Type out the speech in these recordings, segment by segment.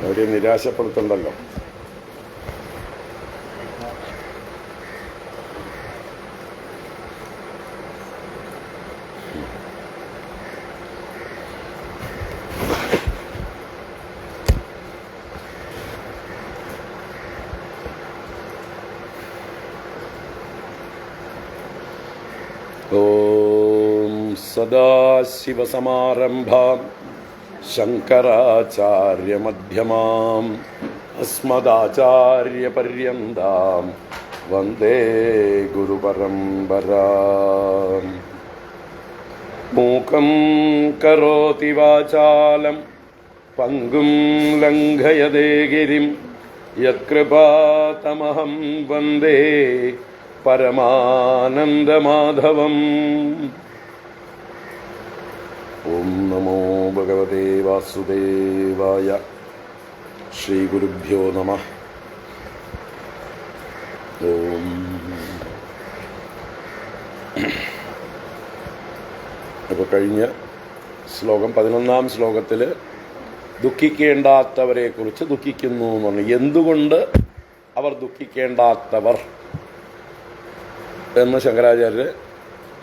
അവരെ നിരാശപ്പെടുത്തണ്ടല്ലോ. ഓം സദാശിവസമാരംഭാം ശങ്കരാചാര്യമധ്യമാം അസ്മദാചാര്യപര്യന്താം വന്ദേ ഗുരുപരമ്പരാം. മൂകം കരോതി വാചാലം പങ്കും ലംഘയതേ ഗിരിം യത്കൃപാതമഹം വന്ദേ പരമാനന്ദമാധവം. ഓം നമോ ഭഗവതേ വാസുദേവായ. ശ്രീ ഗുരുഭ്യോ നമഃ. ഓം അപ്പോൾ കഴിഞ്ഞ ശ്ലോകം 11-ാം ശ്ലോകത്തിൽ ദുഃഖിക്കേണ്ടാത്തവരെ കുറിച്ച് ദുഃഖിക്കുന്നു എന്ന് പറഞ്ഞു. എന്തുകൊണ്ട് അവർ ദുഃഖിക്കേണ്ടാത്തവർ എന്ന് ശങ്കരാചാര്യർ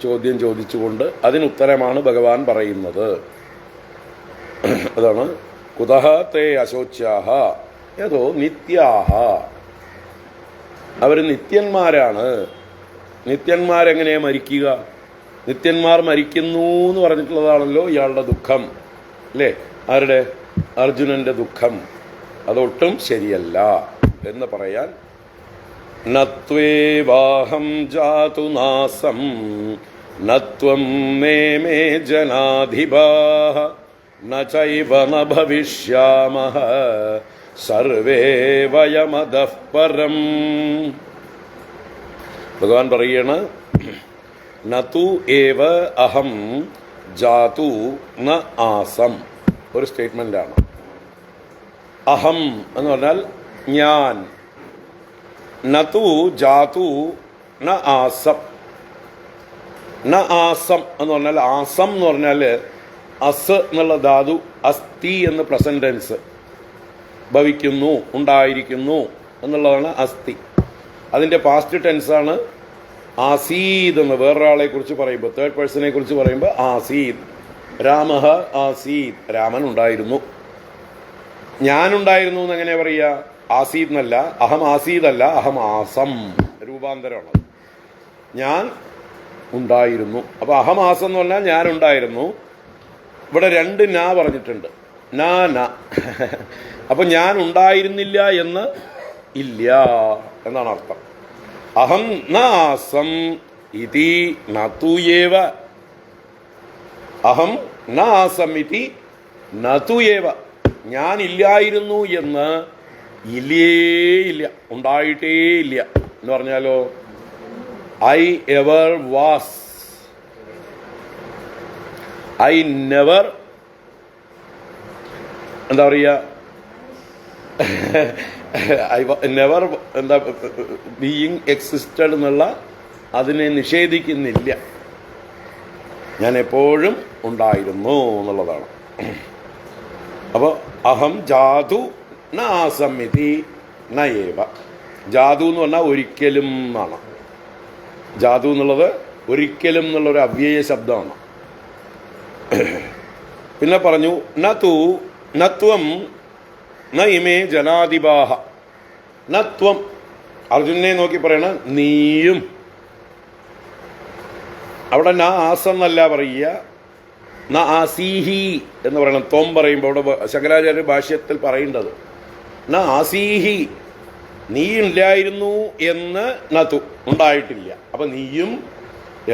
ചോദ്യം ചോദിച്ചുകൊണ്ട് അതിനുത്തരമാണ് ഭഗവാൻ പറയുന്നത്. അതാണ് കുതഹ തേ അശോച്യാഹ യതോ നിത്യാഹ. അവർ നിത്യന്മാരാണ്. നിത്യന്മാരെങ്ങനെയാണ് മരിക്കുക? നിത്യന്മാർ മരിക്കുന്നു എന്ന് പറഞ്ഞിട്ടുള്ളതാണല്ലോ ഇയാളുടെ ദുഃഖം, അല്ലേ? ആരുടെ? അർജുനന്റെ ദുഃഖം. അതൊട്ടും ശരിയല്ല എന്ന് പറയാൻ നത്വേവാഹം ജാതു നാസം നത്വം മേ മേ ജനാധിപാഃ ന ചൈവ ന ഭവിഷ്യാമഃ സർവേ വയമദഃ പരം. ഭഗവാൻ പറയാണ്, നതു ഏവ അഹം ജാതു ന ആസം. ഒരു സ്റ്റേറ്റ്മെന്റാണ്. അഹം എന്ന് പറഞ്ഞാൽ ഞാൻ. നതു ജാതു ന ആസം. ന ആസം എന്ന് പറഞ്ഞാൽ, ആസം എന്ന് പറഞ്ഞാൽ അസ് എന്നുള്ള ധാതു, അസ്ഥി എന്ന് പ്രസന്റ് ടെൻസ്, ഭവിക്കുന്നു, ഉണ്ടായിരിക്കുന്നു എന്നുള്ളതാണ് അസ്ഥി. അതിൻ്റെ പാസ്റ്റ് ടെൻസാണ് ആസീദ് എന്ന്. വേറൊരാളെ കുറിച്ച് പറയുമ്പോൾ, തേർഡ് പേഴ്സണെ കുറിച്ച് പറയുമ്പോൾ ആസീദ്. രാമഃ ആസീദ്, രാമൻ ഉണ്ടായിരുന്നു. ഞാനുണ്ടായിരുന്നു എന്ന് എങ്ങനെ പറയുക? ആസീദ് എന്നല്ല, അഹം ആസീദ് അല്ല, അഹം ആസം, രൂപാന്തരമാണ്. ഞാൻ ഉണ്ടായിരുന്നു. അപ്പൊ അഹം ആസം എന്ന് പറഞ്ഞാൽ ഞാൻ ഉണ്ടായിരുന്നു. ഇവിടെ 2 നാ പറഞ്ഞിട്ടുണ്ട്. നാ ന. അപ്പൊ ഞാൻ ഉണ്ടായിരുന്നില്ല എന്ന് ഇല്ല എന്നാണ് അർത്ഥം. അഹം ന ആസം ഇതി നതുയേവ. അഹം ന ആസം ഇതി നതുയേവ. ഞാൻ ഇല്ലായിരുന്നു എന്ന് ഇല്ലേ ഇല്ല, ഉണ്ടായിട്ടേ ഇല്ല എന്ന് പറഞ്ഞാലോ, I ever was, I never, എന്താ പറയുക, ഐ നെവർ, എന്താ, ബീയിങ് എക്സിസ്റ്റഡ് എന്നുള്ള അതിനെ നിഷേധിക്കുന്നില്ല. ഞാൻ എപ്പോഴും ഉണ്ടായിരുന്നു എന്നുള്ളതാണ്. അപ്പോൾ അഹം ജാതു ന ആസമിതി നയേവ. ജാതു എന്ന് പറഞ്ഞാൽ ഒരിക്കലും എന്നാണ്. ജാതു എന്നുള്ളത് ഒരിക്കലും എന്നുള്ളൊരു അവ്യയ ശബ്ദമാണ്. പിന്നെ പറഞ്ഞു നതു നത്വം ന ഇമേ ജനാധിപാഹ. നത്വം, അർജുനെ നോക്കി പറയണ നീയും. അവിടെ ന ആസെന്നല്ല പറയുക, ന ആസീഹി എന്ന് പറയണം. ത്വം പറയുമ്പോൾ അവിടെ ശങ്കരാചാര്യ ഭാഷ്യത്തിൽ പറയേണ്ടത് ന ആസീഹി, നീ ഇല്ലായിരുന്നു എന്ന് നതു, ഉണ്ടായിട്ടില്ല. അപ്പൊ നീയും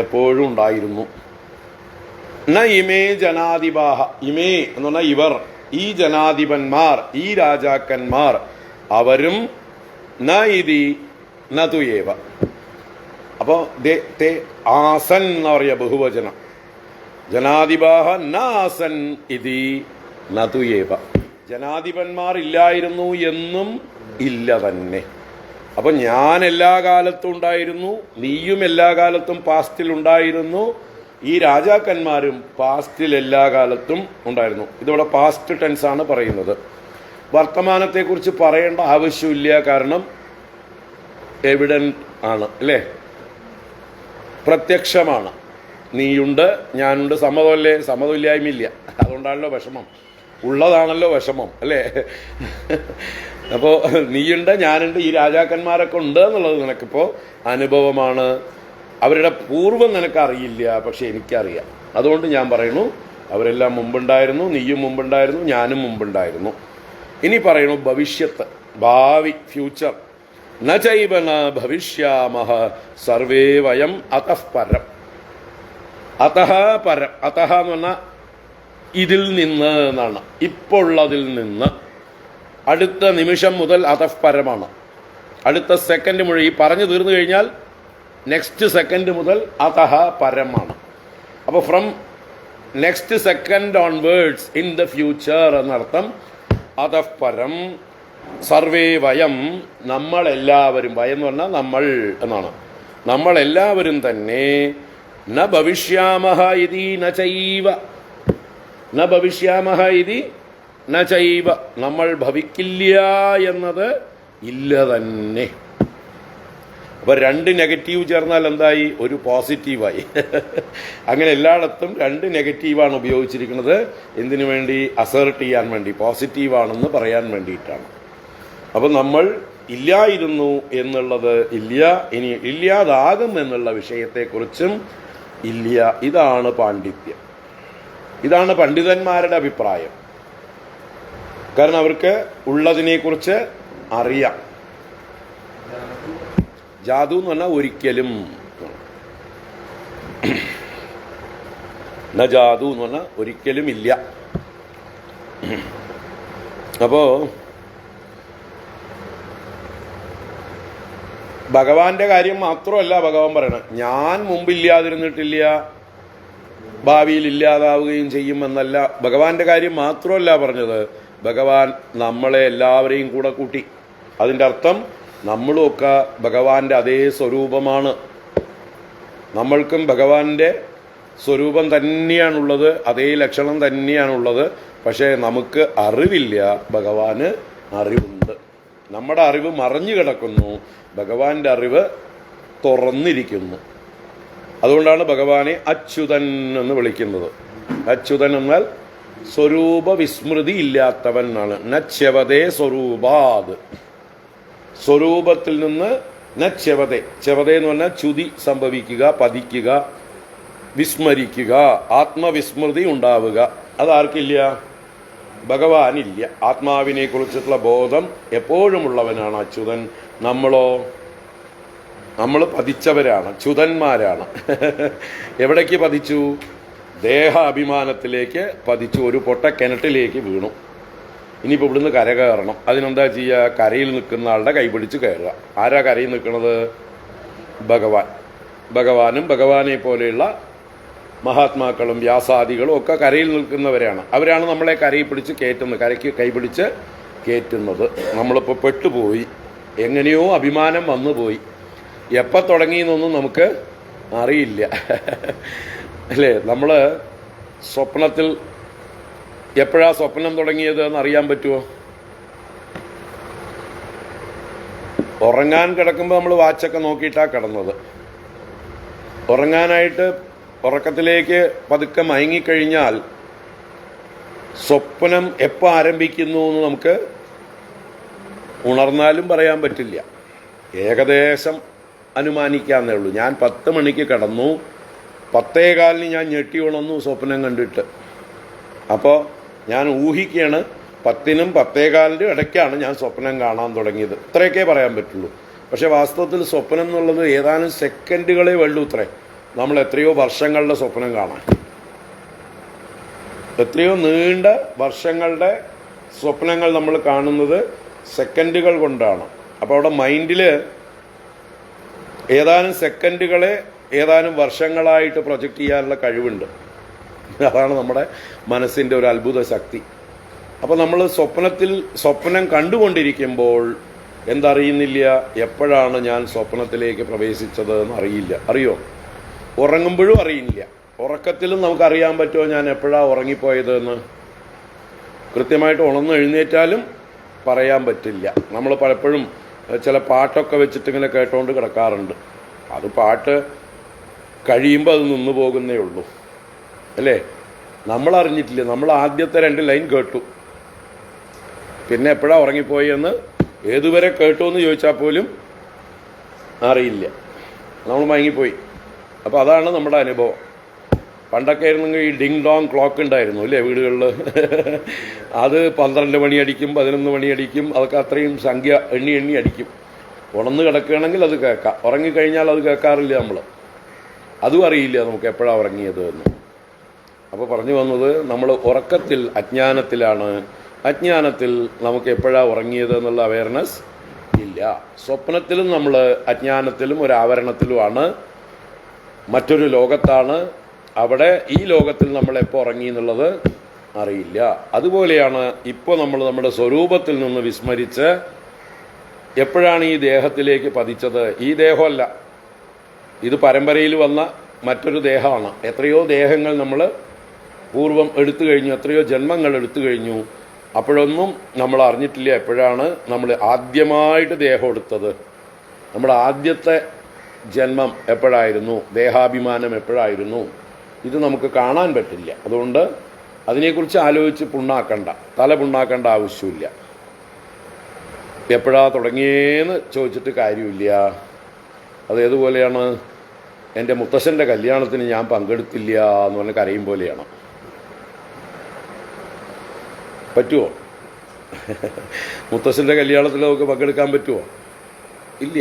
എപ്പോഴും ഉണ്ടായിരുന്നു. ന ഇമേ ജനാധിപാഹ. ഇമേ എന്ന് പറഞ്ഞാൽ ഇവർ, ഈ ജനാധിപന്മാർ, ഈ രാജാക്കന്മാർ, അവരും ന ഇതി നതുയേവ. അപ്പോ ആസൻ എന്ന് പറയാ ബഹുവചനം. ജനാധിപാഹ ന ആസൻ ഇതി നതുയേവ. ജനാധിപന്മാർ ഇല്ലായിരുന്നു എന്നും ഇല്ല തന്നെ. അപ്പൊ ഞാൻ എല്ലാ കാലത്തും ഉണ്ടായിരുന്നു, നീയും എല്ലാ കാലത്തും പാസ്റ്റിൽ ഉണ്ടായിരുന്നു ഈ രാജാക്കന്മാരും പാസ്റ്റിൽ എല്ലാ കാലത്തും ഉണ്ടായിരുന്നു. ഇതിവിടെ പാസ്റ്റ് ടെൻസ് ആണ് പറയുന്നത്. വർത്തമാനത്തെക്കുറിച്ച് പറയേണ്ട ആവശ്യമില്ല, കാരണം എവിഡന്റ് ആണ്, അല്ലേ? പ്രത്യക്ഷമാണ്. നീയുണ്ട്, ഞാനുണ്ട്, സമ്മതമല്ലേ? സമ്മതമില്ലായ്മയില്ല. അതുകൊണ്ടാണല്ലോ വിഷമം, ഉള്ളതാണല്ലോ വിഷമം, അല്ലേ? അപ്പോൾ നീയുണ്ട്, ഞാനുണ്ട്, ഈ രാജാക്കന്മാരൊക്കെ ഉണ്ട് എന്നുള്ളത് നിനക്കിപ്പോൾ അനുഭവമാണ്. അവരുടെ പൂർവ്വം നിനക്കറിയില്ല, പക്ഷെ എനിക്കറിയാം. അതുകൊണ്ട് ഞാൻ പറയുന്നു, അവരെല്ലാം മുമ്പുണ്ടായിരുന്നു, നീയും മുമ്പുണ്ടായിരുന്നു, ഞാനും മുമ്പുണ്ടായിരുന്നു. ഇനി പറയുന്നു ഭവിഷ്യത്ത്, ഭാവി, ഫ്യൂച്ചർ. ന ചൈവ ന ഭവിഷ്യാമഹ സർവേ വയം അതഃ പരം. അതഃ പരം, അതഃ എന്ന് പറഞ്ഞാൽ ഇതിൽ നിന്ന് എന്നാണ്, ഇപ്പോൾ ഉള്ളതിൽ നിന്ന്. അടുത്ത നിമിഷം മുതൽ അതഃ പരമാണ്. അടുത്ത സെക്കൻഡ് മുഴുവൻ ഈ പറഞ്ഞു തീർന്നു കഴിഞ്ഞാൽ നെക്സ്റ്റ് സെക്കൻഡ് മുതൽ അതഃ പരമാണ്. അപ്പോൾ from next second onwards in the future എന്നർത്ഥം. അതഃ പരം സർവേ വയം, നമ്മളെല്ലാവരും, വയം എന്ന് പറഞ്ഞാൽ നമ്മൾ എന്നാണ്, നമ്മളെല്ലാവരും തന്നെ ന ഭവിഷ്യാമഹ ഇതി ന ചൈവ, ന ഭവിഷ്യാമഹ ഇതി ന ചൈവ, നമ്മൾ ഭവിക്കില്ല എന്നത് ഇല്ല തന്നെ. അപ്പോൾ രണ്ട് നെഗറ്റീവ് ചേർന്നാൽ എന്തായി? ഒരു പോസിറ്റീവായി. അങ്ങനെ എല്ലായിടത്തും രണ്ട് നെഗറ്റീവാണ് ഉപയോഗിച്ചിരിക്കുന്നത്. എന്തിനു വേണ്ടി? അസേർട്ട് ചെയ്യാൻ വേണ്ടി, പോസിറ്റീവാണെന്ന് പറയാൻ വേണ്ടിയിട്ടാണ്. അപ്പം നമ്മൾ ഇല്ലായിരുന്നു എന്നുള്ളത് ഇല്ല, ഇനി ഇല്ലാതാകും എന്നുള്ള വിഷയത്തെക്കുറിച്ചും ഇല്ല. ഇതാണ് പാണ്ഡിത്യം, ഇതാണ് പണ്ഡിതന്മാരുടെ അഭിപ്രായം. കാരണം അവർക്ക് ഉള്ളതിനെക്കുറിച്ച് അറിയാം. ജാതു എന്ന് പറഞ്ഞാൽ ഒരിക്കലും, ന ജാതു എന്ന് പറഞ്ഞാൽ ഒരിക്കലും ഇല്ല. അപ്പോ ഭഗവാന്റെ കാര്യം മാത്രമല്ല ഭഗവാൻ പറയണത്. ഞാൻ മുമ്പില്ലാതിരുന്നിട്ടില്ല, ഭാവിയിൽ ഇല്ലാതാവുകയും ചെയ്യുമെന്നല്ല. ഭഗവാന്റെ കാര്യം മാത്രമല്ല പറഞ്ഞത്, ഭഗവാൻ നമ്മളെ എല്ലാവരെയും കൂടെ കൂട്ടി. അതിൻ്റെ അർത്ഥം നമ്മളുമൊക്കെ ഭഗവാന്റെ അതേ സ്വരൂപമാണ്. നമ്മൾക്കും ഭഗവാന്റെ സ്വരൂപം തന്നെയാണുള്ളത്, അതേ ലക്ഷണം തന്നെയാണുള്ളത്. പക്ഷേ നമുക്ക് അറിവില്ല, ഭഗവാന് അറിവുണ്ട്. നമ്മുടെ അറിവ് മറഞ്ഞു കിടക്കുന്നു, ഭഗവാന്റെ അറിവ് തുറന്നിരിക്കുന്നു. അതുകൊണ്ടാണ് ഭഗവാനെ അച്യുതൻ എന്ന് വിളിക്കുന്നത്. അച്യുതൻ എന്നാൽ സ്വരൂപ വിസ്മൃതി ഇല്ലാത്തവൻ എന്നാണ്. നച്യവതേ സ്വരൂപാത്, സ്വരൂപത്തിൽ നിന്ന് നച്യവതേ. ച്യവതേ എന്ന് പറഞ്ഞാൽ ച്യുതി സംഭവിക്കുക, പതിക്കുക, വിസ്മരിക്കുക, ആത്മവിസ്മൃതി ഉണ്ടാവുക. അതാർക്കില്ല? ഭഗവാനില്ല. ആത്മാവിനെ കുറിച്ചിട്ടുള്ള ബോധം എപ്പോഴും ഉള്ളവനാണ് അച്യുതൻ. നമ്മളോ? നമ്മൾ പതിച്ചവരാണ്, ച്യുതന്മാരാണ്. എവിടേക്ക് പതിച്ചു? ദേഹ അഭിമാനത്തിലേക്ക് പതിച്ചു, ഒരു പൊട്ട കിണറ്റിലേക്ക് വീണു. ഇനിയിപ്പോൾ ഇവിടുന്ന് കര കയറണം. അതിനെന്താ ചെയ്യുക? കരയിൽ നിൽക്കുന്ന ആളുടെ കൈപിടിച്ച് കയറുക. ആരാ കരയിൽ നിൽക്കുന്നത്? ഭഗവാൻ. ഭഗവാനും ഭഗവാനെ പോലെയുള്ള മഹാത്മാക്കളും വ്യാസാദികളും ഒക്കെ കരയിൽ നിൽക്കുന്നവരാണ്. അവരാണ് നമ്മളെ കരയിൽ പിടിച്ച് കയറ്റുന്നത്, കരയ്ക്ക് കൈപിടിച്ച് കയറ്റുന്നത്. നമ്മളിപ്പോൾ പെട്ടുപോയി, എങ്ങനെയോ അഭിമാനം വന്നുപോയി. എപ്പോൾ തുടങ്ങിയെന്നൊന്നും നമുക്ക് അറിയില്ല, അല്ലേ? നമ്മൾ സ്വപ്നത്തിൽ എപ്പോഴാണ് സ്വപ്നം തുടങ്ങിയത് എന്ന് അറിയാൻ പറ്റുമോ? ഉറങ്ങാൻ കിടക്കുമ്പോൾ നമ്മൾ വാച്ചൊക്കെ നോക്കിയിട്ടാണ് കിടന്നത്. ഉറങ്ങാനായിട്ട് ഉറക്കത്തിലേക്ക് പതുക്കെ മയങ്ങിക്കഴിഞ്ഞാൽ സ്വപ്നം എപ്പോൾ ആരംഭിക്കുന്നു എന്ന് നമുക്ക് ഉണർന്നാലും പറയാൻ പറ്റില്ല. ഏകദേശം അനുമാനിക്കാന്നേ ഉള്ളൂ. ഞാൻ 10 മണിക്ക് കിടന്നു, 10:15 ഞാൻ ഞെട്ടി ഉണർന്നു സ്വപ്നം കണ്ടിട്ട്. അപ്പോൾ ഞാൻ ഊഹിക്കുകയാണ് 10നും 10:15 ഇടയ്ക്കാണ് ഞാൻ സ്വപ്നം കാണാൻ തുടങ്ങിയത്. ഇത്രയൊക്കെ പറയാൻ പറ്റുള്ളൂ. പക്ഷെ വാസ്തവത്തിൽ സ്വപ്നം എന്നുള്ളത് ഏതാനും സെക്കൻഡുകളേ ഉള്ളൂ. ഇത്രേ നമ്മൾ എത്രയോ വർഷങ്ങളുടെ സ്വപ്നം കാണാൻ, എത്രയോ നീണ്ട വർഷങ്ങളുടെ സ്വപ്നങ്ങൾ നമ്മൾ കാണുന്നത് സെക്കൻഡുകൾ കൊണ്ടാണ്. അപ്പോൾ അവിടെ മൈൻഡിൽ ഏതാനും സെക്കൻഡുകളെ ഏതാനും വർഷങ്ങളായിട്ട് പ്രൊജക്റ്റ് ചെയ്യാനുള്ള കഴിവുണ്ട്. അതാണ് നമ്മുടെ മനസ്സിൻ്റെ ഒരു അത്ഭുത ശക്തി. അപ്പോൾ നമ്മൾ സ്വപ്നം കണ്ടുകൊണ്ടിരിക്കുമ്പോൾ എന്തറിയുന്നില്ല, എപ്പോഴാണ് ഞാൻ സ്വപ്നത്തിലേക്ക് പ്രവേശിച്ചത് എന്ന് അറിയില്ല. അറിയോ? ഉറങ്ങുമ്പോഴും അറിയില്ല. ഉറക്കത്തിലും നമുക്കറിയാൻ പറ്റുമോ ഞാൻ എപ്പോഴാണ് ഉറങ്ങിപ്പോയതെന്ന്? കൃത്യമായിട്ട് ഉണർന്ന് എഴുന്നേറ്റാലും പറയാൻ പറ്റില്ല. നമ്മൾ പലപ്പോഴും ചില പാട്ടൊക്കെ വെച്ചിട്ട് ഇങ്ങനെ കേട്ടോണ്ട് കിടക്കാറുണ്ട്. അത് പാട്ട് കഴിയുമ്പോൾ അത് നിന്നു പോകുന്നേ ഉള്ളൂ, അല്ലേ? നമ്മൾ അറിഞ്ഞിട്ടില്ല. നമ്മൾ ആദ്യത്തെ 2 ലൈൻ കേട്ടു, പിന്നെ എപ്പോഴാണ് ഉറങ്ങിപ്പോയി എന്ന് ഏതുവരെ കേട്ടു എന്ന് ചോദിച്ചാൽ പോലും അറിയില്ല. നമ്മൾ മയങ്ങിപ്പോയി. അപ്പോൾ അതാണ് നമ്മുടെ അനുഭവം. പണ്ടൊക്കെ ആയിരുന്നെങ്കിൽ ഈ ഡിങ് ഡോങ് ക്ലോക്ക് ഉണ്ടായിരുന്നു, അല്ലേ, വീടുകളിൽ. അത് 12 മണി അടിക്കും, 11 മണി അടിക്കും. അതൊക്കെ അത്രയും സംഖ്യ എണ്ണി അടിക്കും. ഉണർന്ന് കിടക്കുകയാണെങ്കിൽ അത് കേൾക്കാം. ഉറങ്ങിക്കഴിഞ്ഞാൽ അത് കേൾക്കാറില്ല നമ്മൾ. അതും അറിയില്ല നമുക്ക് എപ്പോഴാണ് ഉറങ്ങിയത് എന്ന്. അപ്പോൾ പറഞ്ഞു വന്നത്, നമ്മൾ ഉറക്കത്തിൽ അജ്ഞാനത്തിലാണ്. അജ്ഞാനത്തിൽ നമുക്ക് എപ്പോഴാണ് ഉറങ്ങിയത് എന്നുള്ള അവയർനെസ് ഇല്ല. സ്വപ്നത്തിലും നമ്മൾ അജ്ഞാനത്തിലും ഒരു ആവരണത്തിലുമാണ്, മറ്റൊരു ലോകത്താണ്. അവിടെ ഈ ലോകത്തിൽ നമ്മൾ എപ്പോൾ ഉറങ്ങി എന്നുള്ളത് അറിയില്ല. അതുപോലെയാണ് ഇപ്പോൾ നമ്മൾ നമ്മുടെ സ്വരൂപത്തിൽ നിന്ന് വിസ്മരിച്ച് എപ്പോഴാണ് ഈ ദേഹത്തിലേക്ക് പതിച്ചത്? ഈ ദേഹമല്ല, ഇത് പരമ്പരയിൽ വന്ന മറ്റൊരു ദേഹമാണ്. എത്രയോ ദേഹങ്ങൾ നമ്മൾ പൂർവം എടുത്തു കഴിഞ്ഞു, എത്രയോ ജന്മങ്ങൾ എടുത്തു കഴിഞ്ഞു. അപ്പോഴൊന്നും നമ്മൾ അറിഞ്ഞിട്ടില്ല എപ്പോഴാണ് നമ്മൾ ആദ്യമായിട്ട് ദേഹം എടുത്തത്. നമ്മുടെ ആദ്യത്തെ ജന്മം എപ്പോഴായിരുന്നു, ദേഹാഭിമാനം എപ്പോഴായിരുന്നു, ഇത് നമുക്ക് കാണാൻ പറ്റില്ല. അതുകൊണ്ട് അതിനെക്കുറിച്ച് ആലോചിച്ച് തല പുണ്ണാക്കേണ്ട ആവശ്യമില്ല. എപ്പോഴാ തുടങ്ങിയേന്ന് ചോദിച്ചിട്ട് കാര്യമില്ല. അതേതുപോലെയാണ് എൻ്റെ മുത്തശ്ശൻ്റെ കല്യാണത്തിന് ഞാൻ പങ്കെടുത്തില്ല എന്ന് പറഞ്ഞ് കരയും പോലെയാണ്. പറ്റുമോ? മുത്തശ്ശൻ്റെ കല്യാണത്തിൽ നമുക്ക് പങ്കെടുക്കാൻ പറ്റുമോ? ഇല്ല.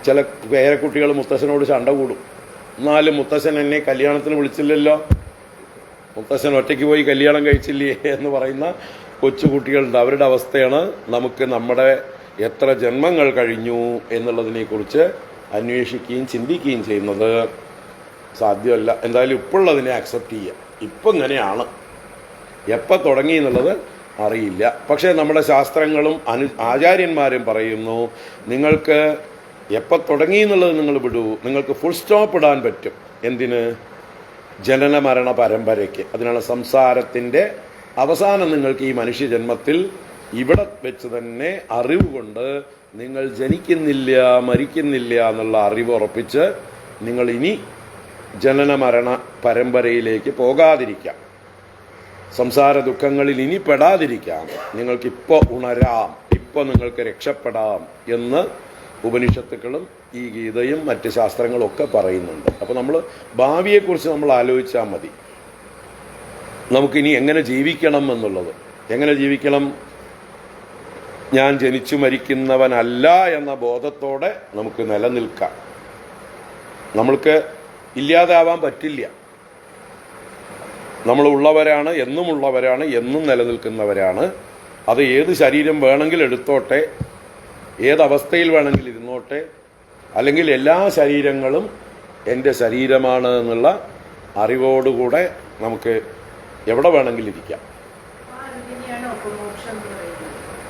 ചില പേരക്കുട്ടികൾ മുത്തശ്ശനോട് ചണ്ട കൂടും. എന്നാലും മുത്തശ്ശൻ എന്നെ കല്യാണത്തിന് വിളിച്ചില്ലല്ലോ, മുത്തശ്ശൻ ഒറ്റയ്ക്ക് പോയി കല്യാണം കഴിച്ചില്ലേ എന്ന് പറയുന്ന കൊച്ചുകുട്ടികളുണ്ട്. അവരുടെ അവസ്ഥയാണ് നമുക്ക് നമ്മുടെ എത്ര ജന്മങ്ങൾ കഴിഞ്ഞു എന്നുള്ളതിനെക്കുറിച്ച് അന്വേഷിക്കുകയും ചിന്തിക്കുകയും ചെയ്യുന്നത്. സാധ്യമല്ല. എന്തായാലും ഇപ്പോഴുള്ളതിനെ അക്സെപ്റ്റ് ചെയ്യുക. ഇപ്പം ഇങ്ങനെയാണ്, എപ്പോൾ തുടങ്ങി എന്നുള്ളത് അറിയില്ല. പക്ഷേ നമ്മുടെ ശാസ്ത്രങ്ങളും ആചാര്യന്മാരും പറയുന്നു, നിങ്ങൾക്ക് എപ്പോൾ തുടങ്ങി എന്നുള്ളത് നിങ്ങൾ വിടൂ, നിങ്ങൾക്ക് ഫുൾ സ്റ്റോപ്പ് ഇടാൻ പറ്റും. എന്തിന്? ജനന മരണ പരമ്പരയ്ക്ക്. അതിനാണ് സംസാരത്തിൻ്റെ അവസാനം നിങ്ങൾക്ക് ഈ മനുഷ്യജന്മത്തിൽ ഇവിടെ വെച്ച് തന്നെ അറിവ് കൊണ്ട് നിങ്ങൾ ജനിക്കുന്നില്ല, മരിക്കുന്നില്ല എന്നുള്ള അറിവ് ഉറപ്പിച്ച് നിങ്ങൾ ഇനി ജനന മരണ പരമ്പരയിലേക്ക് പോകാതിരിക്കാം, സംസാര ദുഃഖങ്ങളിൽ ഇനി പെടാതിരിക്കാം, നിങ്ങൾക്കിപ്പോൾ ഉണരാം, ഇപ്പോൾ നിങ്ങൾക്ക് രക്ഷപ്പെടാം എന്ന് ഉപനിഷത്തുക്കളും ഈ ഗീതയും മറ്റ് ശാസ്ത്രങ്ങളും ഒക്കെ പറയുന്നുണ്ട്. അപ്പോൾ നമ്മൾ ഭാവിയെക്കുറിച്ച് നമ്മൾ ആലോചിച്ചാൽ മതി. നമുക്കിനി എങ്ങനെ ജീവിക്കണം എന്നുള്ളത്. എങ്ങനെ ജീവിക്കണം? ഞാൻ ജനിച്ചു മരിക്കുന്നവനല്ല എന്ന ബോധത്തോടെ നമുക്ക് നിലനിൽക്കാം. നമ്മൾക്ക് ഇല്ലാതാവാൻ പറ്റില്ല. നമ്മൾ ഉള്ളവരാണ്, എന്നും ഉള്ളവരാണ്, എന്നും നിലനിൽക്കുന്നവരാണ്. അത് ഏത് ശരീരം വേണമെങ്കിൽ എടുത്തോട്ടെ, ഏതവസ്ഥയിൽ വേണമെങ്കിൽ ഇരുന്നോട്ടെ, അല്ലെങ്കിൽ എല്ലാ ശരീരങ്ങളും എൻ്റെ ശരീരമാണ് എന്നുള്ള അറിവോടുകൂടെ നമുക്ക് എവിടെ വേണമെങ്കിലും ഇരിക്കാം.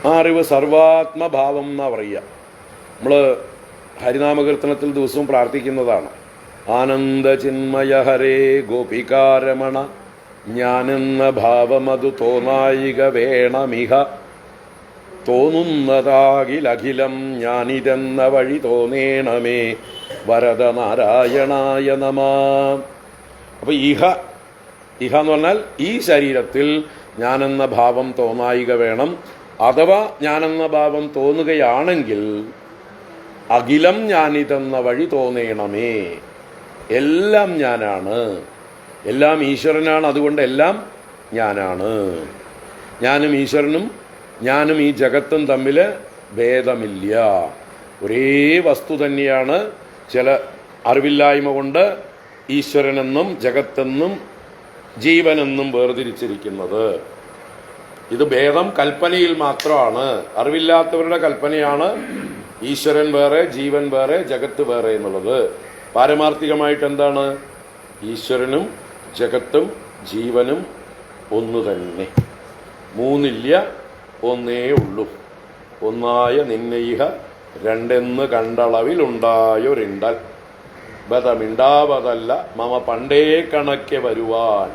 ആ അറിവ് സർവാത്മഭാവം എന്നാ പറയുക. നമ്മൾ ഹരിനാമകീർത്തനത്തിൽ ദിവസവും പ്രാർത്ഥിക്കുന്നതാണ്. ആനന്ദ ചിന്മയ ഹരേ ഗോപികാരമണ ഞാനെന്ന ഭാവമതു തോന്നായിക വേണമിഹ തോന്നുന്നതാകിലഖിലം ഞാനിതെന്ന വഴി തോന്നേണമേ വരദ നാരായണായ നമഃ. അപ്പോൾ ഇഹ എന്ന് പറഞ്ഞാൽ ഈ ശരീരത്തിൽ ഞാനെന്ന ഭാവം തോന്നായിക വേണം. അഥവാ ഞാനെന്ന ഭാവം തോന്നുകയാണെങ്കിൽ അഖിലം ഞാനിതെന്ന വഴി തോന്നേണമേ. എല്ലാം ഞാനാണ്, എല്ലാം ഈശ്വരനാണ്, അതുകൊണ്ട് എല്ലാം ഞാനാണ്. ഞാനും ഈശ്വരനും ഞാനും ഈ ജഗത്തും തമ്മിൽ ഭേദമില്ല, ഒരേ വസ്തു തന്നെയാണ്. ചില അറിവില്ലായ്മ കൊണ്ട് ഈശ്വരനെന്നും ജഗത്തെന്നും ജീവനെന്നും വേർതിരിച്ചിരിക്കുന്നത്. ഇത് ഭേദം കൽപ്പനയിൽ മാത്രമാണ്. അറിവില്ലാത്തവരുടെ കൽപ്പനയാണ് ഈശ്വരൻ വേറെ, ജീവൻ വേറെ, ജഗത്ത് വേറെ എന്നുള്ളത്. പാരമാർത്ഥികമായിട്ട് എന്താണ്? ഈശ്വരനും ജഗത്തും ജീവനും ഒന്നു തന്നെ, മൂന്നില്ല, ഒന്നേ ഉള്ളൂ. ഒന്നായ നിന്നയിഹ രണ്ടെന്ന് കണ്ടളവിലുണ്ടായൊരിണ്ടൽ. ബതമിണ്ടാവതല്ല മമ പണ്ടേ കണക്കെ വരുവാൻ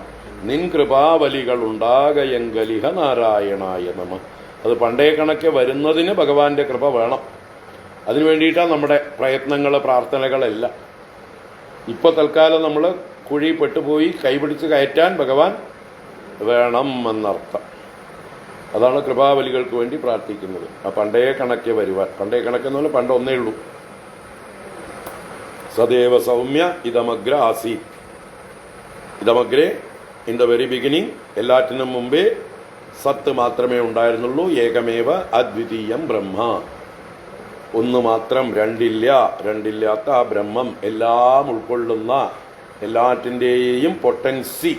നിൻ കൃപാവലികൾ ഉണ്ടാകയെങ്കലിഹ നാരായണായ നമ. അത് പണ്ടേ കണക്കെ വരുന്നതിന് ഭഗവാന്റെ കൃപ വേണം. അതിനു വേണ്ടിയിട്ടാണ് നമ്മുടെ പ്രയത്നങ്ങൾ, പ്രാർത്ഥനകളെല്ലാം. ഇപ്പോൾ തൽക്കാലം നമ്മൾ കുഴി പെട്ടുപോയി കൈപിടിച്ച് കയറ്റാൻ ഭഗവാൻ വേണം എന്നർത്ഥം. അതാണ് കൃപാവലികൾക്ക് വേണ്ടി പ്രാർത്ഥിക്കുന്നത്. ആ പണ്ടേ കണക്കെ വരുവാൻ. പണ്ടേ കണക്കെന്ന് പറഞ്ഞാൽ പണ്ട് ഒന്നേ ഉള്ളൂ. സദേവ സൗമ്യ ഇതമഗ്ര ആസീത്. ഇതമഗ്രേ ഇൻ ദ വെരി ബിഗിനിങ്, എല്ലാറ്റിനും മുമ്പേ സത്ത് മാത്രമേ ഉണ്ടായിരുന്നുള്ളൂ. ഏകമേവ അദ്വിതീയം ബ്രഹ്മ, ഒന്ന് മാത്രം, രണ്ടില്ലാത്ത ആ ബ്രഹ്മം, എല്ലാം ഉൾക്കൊള്ളുന്ന എല്ലാറ്റിൻ്റെയും പൊട്ടൻസി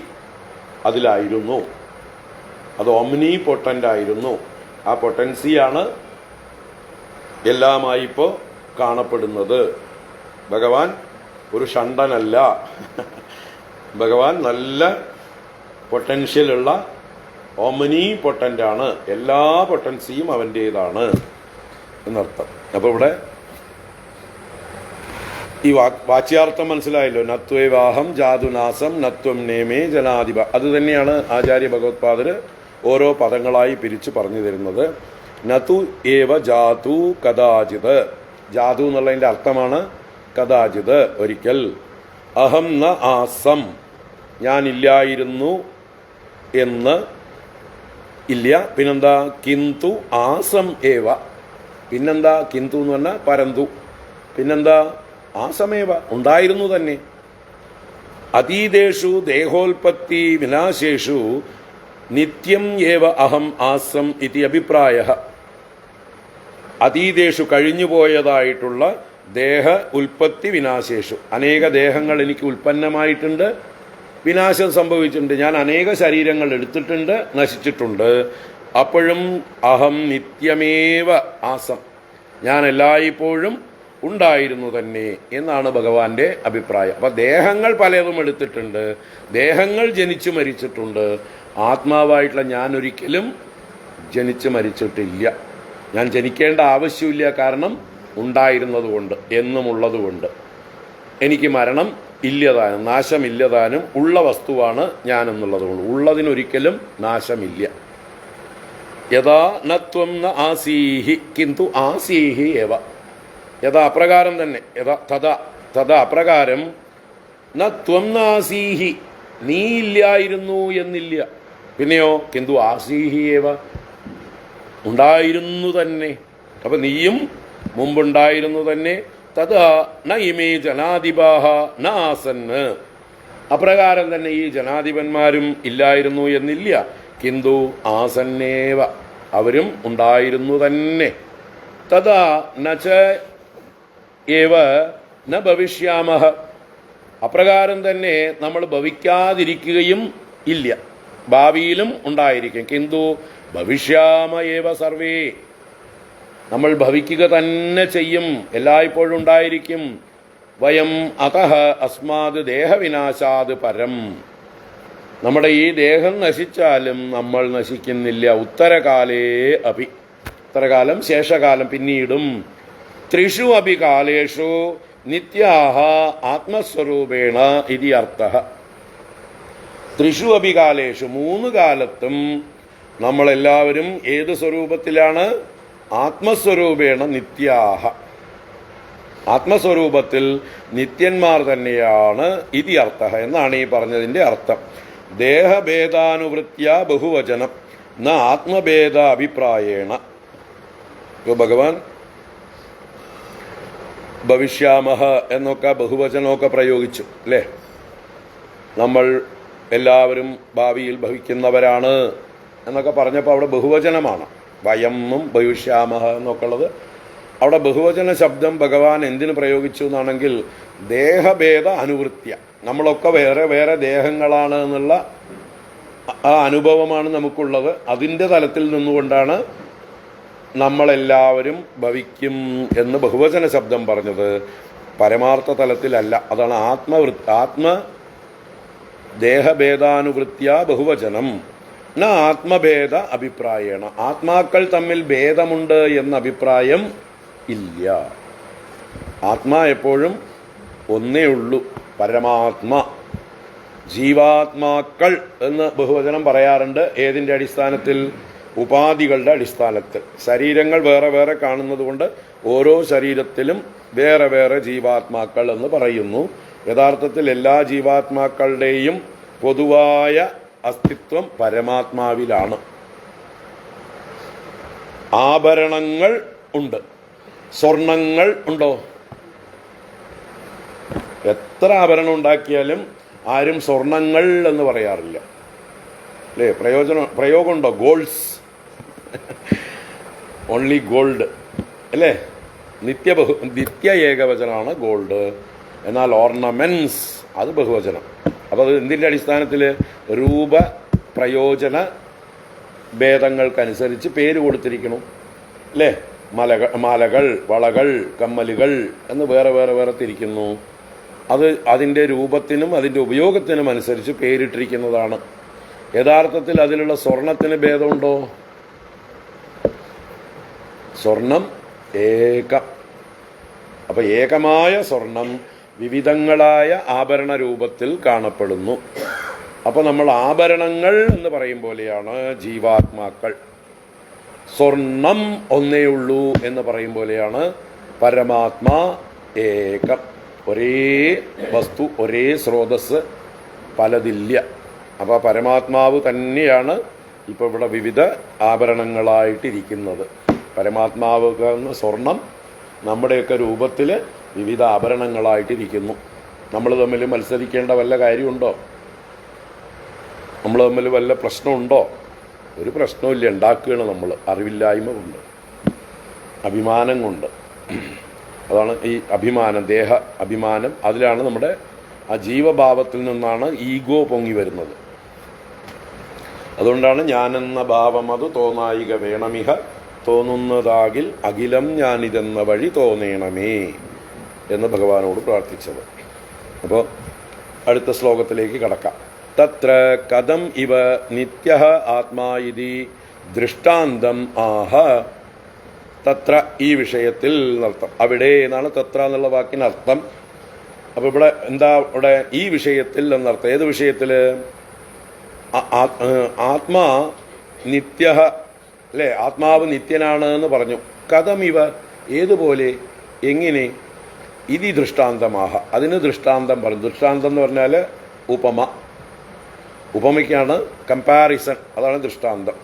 അതിലായിരുന്നു. അത് ഓംനി പൊട്ടൻ്റ് ആയിരുന്നു. ആ പൊട്ടൻസിയാണ് എല്ലാമായി ഇപ്പോൾ കാണപ്പെടുന്നത്. ഭഗവാൻ ഒരു ഷണ്ടനല്ല. ഭഗവാൻ നല്ല പൊട്ടൻഷ്യലുള്ള ഓമനി പൊട്ടൻ്റാണ്. എല്ലാ പൊട്ടൻസിയും അവൻ്റേതാണ് എന്നർത്ഥം. അപ്പോൾ ഇവിടെ ഈ വാച്യാർത്ഥം മനസ്സിലായല്ലോ. നത്വേവാഹം ജാതുനാസം നത്വം നേമേ ജനാധിപ. അത് തന്നെയാണ് ആചാര്യ ഭഗവത്പാദര് ഓരോ പദങ്ങളായി പിരിച്ചു പറഞ്ഞു തരുന്നത്. നതു ഏവ ജാതു കഥാചിത്. ജാതു എന്നുള്ളതിൻ്റെ അർത്ഥമാണ് കഥാചിത്, ഒരിക്കൽ. അഹം ന ആസം, ഞാനില്ലായിരുന്നു എന്ന് ഇല്ല. പിന്നെന്താ? കിന്തു ആസം ഏവ. പിന്നെന്താ? കിന്തു എന്ന് പറഞ്ഞാൽ പരന്തു. പിന്നെന്താ? ആസമേവ, ഉണ്ടായിരുന്നു തന്നെ. അതീതേഷു ദേഹോൽപത്തി വിനാശേഷു നിത്യം ഏവ അഹം ആസം ഇതി അഭിപ്രായ. അതീതേഷു കഴിഞ്ഞുപോയതായിട്ടുള്ള ദേഹ ഉൽപ്പത്തി വിനാശേഷു, അനേക ദേഹങ്ങൾ എനിക്ക് ഉൽപ്പന്നമായിട്ടുണ്ട്, വിനാശം സംഭവിച്ചിട്ടുണ്ട്. ഞാൻ അനേക ശരീരങ്ങൾ എടുത്തിട്ടുണ്ട്, നശിച്ചിട്ടുണ്ട്. അപ്പോഴും അഹം നിത്യമേവ ആസം, ഞാൻ എല്ലായ്പ്പോഴും ഉണ്ടായിരുന്നു തന്നെ എന്നാണ് ഭഗവാന്റെ അഭിപ്രായം. അപ്പം ദേഹങ്ങൾ പലതും എടുത്തിട്ടുണ്ട്, ദേഹങ്ങൾ ജനിച്ചു മരിച്ചിട്ടുണ്ട്. ആത്മാവായിട്ടുള്ള ഞാൻ ഒരിക്കലും ജനിച്ചു മരിച്ചിട്ടില്ല. ഞാൻ ജനിക്കേണ്ട ആവശ്യമില്ല, കാരണം ഉണ്ടായിരുന്നതുകൊണ്ട്, എന്നുമുള്ളതുകൊണ്ട്. എനിക്ക് മരണം ഇല്ലതാനും നാശമില്ലതാനും ഉള്ള വസ്തുവാണ് ഞാൻ എന്നുള്ളതുകൊണ്ട്. ഉള്ളതിനൊരിക്കലും നാശമില്ല. യഥാ നത്വം ന ആസീഹി കിന്തു ആസീഹി ഏവ. യഥാ അപ്രകാരം തന്നെ, തഥാ അപ്രകാരം നത്വം നാസീഹി, നീ ഇല്ലായിരുന്നു എന്നില്ല. പിന്നെയോ കിന്തു ആസീഹി ഏവ, ഉണ്ടായിരുന്നു തന്നെ. അപ്പൊ നീയും മുമ്പുണ്ടായിരുന്നു തന്നെ. തഥാ ന ഇമേ ജനാധിപാഹ ന ആസന്ന്, അപ്രകാരം തന്നെ ഈ ജനാധിപന്മാരും ഇല്ലായിരുന്നു എന്നില്ല. കിന്തു ആസന്നേവ, അവരും ഉണ്ടായിരുന്നു തന്നെ. തഥാ നച ഏവ ന ഭവിഷ്യാമഹ, അപ്രകാരം തന്നെ നമ്മൾ ഭവിക്കാതിരിക്കുകയും ഇല്ല, ഭാവിയിലും ഉണ്ടായിരിക്കും. കിന്തു ഭവിഷ്യാമ ഏവ സർവേ, നമ്മൾ ഭവിക്കുക തന്നെ ചെയ്യും, എല്ലായ്പ്പോഴും ഉണ്ടായിരിക്കും. വയം അതഃ അസ്മാത് ദേഹവിനാശാത് പരം, നമ്മുടെ ഈ ദേഹം നശിച്ചാലും നമ്മൾ നശിക്കുന്നില്ല. ഉത്തരകാലേ അപി, ഉത്തരകാലം ശേഷകാലം പിന്നീടും. ത്രിഷു അപി കാലേഷു നിത്യാഹ ആത്മസ്വരൂപേണ ഇതി അർത്ഥഃ. ത്രിഷു അപി കാലേഷു, 3 കാലത്തും നമ്മളെല്ലാവരും ഏത് സ്വരൂപത്തിലാണ്? ആത്മസ്വരൂപേണ നിത്യാഹ, ആത്മസ്വരൂപത്തിൽ നിത്യന്മാർ തന്നെയാണ്. ഇതി അർത്ഥഃ എന്നാണ് ഈ പറഞ്ഞതിൻ്റെ അർത്ഥം. ദേഹഭേദാനുവൃത്യ ബഹുവചനം ന ആത്മഭേദ അഭിപ്രായേണ. ഭഗവാൻ ഭവിഷ്യാമഹ എന്നൊക്കെ ബഹുവചനമൊക്കെ പ്രയോഗിച്ചു അല്ലേ? നമ്മൾ എല്ലാവരും ഭാവിയിൽ ഭവിക്കുന്നവരാണ് എന്നൊക്കെ പറഞ്ഞപ്പോൾ അവിടെ ബഹുവചനമാണ്. വയമ്മും ഭവിഷ്യാമഹ എന്നൊക്കെ ഉള്ളത് അവിടെ ബഹുവചന ശബ്ദം ഭഗവാൻ എന്തിനു പ്രയോഗിച്ചു എന്നാണെങ്കിൽ, ദേഹഭേദ അനുവൃത്യ, നമ്മളൊക്കെ വേറെ വേറെ ദേഹങ്ങളാണ് എന്നുള്ള ആ അനുഭവമാണ് നമുക്കുള്ളത്. അതിൻ്റെ തലത്തിൽ നിന്നുകൊണ്ടാണ് നമ്മളെല്ലാവരും ഭവിക്കും എന്ന് ബഹുവചന ശബ്ദം പറഞ്ഞത്. പരമാർത്ഥ തലത്തിലല്ല. അതാണ് ദേഹഭേദാനുവൃത്യ ബഹുവചനം ന ആത്മഭേദ അഭിപ്രായേണ, ആത്മാക്കൾ തമ്മിൽ ഭേദമുണ്ട് എന്ന അഭിപ്രായം ഇല്ല. ആത്മാ എപ്പോഴും ഒന്നേ ഉള്ളൂ, പരമാത്മ. ജീവാത്മാക്കൾ എന്ന് ബഹുവചനം പറയാറുണ്ട്. ഏതിൻ്റെ അടിസ്ഥാനത്തിൽ? ഉപാധികളുടെ അടിസ്ഥാനത്തിൽ. ശരീരങ്ങൾ വേറെ വേറെ കാണുന്നത് കൊണ്ട് ഓരോ ശരീരത്തിലും വേറെ വേറെ ജീവാത്മാക്കൾ എന്ന് പറയുന്നു. യഥാർത്ഥത്തിൽ എല്ലാ ജീവാത്മാക്കളുടെയും പൊതുവായ അസ്തിത്വം പരമാത്മാവിലാണ്. ആഭരണങ്ങൾ ഉണ്ട്, സ്വർണങ്ങൾ ഉണ്ടോ? എത്ര ആഭരണം ഉണ്ടാക്കിയാലും ആരും സ്വർണങ്ങൾ എന്ന് പറയാറില്ല, അല്ലേ? പ്രയോഗമുണ്ടോ? ഗോൾഡ്സ്, ഓൺലി ഗോൾഡ്, അല്ലേ? നിത്യ ഏകവചനമാണ് ഗോൾഡ്. എന്നാൽ ഓർണമെന്റ്സ് അത് ബഹുവചനം. അപ്പോൾ അത് എന്തിൻ്റെ അടിസ്ഥാനത്തിൽ? രൂപ പ്രയോജന ഭേദങ്ങൾക്കനുസരിച്ച് പേര് കൊടുത്തിരിക്കണം, അല്ലേ? മാലകൾ, വളകൾ, കമ്മലുകൾ എന്ന് വേറെ വേറെ വേറെ തിരിക്കുന്നു. അത് അതിൻ്റെ രൂപത്തിനും അതിൻ്റെ ഉപയോഗത്തിനും അനുസരിച്ച് പേരിട്ടിരിക്കുന്നതാണ്. യഥാർത്ഥത്തിൽ അതിലുള്ള സ്വർണത്തിന് ഭേദമുണ്ടോ? സ്വർണം ഏകം. അപ്പം ഏകമായ സ്വർണം വിവിധങ്ങളായ ആഭരണ രൂപത്തിൽ കാണപ്പെടുന്നു. അപ്പോൾ നമ്മൾ ആഭരണങ്ങൾ എന്ന് പറയും പോലെയാണ് ജീവാത്മാക്കൾ. സ്വർണം ഒന്നേ ഉള്ളൂ എന്ന് പറയും പോലെയാണ് പരമാത്മാ ഏകം. ഒരേ വസ്തു, ഒരേ സ്രോതസ്, പലതില്ല. അപ്പോൾ പരമാത്മാവ് തന്നെയാണ് ഇപ്പോൾ ഇവിടെ വിവിധ ആഭരണങ്ങളായിട്ടിരിക്കുന്നത്. പരമാത്മാവ് സ്വർണം നമ്മുടെയൊക്കെ രൂപത്തിൽ വിവിധ ആഭരണങ്ങളായിട്ടിരിക്കുന്നു. നമ്മൾ തമ്മിൽ മത്സരിക്കേണ്ട വല്ല കാര്യമുണ്ടോ? നമ്മൾ തമ്മിൽ വല്ല പ്രശ്നമുണ്ടോ? ഒരു പ്രശ്നമില്ല. ഉണ്ടാക്കുകയാണ് നമ്മൾ, അറിവില്ലായ്മ കൊണ്ട്, അഭിമാനം കൊണ്ട്. അതാണ് ഈ അഭിമാനം, ദേഹ അഭിമാനം. അതിലാണ് നമ്മുടെ ആ ജീവഭാവത്തിൽ നിന്നാണ് ഈഗോ പൊങ്ങി വരുന്നത്. അതുകൊണ്ടാണ് ഞാനെന്ന ഭാവം അത് തോന്നായിക വേണമിഹ, തോന്നുന്നതാകിൽ അഖിലം ഞാനിതെന്ന വഴി തോന്നേണമേ എന്ന് ഭഗവാനോട് പ്രാർത്ഥിച്ചത്. അപ്പോൾ അടുത്ത ശ്ലോകത്തിലേക്ക് കടക്കാം. തത്ര കഥം ഇവ നിത്യഃ ആത്മാ ഇതി ദൃഷ്ടാന്തം ആഹ. തത്ര ഈ വിഷയത്തിൽ എന്നർത്ഥം. അവിടെ എന്നാണ് തത്ര എന്നുള്ള വാക്കിനർത്ഥം. അപ്പോൾ ഇവിടെ എന്താ? ഇവിടെ ഈ വിഷയത്തിൽ എന്നർത്ഥം. ഏത് വിഷയത്തിൽ? ആത്മാ നിത്യ, അല്ലേ? ആത്മാവ് നിത്യനാണ് എന്ന് പറഞ്ഞു. കഥം ഇവ, ഏതുപോലെ, എങ്ങനെ? ഇതി ദൃഷ്ടാന്തമാഹ, അതിന് ദൃഷ്ടാന്തം പറഞ്ഞു. ദൃഷ്ടാന്തം എന്ന് പറഞ്ഞാൽ ഉപമ. ഉപമയ്ക്കാണ് കമ്പാരിസൺ, അതാണ് ദൃഷ്ടാന്തം.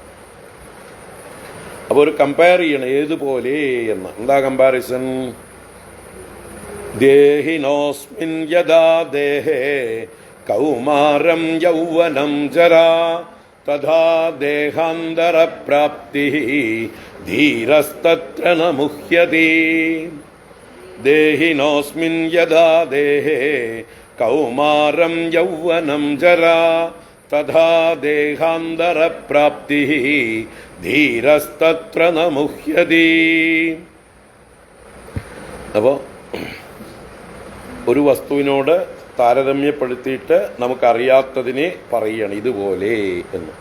അപ്പോൾ ഒരു കമ്പയർ ചെയ്യണം, ഏതുപോലെ എന്ന്. എന്താ കമ്പാരിസൺ? ദേഹിനോസ്മിൻ യദാ ദേഹേ കൗമാരം യൗവനം ജരാ തഥാ ദേഹാന്തര പ്രാപ്തി ധീരസ്തത്ര ന മുഹ്യതി. ദേഹിനോസ്മിൻ യദാ ദേഹേ കൗമാരം യൗവനം ജരാ തഥാ ദേഹാന്തര പ്രാപ്തി ധീരസ്തത്ര ന മുഹ്യതി. അപ്പോൾ ഒരു വസ്തുവിനോട് താരതമ്യപ്പെടുത്തിയിട്ട് നമുക്കറിയാത്തതിനെ പറയണം ഇതുപോലെ എന്ന്.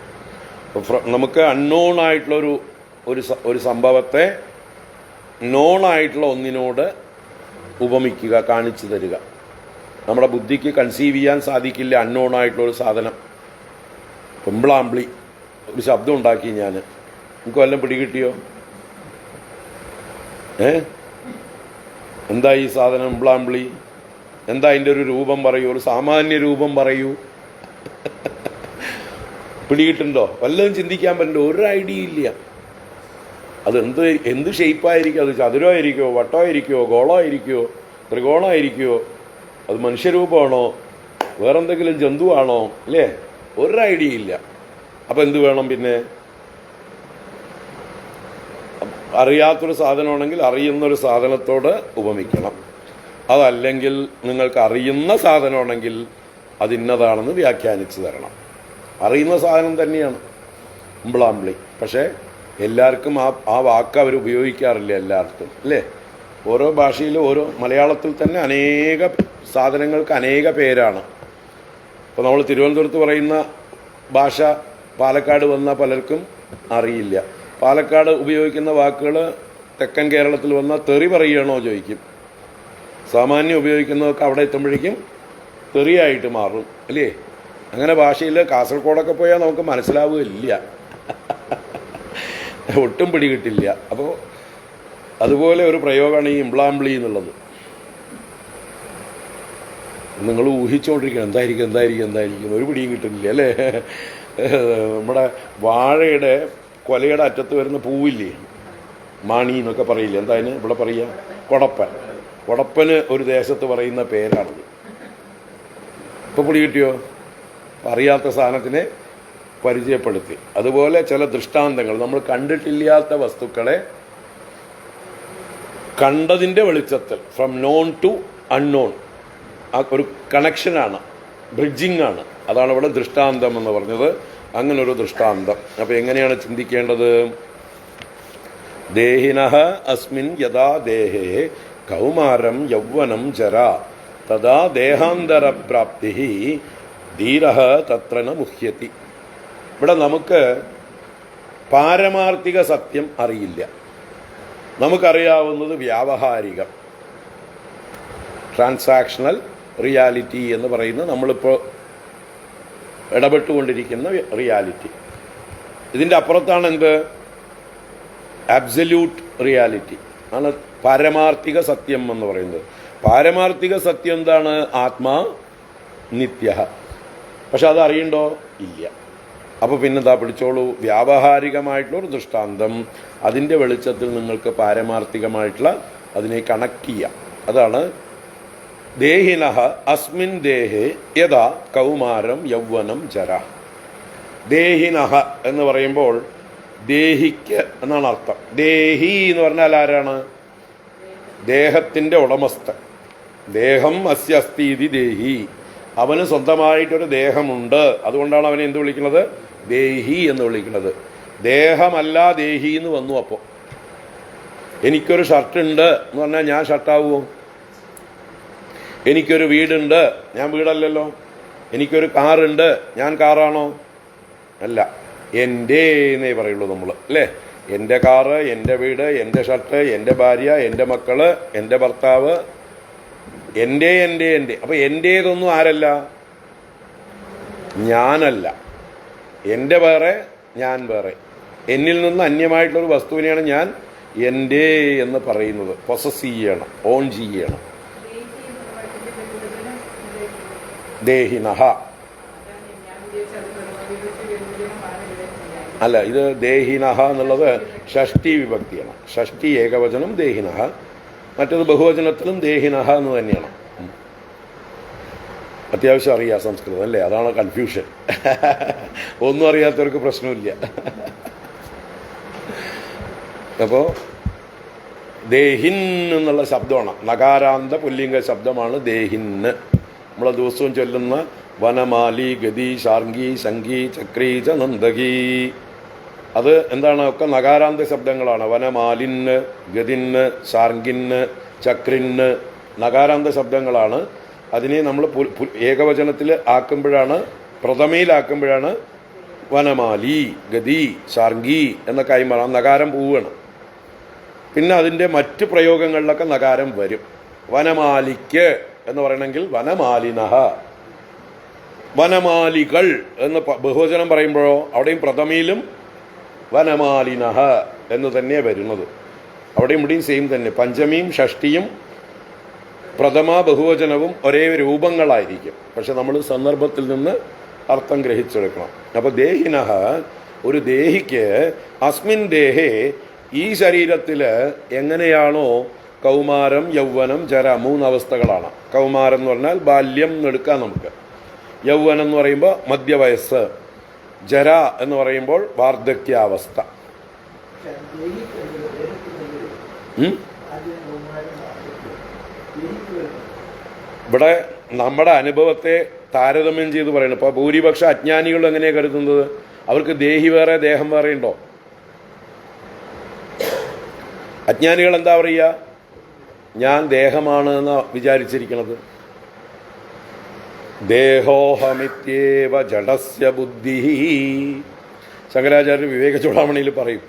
നമുക്ക് അൺനോൺ ആയിട്ടുള്ള ഒരു സംഭവത്തെ നോൺ ആയിട്ടുള്ള ഒന്നിനോട് ഉപമിക്കുക, കാണിച്ചു തരിക. നമ്മുടെ ബുദ്ധിക്ക് കൺസീവ് ചെയ്യാൻ സാധിക്കില്ല അൺനോൺ ആയിട്ടുള്ള ഒരു സാധനം. പിമ്പിളാമ്പിളി ഒരു ശബ്ദം ഉണ്ടാക്കി ഞാൻ, എനിക്ക് വല്ലതും പിടികിട്ടിയോ? എന്താ ഈ സാധനം പിമ്പിളാമ്പിളി? എന്താ അതിൻ്റെ ഒരു രൂപം പറയൂ, ഒരു സാമാന്യ രൂപം പറയൂ. പിടികിട്ടുണ്ടോ? വല്ലതും ചിന്തിക്കാൻ പറ്റില്ല, ഒരു ഐഡിയ ഇല്ല. അത് എന്ത് ഷേപ്പായിരിക്കും? അത് ചതുരമായിരിക്കുമോ, വട്ടമായിരിക്കുമോ, ഗോളമായിരിക്കുമോ, ത്രികോണമായിരിക്കുമോ, അത് മനുഷ്യരൂപമാണോ, വേറെന്തെങ്കിലും ജന്തുവാണോ? അല്ലേ? ഒരു ഐഡിയ ഇല്ല. അപ്പം എന്ത് വേണം പിന്നെ? അറിയാത്തൊരു സാധനമാണെങ്കിൽ അറിയുന്നൊരു സാധനത്തോട് ഉപമിക്കണം. അതല്ലെങ്കിൽ നിങ്ങൾക്ക് അറിയുന്ന സാധനമാണെങ്കിൽ അതിന്നതാണെന്ന് വ്യാഖ്യാനിച്ചു തരണം. അറിയുന്ന സാധനം തന്നെയാണ് ഇമ്പിളാമ്പിളി, പക്ഷേ എല്ലാവർക്കും ആ വാക്ക് അവർ ഉപയോഗിക്കാറില്ല എല്ലാവർക്കും, അല്ലേ? ഓരോ ഭാഷയിലും ഓരോ, മലയാളത്തിൽ തന്നെ അനേക സാധനങ്ങൾക്ക് അനേക പേരാണ്. ഇപ്പോൾ നമ്മൾ തിരുവനന്തപുരത്ത് പറയുന്ന ഭാഷ പാലക്കാട് വന്ന പലർക്കും അറിയില്ല. പാലക്കാട് ഉപയോഗിക്കുന്ന വാക്കുകൾ തെക്കൻ കേരളത്തിൽ വന്നാൽ തെറി പറയുകയാണോ ചോദിക്കും. സാമാന്യം ഉപയോഗിക്കുന്നതൊക്കെ അവിടെ എത്തുമ്പോഴേക്കും തെറിയായിട്ട് മാറും അല്ലേ? അങ്ങനെ ഭാഷയിൽ കാസർഗോഡൊക്കെ പോയാൽ നമുക്ക് മനസ്സിലാവുകയില്ല, ഒട്ടും പിടികിട്ടില്ല. അപ്പോൾ അതുപോലെ ഒരു പ്രയോഗമാണ് ഈ ഇംബ്ലാംബ്ലി എന്നുള്ളത്. നിങ്ങൾ ഊഹിച്ചുകൊണ്ടിരിക്കണം എന്തായിരിക്കും ഒരു പിടിയും കിട്ടുന്നില്ല അല്ലേ? നമ്മുടെ വാഴയുടെ കൊലയുടെ അറ്റത്ത് വരുന്ന പൂവില്ലേ, മാണി എന്നൊക്കെ പറയില്ലേ, എന്തായാലും ഇവിടെ പറയുക കൊടപ്പന് ഒരു ദേശത്ത് പറയുന്ന പേരാണത്. ഇപ്പോൾ പിടി കിട്ടിയോ? അറിയാത്ത സാധനത്തിനെ പരിചയപ്പെടുത്തി. അതുപോലെ ചില ദൃഷ്ടാന്തങ്ങൾ, നമ്മൾ കണ്ടിട്ടില്ലാത്ത വസ്തുക്കളെ കണ്ടതിൻ്റെ വെളിച്ചത്തിൽ, ഫ്രം നോൺ ടു അൺനോൺ, ആ ഒരു കണക്ഷനാണ്, ബ്രിഡ്ജിങ് ആണ്. അതാണ് ഇവിടെ ദൃഷ്ടാന്തം എന്ന് പറഞ്ഞത്. അങ്ങനൊരു ദൃഷ്ടാന്തം. അപ്പോൾ എങ്ങനെയാണ് ചിന്തിക്കേണ്ടത്? ദേഹിനഃ അസ്മിൻ യഥാ ദേഹേ കൗമാരം യൗവനം ജരാ തഥാ ദേഹാന്തരപ്രാപ്തി ധീരഃ തത്ര ന മുഹ്യതി. ഇവിടെ നമുക്ക് പാരമാർത്ഥിക സത്യം അറിയില്ല. നമുക്കറിയാവുന്നത് വ്യാവഹാരികം, ട്രാൻസാക്ഷണൽ റിയാലിറ്റി എന്ന് പറയുന്ന നമ്മളിപ്പോൾ ഇടപെട്ടുകൊണ്ടിരിക്കുന്ന റിയാലിറ്റി. ഇതിൻ്റെ അപ്പുറത്താണ് എന്ത്? അബ്സല്യൂട്ട് റിയാലിറ്റി ആണ് പാരമാർത്ഥിക സത്യം എന്ന് പറയുന്നത്. പാരമാർത്ഥിക സത്യം എന്താണ്? ആത്മാ നിത്യ. പക്ഷെ അത് അറിയണ്ടോ? ഇല്ല. അപ്പോൾ പിന്നെന്താ? പിടിച്ചോളൂ, വ്യാവഹാരികമായിട്ടുള്ളൊരു ദൃഷ്ടാന്തം, അതിൻ്റെ വെളിച്ചത്തിൽ നിങ്ങൾക്ക് പാരമാർത്ഥികമായിട്ടുള്ള അതിനെ കണക്ട് ചെയ്യാം. അതാണ് ദേഹിനഃ അസ്മിൻ ദേഹേ യഥാ കൗമാരം യൗവനം ജര. ദേഹിനഃ എന്ന് പറയുമ്പോൾ ദേഹിക്ക് എന്നാണ് അർത്ഥം. ദേഹി എന്ന് പറഞ്ഞാൽ ആരാണ്? ദേഹത്തിൻ്റെ ഉടമസ്ഥൻ. ദേഹം അസ്യ അസ്തീതി ദേഹി. അവന് സ്വന്തമായിട്ടൊരു ദേഹമുണ്ട്. അതുകൊണ്ടാണ് അവനെ എന്ത് വിളിക്കുന്നത്? ദേഹി എന്ന് വിളിക്കുന്നത്. ദേഹമല്ല ദേഹി എന്ന് വന്നു. അപ്പോൾ എനിക്കൊരു ഷർട്ടുണ്ട് എന്ന് പറഞ്ഞാൽ ഞാൻ ഷർട്ടാവുമോ? എനിക്കൊരു വീടുണ്ട്, ഞാൻ വീടല്ലല്ലോ. എനിക്കൊരു കാറുണ്ട്, ഞാൻ കാറാണോ? അല്ല, എൻ്റെ എന്നേ പറയുള്ളൂ നമ്മൾ, അല്ലേ? എൻ്റെ കാറ്, എൻ്റെ വീട്, എൻ്റെ ഷർട്ട്, എൻ്റെ ഭാര്യ, എൻ്റെ മക്കള്, എൻ്റെ ഭർത്താവ്, എൻ്റെ എൻ്റെ എൻ്റെ. അപ്പം എൻ്റേതൊന്നും ആരല്ല? ഞാനല്ല. എൻ്റെ വേറെ, ഞാൻ വേറെ. എന്നിൽ നിന്ന് അന്യമായിട്ടുള്ളൊരു വസ്തുവിനെയാണ് ഞാൻ എൻ്റെ എന്ന് പറയുന്നത്. പൊസസ് ചെയ്യണം, ഓൺ ചെയ്യണം. ദേഹിനഃ അല്ല, ഇത് ദേഹിനഃ എന്നുള്ളത് ഷഷ്ടി വിഭക്തിയാണ്. ഷഷ്ടി ഏകവചനം ദേഹിനഃ, മറ്റത് ബഹുവചനത്തിലും ദേഹിനഃ എന്ന് തന്നെയാണ്. അത്യാവശ്യം അറിയാം സംസ്കൃതം അല്ലേ? അതാണ് കൺഫ്യൂഷൻ. ഒന്നും അറിയാത്തവർക്ക് പ്രശ്നമില്ല. അപ്പോൾ ദേഹിൻ എന്നുള്ള ശബ്ദമാണ്, നകാരാന്ത പുല്ലിംഗ ശബ്ദമാണ് ദേഹിന്. നമ്മളെ ദിവസവും ചൊല്ലുന്ന വനമാലി ഗതി ശാർഗി ശങ്കി ചക്രീ ച നന്ദകി, അത് എന്താണ്? ഒക്കെ നകാരാന്ത ശബ്ദങ്ങളാണ്. വനമാലിന്, ഗതിന്, ശാർഗിന്, ചക്രിന് നകാരാന്ത ശബ്ദങ്ങളാണ്. അതിനെ നമ്മൾ ഏകവചനത്തിൽ ആക്കുമ്പോഴാണ്, പ്രഥമയിലാക്കുമ്പോഴാണ് വനമാലി ഗതി ശാർഗി എന്നൊക്കെ ആയി മാറാം. നകാരം പോവുകയാണ്. പിന്നെ അതിൻ്റെ മറ്റ് പ്രയോഗങ്ങളിലൊക്കെ നകാരം വരും. വനമാലിക്ക് എന്ന് പറയണമെങ്കിൽ വനമാലിനഃ. വനമാലികൾ എന്ന് ബഹുവചനം പറയുമ്പോഴോ അവിടെയും പ്രഥമയിലും വനമാലിനഃ എന്ന് തന്നെ വരുന്നത്. അവിടെയും ഇവിടെയും സെയിം തന്നെ. പഞ്ചമിയും ഷഷ്ടിയും പ്രഥമ ബഹുവചനവും ഒരേ രൂപങ്ങളായിരിക്കും. പക്ഷെ നമ്മൾ സന്ദർഭത്തിൽ നിന്ന് അർത്ഥം ഗ്രഹിച്ചെടുക്കണം. അപ്പോൾ ദേഹിനഃ, ഒരു ദേഹിക്ക് അസ്മിൻ ദേഹേ, ഈ ശരീരത്തിൽ എങ്ങനെയാണോ കൗമാരം യൗവനം ജര, മൂന്നവസ്ഥകളാണ്. കൗമാരം എന്ന് പറഞ്ഞാൽ ബാല്യം എന്നെടുക്കാം നമുക്ക്. യൗവനം എന്ന് പറയുമ്പോൾ മധ്യവയസ്സ്. ജര എന്ന് പറയുമ്പോൾ വാർദ്ധക്യാവസ്ഥ. ഇവിടെ നമ്മുടെ അനുഭവത്തെ താരതമ്യം ചെയ്ത് പറയണം. ഇപ്പോൾ ഭൂരിപക്ഷ അജ്ഞാനികൾ എങ്ങനെയാണ് കരുതുന്നത്? അവർക്ക് ദേഹി വേറെ ദേഹം വേറെ ഉണ്ടോ? അജ്ഞാനികൾ എന്താ പറയുക? ഞാൻ ദേഹമാണ് എന്ന് വിചാരിച്ചിരിക്കുന്നത്. ദേഹോഹമിത്യേവ ജഡസ്യ ബുദ്ധി. ശങ്കരാചാര്യ വിവേക ചൂടാമണിയിൽ പറയും,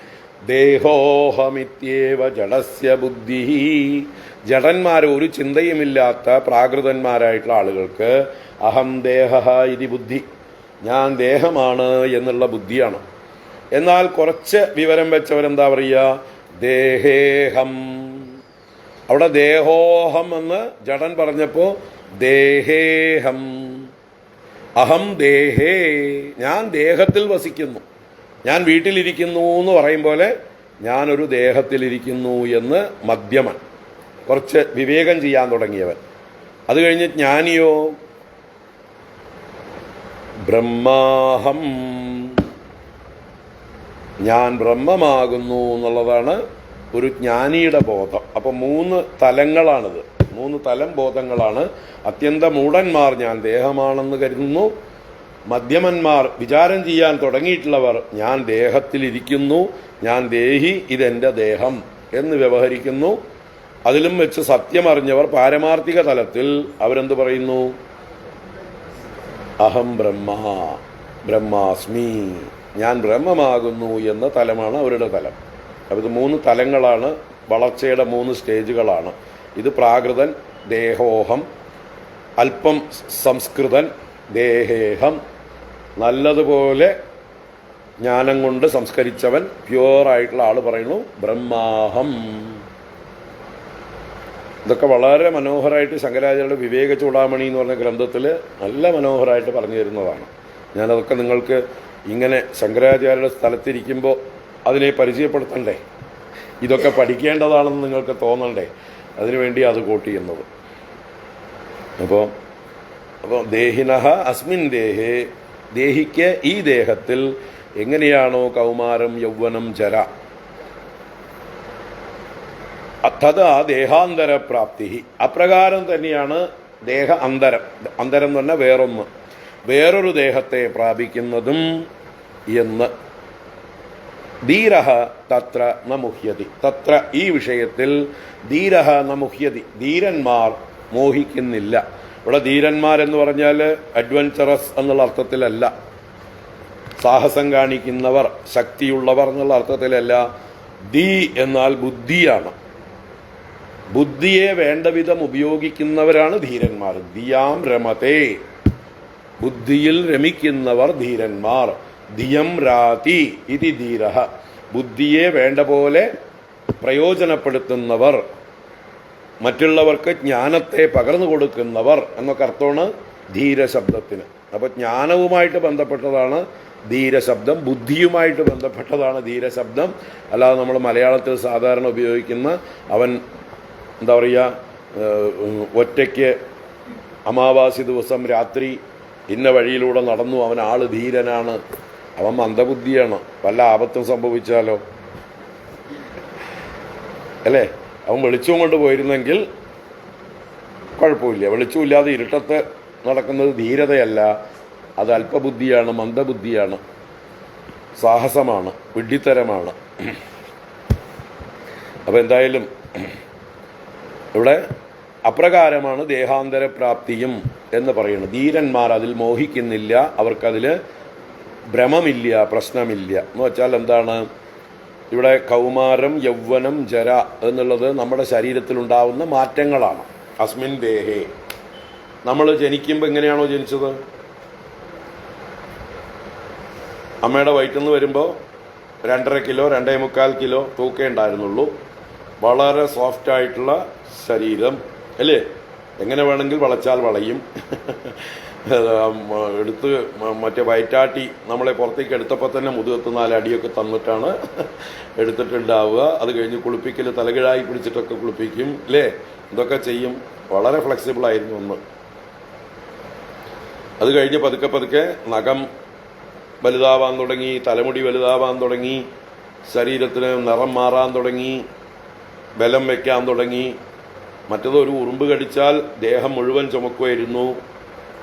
ദേഹോഹമിത്യേവ ജഡസ്യ ബുദ്ധി. ജഡന്മാർ, ഒരു ചിന്തയുമില്ലാത്ത പ്രാകൃതന്മാരായിട്ടുള്ള ആളുകൾക്ക് അഹം ദേഹ ഇതി ബുദ്ധി, ഞാൻ ദേഹമാണ് എന്നുള്ള ബുദ്ധിയാണ്. എന്നാൽ കുറച്ച് വിവരം വെച്ചവരെന്താ പറയുക, ദേഹേഹം. അവിടെ ദേഹോഹം എന്ന് ജഡൻ പറഞ്ഞപ്പോൾ ദേഹേഹം, അഹം ദേഹേ, ഞാൻ ദേഹത്തിൽ വസിക്കുന്നു, ഞാൻ വീട്ടിലിരിക്കുന്നു എന്ന് പറയും പോലെ ഞാനൊരു ദേഹത്തിലിരിക്കുന്നു എന്ന് മധ്യമൻ, കുറച്ച് വിവേകം ചെയ്യാൻ തുടങ്ങിയവൻ. അത് കഴിഞ്ഞ് ജ്ഞാനിയോ, ബ്രഹ്മാഹം, ഞാൻ ബ്രഹ്മമാകുന്നു എന്നുള്ളതാണ് ഒരു ജ്ഞാനിയുടെ ബോധം. അപ്പൊ 3 തലങ്ങളാണിത്, 3 തലം ബോധങ്ങളാണ്. അത്യന്ത മൂഢന്മാർ ഞാൻ ദേഹമാണെന്ന് കരുതുന്നു. മധ്യമന്മാർ, വിചാരം ചെയ്യാൻ തുടങ്ങിയിട്ടുള്ളവർ ഞാൻ ദേഹത്തിലിരിക്കുന്നു, ഞാൻ ദേഹി, ഇതെന്റെ ദേഹം എന്ന് വ്യവഹരിക്കുന്നു. അതിലും വെച്ച് സത്യമറിഞ്ഞവർ പാരമാർത്ഥിക തലത്തിൽ അവരെന്ത് പറയുന്നു, അഹം ബ്രഹ്മ, ബ്രഹ്മാസ്മി, ഞാൻ ബ്രഹ്മമാകുന്നു എന്ന തലമാണ് അവരുടെ തലം. അപ്പോൾ ഇത് 3 തലങ്ങളാണ്, വളർച്ചയുടെ 3 സ്റ്റേജുകളാണ്. ഇത് പ്രാകൃതൻ, ദേഹോഹം, അല്പം സംസ്കൃതൻ, ദേഹേഹം, നല്ലതുപോലെ ജ്ഞാനം കൊണ്ട് സംസ്കരിച്ചവൻ, പ്യുവറായിട്ടുള്ള ആള് പറയുന്നു ബ്രഹ്മാഹം. ഇതൊക്കെ വളരെ മനോഹരമായിട്ട് ശങ്കരാചാര്യരുടെ വിവേക ചൂടാമണി എന്ന് പറഞ്ഞ ഗ്രന്ഥത്തിൽ നല്ല മനോഹരമായിട്ട് പറഞ്ഞു തരുന്നതാണ്. ഞാനതൊക്കെ നിങ്ങൾക്ക് ഇങ്ങനെ ശങ്കരാചാര്യരുടെ സ്ഥലത്തിരിക്കുമ്പോൾ അതിനെ പരിചയപ്പെടുത്തണ്ടേ, ഇതൊക്കെ പഠിക്കേണ്ടതാണെന്ന് നിങ്ങൾക്ക് തോന്നണ്ടേ, അതിനുവേണ്ടി അത് കോട്ട് ചെയ്യുന്നത്. അപ്പോൾ ദേഹിനഃ അസ്മിൻ ദേഹേ, ദേഹിക്ക് ഈ ദേഹത്തിൽ എങ്ങനെയാണോ കൗമാരം യൗവനം ജര, തഥാ ദേഹാന്തരപ്രാപ്തി, അപ്രകാരം തന്നെയാണ് ദേഹ അന്തരം. അന്തരം എന്ന് പറഞ്ഞാൽ വേറൊന്ന്, വേറൊരു ദേഹത്തെ പ്രാപിക്കുന്നതും എന്ന്. ധീരഃ തത്ര ന മുഹ്യതി, തത്ര ഈ വിഷയത്തിൽ ധീരഃ ന മുഹ്യതി, ധീരന്മാർ മോഹിക്കുന്നില്ല. ഇവിടെ ധീരന്മാരെന്ന് പറഞ്ഞാൽ അഡ്വഞ്ചറസ് എന്നുള്ള അർത്ഥത്തിലല്ല, സാഹസം കാണിക്കുന്നവർ, ശക്തിയുള്ളവർ എന്നുള്ള അർത്ഥത്തിലല്ല. ധീ എന്നാൽ ബുദ്ധിയാണ്, ബുദ്ധിയെ വേണ്ട വിധം ഉപയോഗിക്കുന്നവരാണ് ധീരന്മാർ. ധിയാം രമതേ, ബുദ്ധിയിൽ രമിക്കുന്നവർ ധീരന്മാർ. ധിയം രാതി ഇതി ധീരഃ, ബുദ്ധിയെ വേണ്ട പോലെ പ്രയോജനപ്പെടുത്തുന്നവർ, മറ്റുള്ളവർക്ക് ജ്ഞാനത്തെ പകർന്നു കൊടുക്കുന്നവർ എന്നൊക്കെ അർത്ഥമാണ് ധീരശബ്ദത്തിന്. അപ്പൊ ജ്ഞാനവുമായിട്ട് ബന്ധപ്പെട്ടതാണ് ധീരശബ്ദം, ബുദ്ധിയുമായിട്ട് ബന്ധപ്പെട്ടതാണ് ധീരശബ്ദം. അല്ലാതെ നമ്മൾ മലയാളത്തിൽ സാധാരണ ഉപയോഗിക്കുന്ന അവൻ എന്താ പറയുക, ഒറ്റയ്ക്ക് അമാവാസി ദിവസം രാത്രി ഇന്ന വഴിയിലൂടെ നടന്നു, അവൻ ആള് ധീരനാണ്, അവൻ മന്ദബുദ്ധിയാണ്, വല്ല ആപത്തും സംഭവിച്ചാലോ, അല്ലേ? അവൻ വെളിച്ചവും കൊണ്ട് പോയിരുന്നെങ്കിൽ കുഴപ്പമില്ല. വെളിച്ചമില്ലാതെ ഇരുട്ടത്ത് നടക്കുന്നത് ധീരതയല്ല, അത് അല്പബുദ്ധിയാണ്, മന്ദബുദ്ധിയാണ്, സാഹസമാണ്, വിഡ്ഢിത്തരമാണ്. അപ്പം എന്തായാലും ഇവിടെ അപ്രകാരമാണ് ദേഹാന്തരപ്രാപ്തിയും എന്ന് പറയുന്നത്. ധീരന്മാർ അതിൽ മോഹിക്കുന്നില്ല, അവർക്കതിൽ ഭ്രമമില്ല, പ്രശ്നമില്ല. എന്ന് വെച്ചാൽ എന്താണ്, ഇവിടെ കൗമാരം യൗവനം ജര എന്നുള്ളത് നമ്മുടെ ശരീരത്തിലുണ്ടാവുന്ന മാറ്റങ്ങളാണ്. അസ്മിൻ ദേഹേ, നമ്മൾ ജനിക്കുമ്പോൾ എങ്ങനെയാണോ ജനിച്ചത്, അമ്മയുടെ വയറ്റിൽ നിന്ന് വരുമ്പോൾ 2.5 കിലോ 2.25 കിലോ തൂക്കേ ഉണ്ടായിരുന്നുള്ളൂ. വളരെ സോഫ്റ്റായിട്ടുള്ള ശരീരം, അല്ലേ? എങ്ങനെ വേണമെങ്കിൽ വളച്ചാൽ വളയും. എടുത്ത് മറ്റേ വയറ്റാട്ടി നമ്മളെ പുറത്തേക്ക് എടുത്തപ്പോൾ തന്നെ മുതുകത്ത് 4 അടിയൊക്കെ തന്നിട്ടാണ് എടുത്തിട്ടുണ്ടാവുക. അത് കഴിഞ്ഞ് കുളിപ്പിക്കൽ, തലകിഴായി പിടിച്ചിട്ടൊക്കെ കുളിപ്പിക്കും, അല്ലേ? ഇതൊക്കെ ചെയ്യും. വളരെ ഫ്ലെക്സിബിൾ ആയിരുന്നു ഒന്ന്. അത് കഴിഞ്ഞ് പതുക്കെ പതുക്കെ നഖം വലുതാവാൻ തുടങ്ങി, തലമുടി വലുതാവാൻ തുടങ്ങി, ശരീരത്തിന് നിറം മാറാൻ തുടങ്ങി, ബലം വയ്ക്കാൻ തുടങ്ങി. മറ്റത് ഒരു ഉറുമ്പ് കടിച്ചാൽ ദേഹം മുഴുവൻ ചുമക്കുമായിരുന്നു,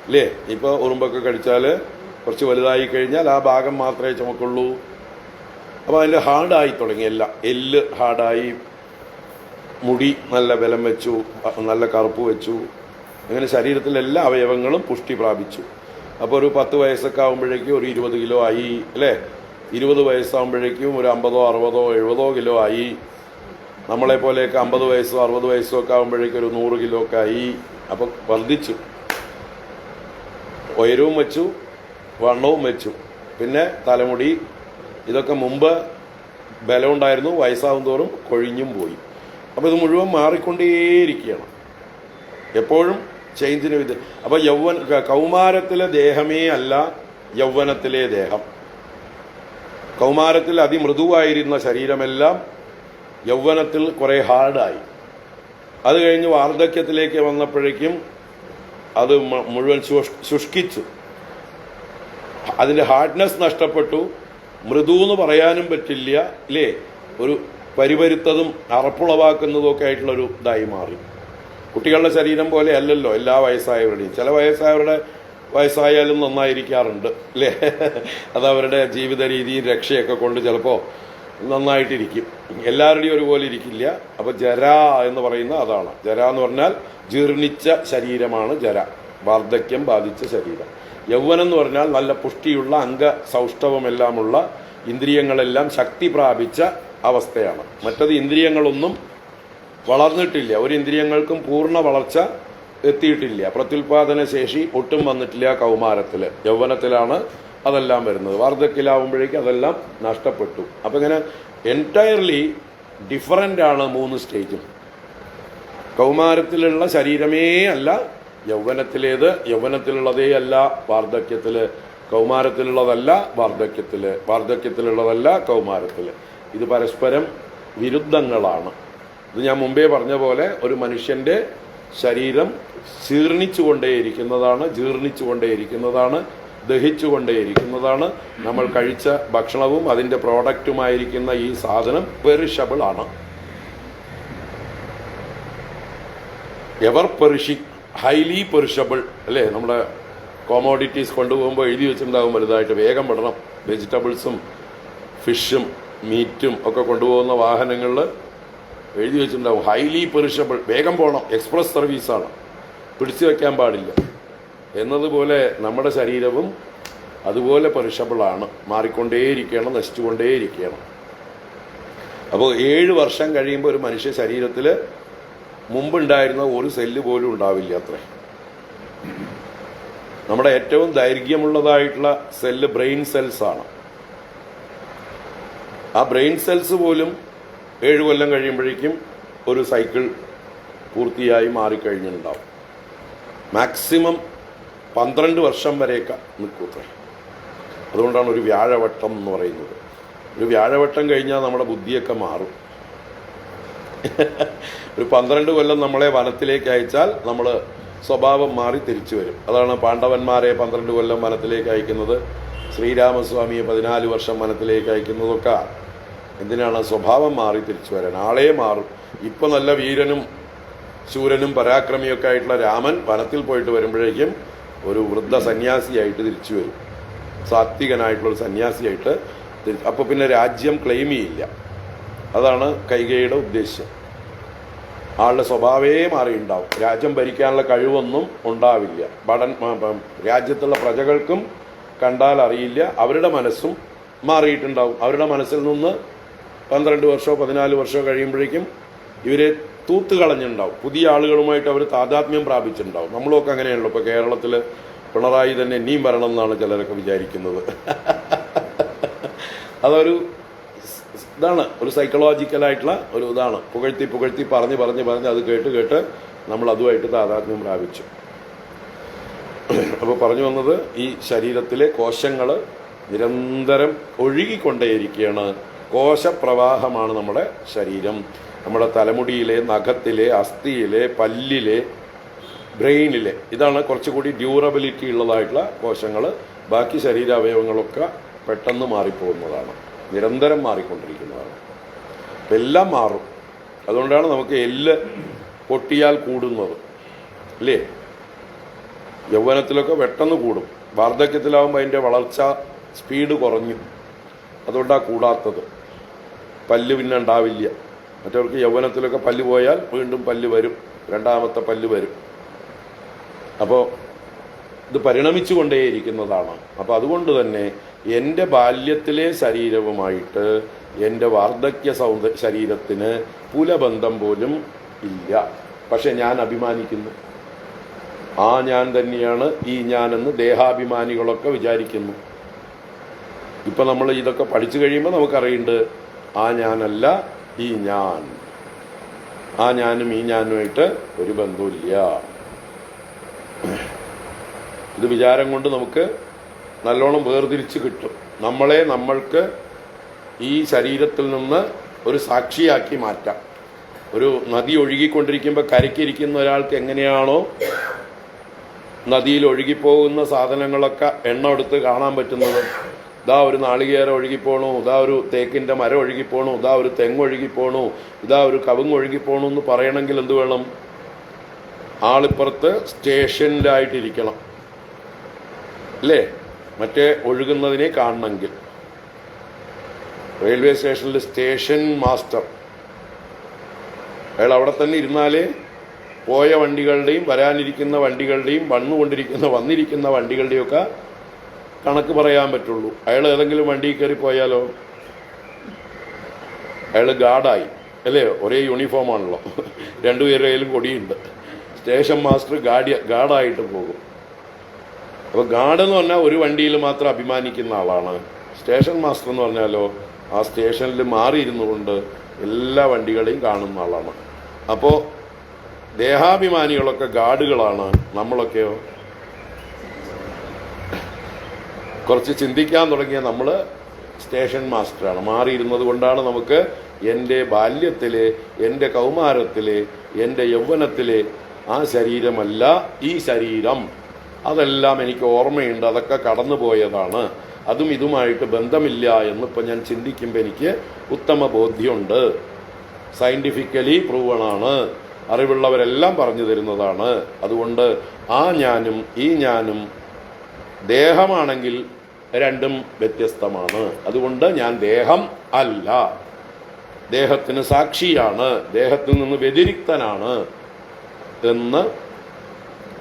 അല്ലേ? ഇപ്പോൾ ഉറുമ്പൊക്കെ കടിച്ചാൽ കുറച്ച് വലുതായി കഴിഞ്ഞാൽ ആ ഭാഗം മാത്രമേ ചുമക്കുള്ളൂ. അപ്പോൾ അതിൽ ഹാർഡായി തുടങ്ങി, എല്ലാം എല്ല് ഹാർഡായി, മുടി നല്ല ബലം വെച്ചു, നല്ല കറുപ്പ് വെച്ചു. അങ്ങനെ ശരീരത്തിലെ എല്ലാ അവയവങ്ങളും പുഷ്ടി പ്രാപിച്ചു. അപ്പോൾ ഒരു 10 വയസ്സൊക്കെ ആകുമ്പോഴേക്കും ഒരു 20 കിലോ ആയി, അല്ലേ? 20 വയസ്സാകുമ്പോഴേക്കും ഒരു 50, 60, 70 കിലോ ആയി. നമ്മളെപ്പോലെയൊക്കെ 50 വയസ്സോ 60 വയസ്സോ ഒക്കെ ആകുമ്പോഴേക്കും ഒരു 100 കിലോ ഒക്കെ ആയി. അപ്പം വർദ്ധിച്ചു, ഉയരവും വെച്ചു, വണ്ണവും വെച്ചു. പിന്നെ തലമുടി, ഇതൊക്കെ മുമ്പ് ബലമുണ്ടായിരുന്നു, വയസ്സാവും തോറും കൊഴിഞ്ഞും പോയി. അപ്പോൾ ഇത് മുഴുവൻ മാറിക്കൊണ്ടേയിരിക്കുകയാണ്, എപ്പോഴും ചേഞ്ചിന് വിധ. അപ്പോൾ കൗമാരത്തിലെ ദേഹമേ അല്ല യൗവനത്തിലെ ദേഹം. കൗമാരത്തിൽ അതിമൃദുവായിരുന്ന ശരീരമെല്ലാം യൗവനത്തിൽ കുറേ ഹാർഡായി. അത് കഴിഞ്ഞ് വാർദ്ധക്യത്തിലേക്ക് വന്നപ്പോഴേക്കും അത് മുഴുവൻ ശുഷ്കിച്ചു, അതിൻ്റെ ഹാർഡ്നെസ് നഷ്ടപ്പെട്ടു. മൃദു എന്ന് പറയാനും പറ്റില്ല, ഇല്ലേ? ഒരു പരിപരുത്തതും അറപ്പുളവാക്കുന്നതും ഒക്കെ ആയിട്ടുള്ളൊരു ഇതായി മാറി. കുട്ടികളുടെ ശരീരം പോലെ അല്ലല്ലോ എല്ലാ വയസ്സായവരുടെയും. ചില വയസ്സായാലും നന്നായിരിക്കാറുണ്ട്, അല്ലേ? അത് അവരുടെ ജീവിത രീതിയും രക്ഷയൊക്കെ കൊണ്ട് ചിലപ്പോൾ നന്നായിട്ടിരിക്കും. എല്ലാവരുടെയും ഒരുപോലെ ഇരിക്കില്ല. അപ്പോൾ ജര എന്ന് പറയുന്ന അതാണ്. ജര എന്ന് പറഞ്ഞാൽ ജീർണിച്ച ശരീരമാണ് ജര, വാർദ്ധക്യം ബാധിച്ച ശരീരം. യൗവനം എന്ന് പറഞ്ഞാൽ നല്ല പുഷ്ടിയുള്ള അംഗസൗഷ്ഠവമെല്ലാമുള്ള ഇന്ദ്രിയങ്ങളെല്ലാം ശക്തി പ്രാപിച്ച അവസ്ഥയാണ്. മറ്റത് ഇന്ദ്രിയങ്ങളൊന്നും വളർന്നിട്ടില്ല, ഒരു ഇന്ദ്രിയങ്ങൾക്കും പൂർണ്ണ വളർച്ച എത്തിയിട്ടില്ല. പ്രത്യുൽപാദന ശേഷി ഒട്ടും വന്നിട്ടില്ല കൗമാരത്തിൽ. യൗവനത്തിലാണ് അതെല്ലാം വരുന്നത്. വാർദ്ധക്യത്തിലാവുമ്പോഴേക്കും അതെല്ലാം നഷ്ടപ്പെട്ടു. അപ്പം ഇങ്ങനെ എൻറ്റയർലി ഡിഫറൻ്റ് ആണ് 3 സ്റ്റേജും. കൗമാരത്തിലുള്ള ശരീരമേ അല്ല യൗവനത്തിലേത്, യൗവനത്തിലുള്ളതേ അല്ല വാർദ്ധക്യത്തിൽ, കൗമാരത്തിലുള്ളതല്ല വാർദ്ധക്യത്തിൽ, വാർദ്ധക്യത്തിലുള്ളതല്ല കൗമാരത്തിൽ. ഇത് പരസ്പരം വിരുദ്ധങ്ങളാണ്. ഇത് ഞാൻ മുമ്പേ പറഞ്ഞ പോലെ ഒരു മനുഷ്യൻ്റെ ശരീരം ജീർണിച്ചുകൊണ്ടേയിരിക്കുന്നതാണ്, ദഹിച്ചുകൊണ്ടേയിരിക്കുന്നതാണ്. നമ്മൾ കഴിച്ച ഭക്ഷണവും അതിൻ്റെ പ്രോഡക്റ്റുമായിരിക്കുന്ന ഈ സാധനം പെറിഷബിൾ ആണ്. എവർ പെറിഷിങ്, ഹൈലി പെറിഷബിൾ, അല്ലേ? നമ്മുടെ കോമോഡിറ്റീസ് കൊണ്ടുപോകുമ്പോൾ എഴുതി വെച്ചിട്ടുണ്ടാകും വലുതായിട്ട്, വേഗം പെടണം. വെജിറ്റബിൾസും ഫിഷും മീറ്റും ഒക്കെ കൊണ്ടുപോകുന്ന വാഹനങ്ങളിൽ എഴുതി വെച്ചിട്ടുണ്ടാവും ഹൈലി പെറിഷബിൾ, വേഗം പോകണം, എക്സ്പ്രസ് സർവീസാണ്, പിടിച്ചു വയ്ക്കാൻ പാടില്ല. എന്നതുപോലെ നമ്മുടെ ശരീരവും അതുപോലെ പെറിഷബിളാണ്, മാറിക്കൊണ്ടേയിരിക്കണം, നശിച്ചുകൊണ്ടേയിരിക്കണം. അപ്പോൾ 7 വർഷം കഴിയുമ്പോൾ ഒരു മനുഷ്യ ശരീരത്തിൽ മുമ്പുണ്ടായിരുന്ന ഒരു സെല്ല് പോലും ഉണ്ടാവില്ല അത്രേ. നമ്മുടെ ഏറ്റവും ദൈർഘ്യമുള്ളതായിട്ടുള്ള സെല്ല് ബ്രെയിൻ സെൽസ് ആണ്. ആ ബ്രെയിൻ സെൽസ് പോലും 7 കൊല്ലം കഴിയുമ്പോഴേക്കും ഒരു സൈക്കിൾ പൂർത്തിയായി മാറിക്കഴിഞ്ഞിട്ടുണ്ടാവും. മാക്സിമം 12 വർഷം വരെയൊക്കെ നിൽക്കൂത്രേ. അതുകൊണ്ടാണ് ഒരു വ്യാഴവട്ടം എന്ന് പറയുന്നത്. ഒരു വ്യാഴവട്ടം കഴിഞ്ഞാൽ നമ്മുടെ ബുദ്ധിയൊക്കെ മാറും. ഒരു 12 കൊല്ലം നമ്മളെ വനത്തിലേക്ക് അയച്ചാൽ നമ്മൾ സ്വഭാവം മാറി തിരിച്ചു വരും. അതാണ് പാണ്ഡവന്മാരെ 12 കൊല്ലം വനത്തിലേക്ക് അയക്കുന്നത്, ശ്രീരാമസ്വാമിയെ 14 വർഷം വനത്തിലേക്ക് അയക്കുന്നതൊക്കെ എന്തിനാണ്? സ്വഭാവം മാറി തിരിച്ചു വരാൻ. ആളെ മാറും. ഇപ്പം നല്ല വീരനും ശൂരനും പരാക്രമിയൊക്കെ ആയിട്ടുള്ള രാമൻ വനത്തിൽ പോയിട്ട് വരുമ്പോഴേക്കും ഒരു വൃദ്ധ സന്യാസിയായിട്ട് തിരിച്ചു വരും, സാത്വികനായിട്ടുള്ളൊരു സന്യാസിയായിട്ട്. അപ്പോൾ പിന്നെ രാജ്യം ക്ലെയിം ചെയ്യില്ല. അതാണ് കൈകേയിയുടെ ഉദ്ദേശ്യം. ആളുടെ സ്വഭാവേ മാറിയിട്ടുണ്ടാവും. രാജ്യം ഭരിക്കാനുള്ള കഴിവൊന്നും ഉണ്ടാവില്ല. രാജ്യത്തുള്ള പ്രജകൾക്കും കണ്ടാൽ അറിയില്ല. അവരുടെ മനസ്സും മാറിയിട്ടുണ്ടാവും. അവരുടെ മനസ്സിൽ നിന്ന് 12 വർഷമോ 14 വർഷമോ കഴിയുമ്പോഴേക്കും ഇവരെ തൂത്തുകളഞ്ഞിട്ടുണ്ടാവും. പുതിയ ആളുകളുമായിട്ട് അവർ താതാത്മ്യം പ്രാപിച്ചിട്ടുണ്ടാവും. നമ്മളൊക്കെ അങ്ങനെയാണല്ലോ. ഇപ്പോൾ കേരളത്തിൽ പിണറായി തന്നെ ഇനിയും വരണം എന്നാണ് ചിലരൊക്കെ വിചാരിക്കുന്നത്. അതൊരു ഇതാണ്, ഒരു സൈക്കോളജിക്കലായിട്ടുള്ള ഒരു ഇതാണ്. പുകഴ്ത്തി പറഞ്ഞ് അത് കേട്ട് നമ്മൾ അതുമായിട്ട് താതാത്മ്യം പ്രാപിച്ചു. അപ്പോൾ പറഞ്ഞു വന്നത്, ഈ ശരീരത്തിലെ കോശങ്ങൾ നിരന്തരം ഒഴുകിക്കൊണ്ടേയിരിക്കുകയാണ്. കോശപ്രവാഹമാണ് നമ്മുടെ ശരീരം. നമ്മുടെ തലമുടിയിലെ, നഖത്തിലെ, അസ്ഥിയിലെ, പല്ലിലെ, ബ്രെയിനിലെ, ഇതാണ് കുറച്ചുകൂടി ഡ്യൂറബിലിറ്റി ഉള്ളതായിട്ടുള്ള കോശങ്ങൾ. ബാക്കി ശരീരാവയവങ്ങളൊക്കെ പെട്ടെന്ന് മാറിപ്പോകുന്നതാണ്, നിരന്തരം മാറിക്കൊണ്ടിരിക്കുന്നതാണ്. അപ്പം എല്ലാം മാറും. അതുകൊണ്ടാണ് നമുക്ക് എല്ല് പൊട്ടിയാൽ കൂടുന്നത്, അല്ലേ? യൗവനത്തിലൊക്കെ പെട്ടെന്ന് കൂടും. വാർദ്ധക്യത്തിലാവുമ്പോൾ അതിൻ്റെ വളർച്ച സ്പീഡ് കുറഞ്ഞു. അതുകൊണ്ടാണ് കൂടാത്തത്. പല്ല് പിന്നെ ഉണ്ടാവില്ല. മറ്റവർക്ക് യൗവനത്തിലൊക്കെ പല്ല് പോയാൽ വീണ്ടും പല്ല് വരും, രണ്ടാമത്തെ പല്ല് വരും. അപ്പോൾ ഇത് പരിണമിച്ചു കൊണ്ടേയിരിക്കുന്നതാണ്. അപ്പോൾ അതുകൊണ്ട് തന്നെ എൻ്റെ ബാല്യത്തിലെ ശരീരവുമായിട്ട് എൻ്റെ വാർദ്ധക്യ ശരീരത്തിന് പുലബന്ധം പോലും ഇല്ല. പക്ഷെ ഞാൻ അഭിമാനിക്കുന്നു. ആ ഞാൻ തന്നെയാണ് ഈ ഞാനെന്ന് ദേഹാഭിമാനികളൊക്കെ വിചാരിക്കുന്നു. ഇപ്പം നമ്മൾ ഇതൊക്കെ പഠിച്ചു കഴിയുമ്പോൾ നമുക്കറിയുന്നുണ്ട് ആ ഞാനല്ല ഈ ഞാൻ. ആ ഞാനും ഈ ഞാനുമായിട്ട് ഒരു ബന്ധവുമില്ല. ഇത് വിചാരം കൊണ്ട് നമുക്ക് നല്ലോണം വേർതിരിച്ച് കിട്ടും. നമ്മളെ നമ്മൾക്ക് ഈ ശരീരത്തിൽ നിന്ന് ഒരു സാക്ഷിയാക്കി മാറ്റാം. ഒരു നദി ഒഴുകിക്കൊണ്ടിരിക്കുമ്പോൾ കരയ്ക്കിരിക്കുന്ന ഒരാൾക്ക് എങ്ങനെയാണോ നദിയിൽ ഒഴുകിപ്പോകുന്ന സാധനങ്ങളൊക്കെ എണ്ണം എടുത്ത് കാണാൻ പറ്റുന്നത്, ഇതാ ഒരു നാളികേരം ഒഴുകിപ്പോണു, ഇതാ ഒരു തേക്കിൻ്റെ മരം ഒഴുകിപ്പോണു, ഇതാ ഒരു തെങ്ങ് ഒഴുകിപ്പോണു, ഇതാ ഒരു കവുങ്ങ് ഒഴുകിപ്പോണു എന്ന് പറയണമെങ്കിൽ എന്ത് വേണം? ആളിപ്പുറത്ത് സ്റ്റേഷനിലായിട്ടിരിക്കണം അല്ലേ? മറ്റേ ഒഴുകുന്നതിനെ കാണണമെങ്കിൽ റെയിൽവേ സ്റ്റേഷനിൽ സ്റ്റേഷൻ മാസ്റ്റർ അയാൾ അവിടെ തന്നെ ഇരുന്നാലേ പോയ വണ്ടികളുടെയും വരാനിരിക്കുന്ന വണ്ടികളുടെയും വന്നിരിക്കുന്ന വണ്ടികളുടെയും ഒക്കെ കണക്ക് പറയാൻ പറ്റുള്ളൂ. അയാൾ ഏതെങ്കിലും വണ്ടിയിൽ കയറി പോയാലോ അയാൾ ഗാർഡായി അല്ലേ? ഒരേ യൂണിഫോമാണല്ലോ, രണ്ടുപേരുടെ കയ്യിലും കൊടിയുണ്ട്. സ്റ്റേഷൻ മാസ്റ്റർ ഗാർഡായിട്ട് പോകും. അപ്പോൾ ഗാർഡ് എന്ന് പറഞ്ഞാൽ ഒരു വണ്ടിയിൽ മാത്രം അഭിമാനിക്കുന്ന ആളാണ്. സ്റ്റേഷൻ മാസ്റ്റർ എന്ന് പറഞ്ഞാലോ ആ സ്റ്റേഷനിൽ മാറിയിരുന്നു കൊണ്ട് എല്ലാ വണ്ടികളെയും കാണുന്ന ആളാണ്. അപ്പോൾ ദേഹാഭിമാനികളൊക്കെ ഗാർഡുകളാണ്, നമ്മളൊക്കെയോ കുറച്ച് ചിന്തിക്കാൻ തുടങ്ങിയ നമ്മൾ സ്റ്റേഷൻ മാസ്റ്ററാണ്. മാറിയിരുന്നത് കൊണ്ടാണ് നമുക്ക് എൻ്റെ ബാല്യത്തിലെ, എൻ്റെ കൗമാരത്തിലെ, എൻ്റെ യൗവനത്തിലെ ആ ശരീരമല്ല ഈ ശരീരം, അതെല്ലാം എനിക്ക് ഓർമ്മയുണ്ട്, അതൊക്കെ കടന്നു പോയതാണ്, അതും ഇതുമായിട്ട് ബന്ധമില്ല എന്നിപ്പോൾ ഞാൻ ചിന്തിക്കുമ്പോൾ എനിക്ക് ഉത്തമ ബോധ്യമുണ്ട്. സയൻറ്റിഫിക്കലി പ്രൂവണാണ്, അറിവുള്ളവരെല്ലാം പറഞ്ഞു തരുന്നതാണ്. അതുകൊണ്ട് ആ ഞാനും ഈ ഞാനും ദേഹമാണെങ്കിൽ രണ്ടും വ്യത്യസ്തമാണ്. അതുകൊണ്ട് ഞാൻ ദേഹം അല്ല, ദേഹത്തിന് സാക്ഷിയാണ്, ദേഹത്തിൽ നിന്ന് വ്യതിരിക്തനാണ് എന്ന്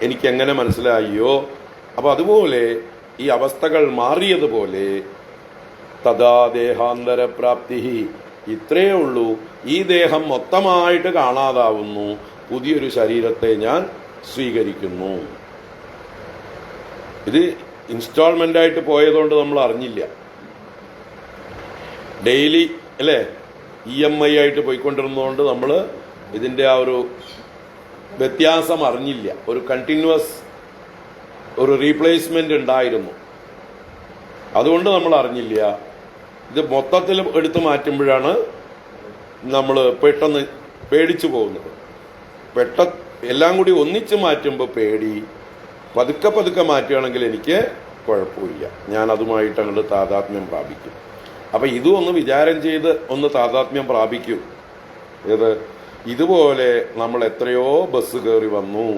എനിക്കെങ്ങനെ മനസ്സിലായോ? അപ്പോൾ അതുപോലെ ഈ അവസ്ഥകൾ മാറിയതുപോലെ തഥാ ദേഹാന്തര പ്രാപ്തി, ഇത്രയേ ഉള്ളൂ. ഈ ദേഹം മൊത്തമായിട്ട് കാണാതാവുന്നു, പുതിയൊരു ശരീരത്തെ ഞാൻ സ്വീകരിക്കുന്നു. ഇത് ഇൻസ്റ്റാൾമെന്റ് ആയിട്ട് പോയതുകൊണ്ട് നമ്മൾ അറിഞ്ഞില്ല. ഡെയിലി അല്ലേ EMI ആയിട്ട് പോയിക്കൊണ്ടിരുന്നതുകൊണ്ട് നമ്മൾ ഇതിൻ്റെ ആ ഒരു വ്യത്യാസം അറിഞ്ഞില്ല. ഒരു കണ്ടിന്യൂസ് ഒരു റീപ്ലേസ്മെന്റ് ഉണ്ടായിരുന്നു, അതുകൊണ്ട് നമ്മൾ അറിഞ്ഞില്ല. ഇത് മൊത്തത്തിൽ എടുത്തു മാറ്റുമ്പോഴാണ് നമ്മൾ പെട്ടെന്ന് പേടിച്ചു പോകുന്നത്. എല്ലാം കൂടി ഒന്നിച്ച് മാറ്റുമ്പോൾ പേടി, പതുക്കെ മാറ്റുകയാണെങ്കിൽ എനിക്ക് കുഴപ്പമില്ല, ഞാൻ അതുമായിട്ട് അങ്ങോട്ട് താതാത്മ്യം പ്രാപിക്കും. അപ്പം ഇതും ഒന്ന് വിചാരം ചെയ്ത് ഒന്ന് താതാത്മ്യം പ്രാപിക്കും. ഏത് ഇതുപോലെ നമ്മൾ എത്രയോ ബസ് കയറി വന്നു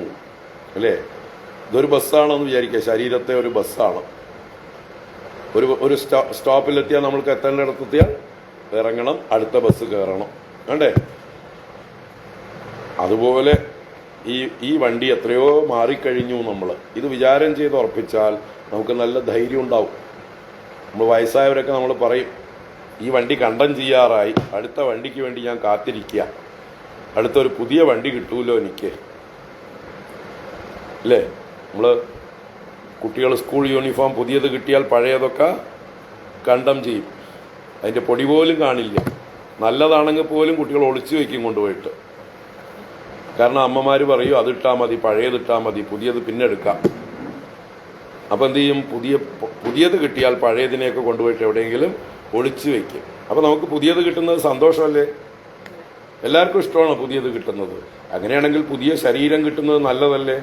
അല്ലേ? ഇതൊരു ബസ്സാണെന്ന് വിചാരിക്കുക, ശരീരത്തെ ഒരു ബസ്സാണ്. ഒരു സ്റ്റോപ്പിലെത്തിയാൽ നമ്മൾക്ക് എത്തേണ്ടിടത്തെത്തിയാൽ ഇറങ്ങണം, അടുത്ത ബസ് കയറണം, വേണ്ടേ? അതുപോലെ ഈ വണ്ടി എത്രയോ മാറിക്കഴിഞ്ഞു. നമ്മൾ ഇത് വിചാരം ചെയ്ത് ഉറപ്പിച്ചാൽ നമുക്ക് നല്ല ധൈര്യം ഉണ്ടാവും. നമ്മൾ വയസ്സായവരൊക്കെ നമ്മൾ പറയും, ഈ വണ്ടി കണ്ടം ചെയ്യാറായി, അടുത്ത വണ്ടിക്ക് വേണ്ടി ഞാൻ കാത്തിരിക്കുക, അടുത്തൊരു പുതിയ വണ്ടി കിട്ടൂലോ എനിക്ക്, അല്ലേ? നമ്മൾ കുട്ടികൾ സ്കൂൾ യൂണിഫോം പുതിയത് കിട്ടിയാൽ പഴയതൊക്കെ കണ്ടം ചെയ്യും, അതിൻ്റെ പൊടി പോലും കാണില്ല. നല്ലതാണെങ്കിൽ പോലും കുട്ടികൾ ഒളിച്ചു വയ്ക്കും കൊണ്ടുപോയിട്ട്. കാരണം അമ്മമാർ പറയും അതിട്ടാൽ മതി, പഴയതിട്ടാൽ മതി, പുതിയത് പിന്നെ എടുക്കാം. അപ്പം എന്ത് ചെയ്യും? പുതിയത് കിട്ടിയാൽ പഴയതിനെയൊക്കെ കൊണ്ടുപോയിട്ട് എവിടെയെങ്കിലും ഒളിച്ചു വയ്ക്കും. അപ്പം നമുക്ക് പുതിയത് കിട്ടുന്നത് സന്തോഷമല്ലേ? എല്ലാവർക്കും ഇഷ്ടമാണ് പുതിയത് കിട്ടുന്നത്. അങ്ങനെയാണെങ്കിൽ പുതിയ ശരീരം കിട്ടുന്നത് നല്ലതല്ലേ?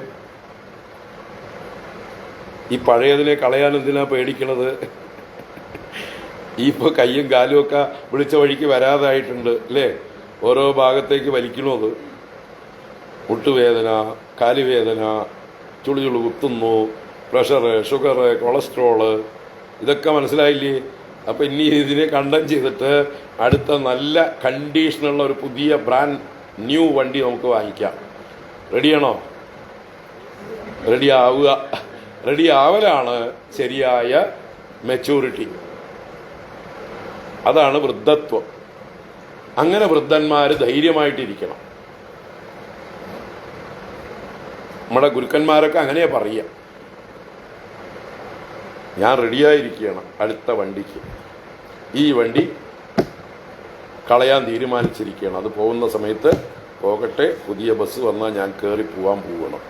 ഈ പഴയതിനെ കളയാൻ എന്തിനാ പേടിക്കണത്? ഇപ്പോൾ കയ്യും കാലും ഒക്കെ വിളിച്ച വഴിക്ക് വരാതായിട്ടുണ്ട് അല്ലേ? ഓരോ ഭാഗത്തേക്ക് വലിക്കണത്, മുട്ടുവേദന, കാലുവേദന, ചുളി കുത്തുന്നു, പ്രഷർ, ഷുഗർ, കൊളസ്ട്രോള്, ഇതൊക്കെ മനസ്സിലായില്ലേ? അപ്പം ഇനി ഇതിനെ കണ്ടം ചെയ്തിട്ട് അടുത്ത നല്ല കണ്ടീഷനുള്ള ഒരു പുതിയ ബ്രാൻഡ് ന്യൂ വണ്ടി നമുക്ക് വാങ്ങിക്കാം. റെഡിയാണോ? റെഡി ആവലാണ് ശരിയായ മെച്യൂരിറ്റി. അതാണ് വൃദ്ധത്വം. അങ്ങനെ വൃദ്ധന്മാർ ധൈര്യമായിട്ടിരിക്കണം. നമ്മുടെ ഗുരുക്കന്മാരൊക്കെ അങ്ങനെയാ പറയുക, ഞാൻ റെഡിയായിരിക്കുകയാണ് അടുത്ത വണ്ടിക്ക്, ഈ വണ്ടി കളയാൻ തീരുമാനിച്ചിരിക്കുകയാണ്, അത് പോകുന്ന സമയത്ത് പോകട്ടെ, പുതിയ ബസ് വന്നാൽ ഞാൻ കയറി പോകണം.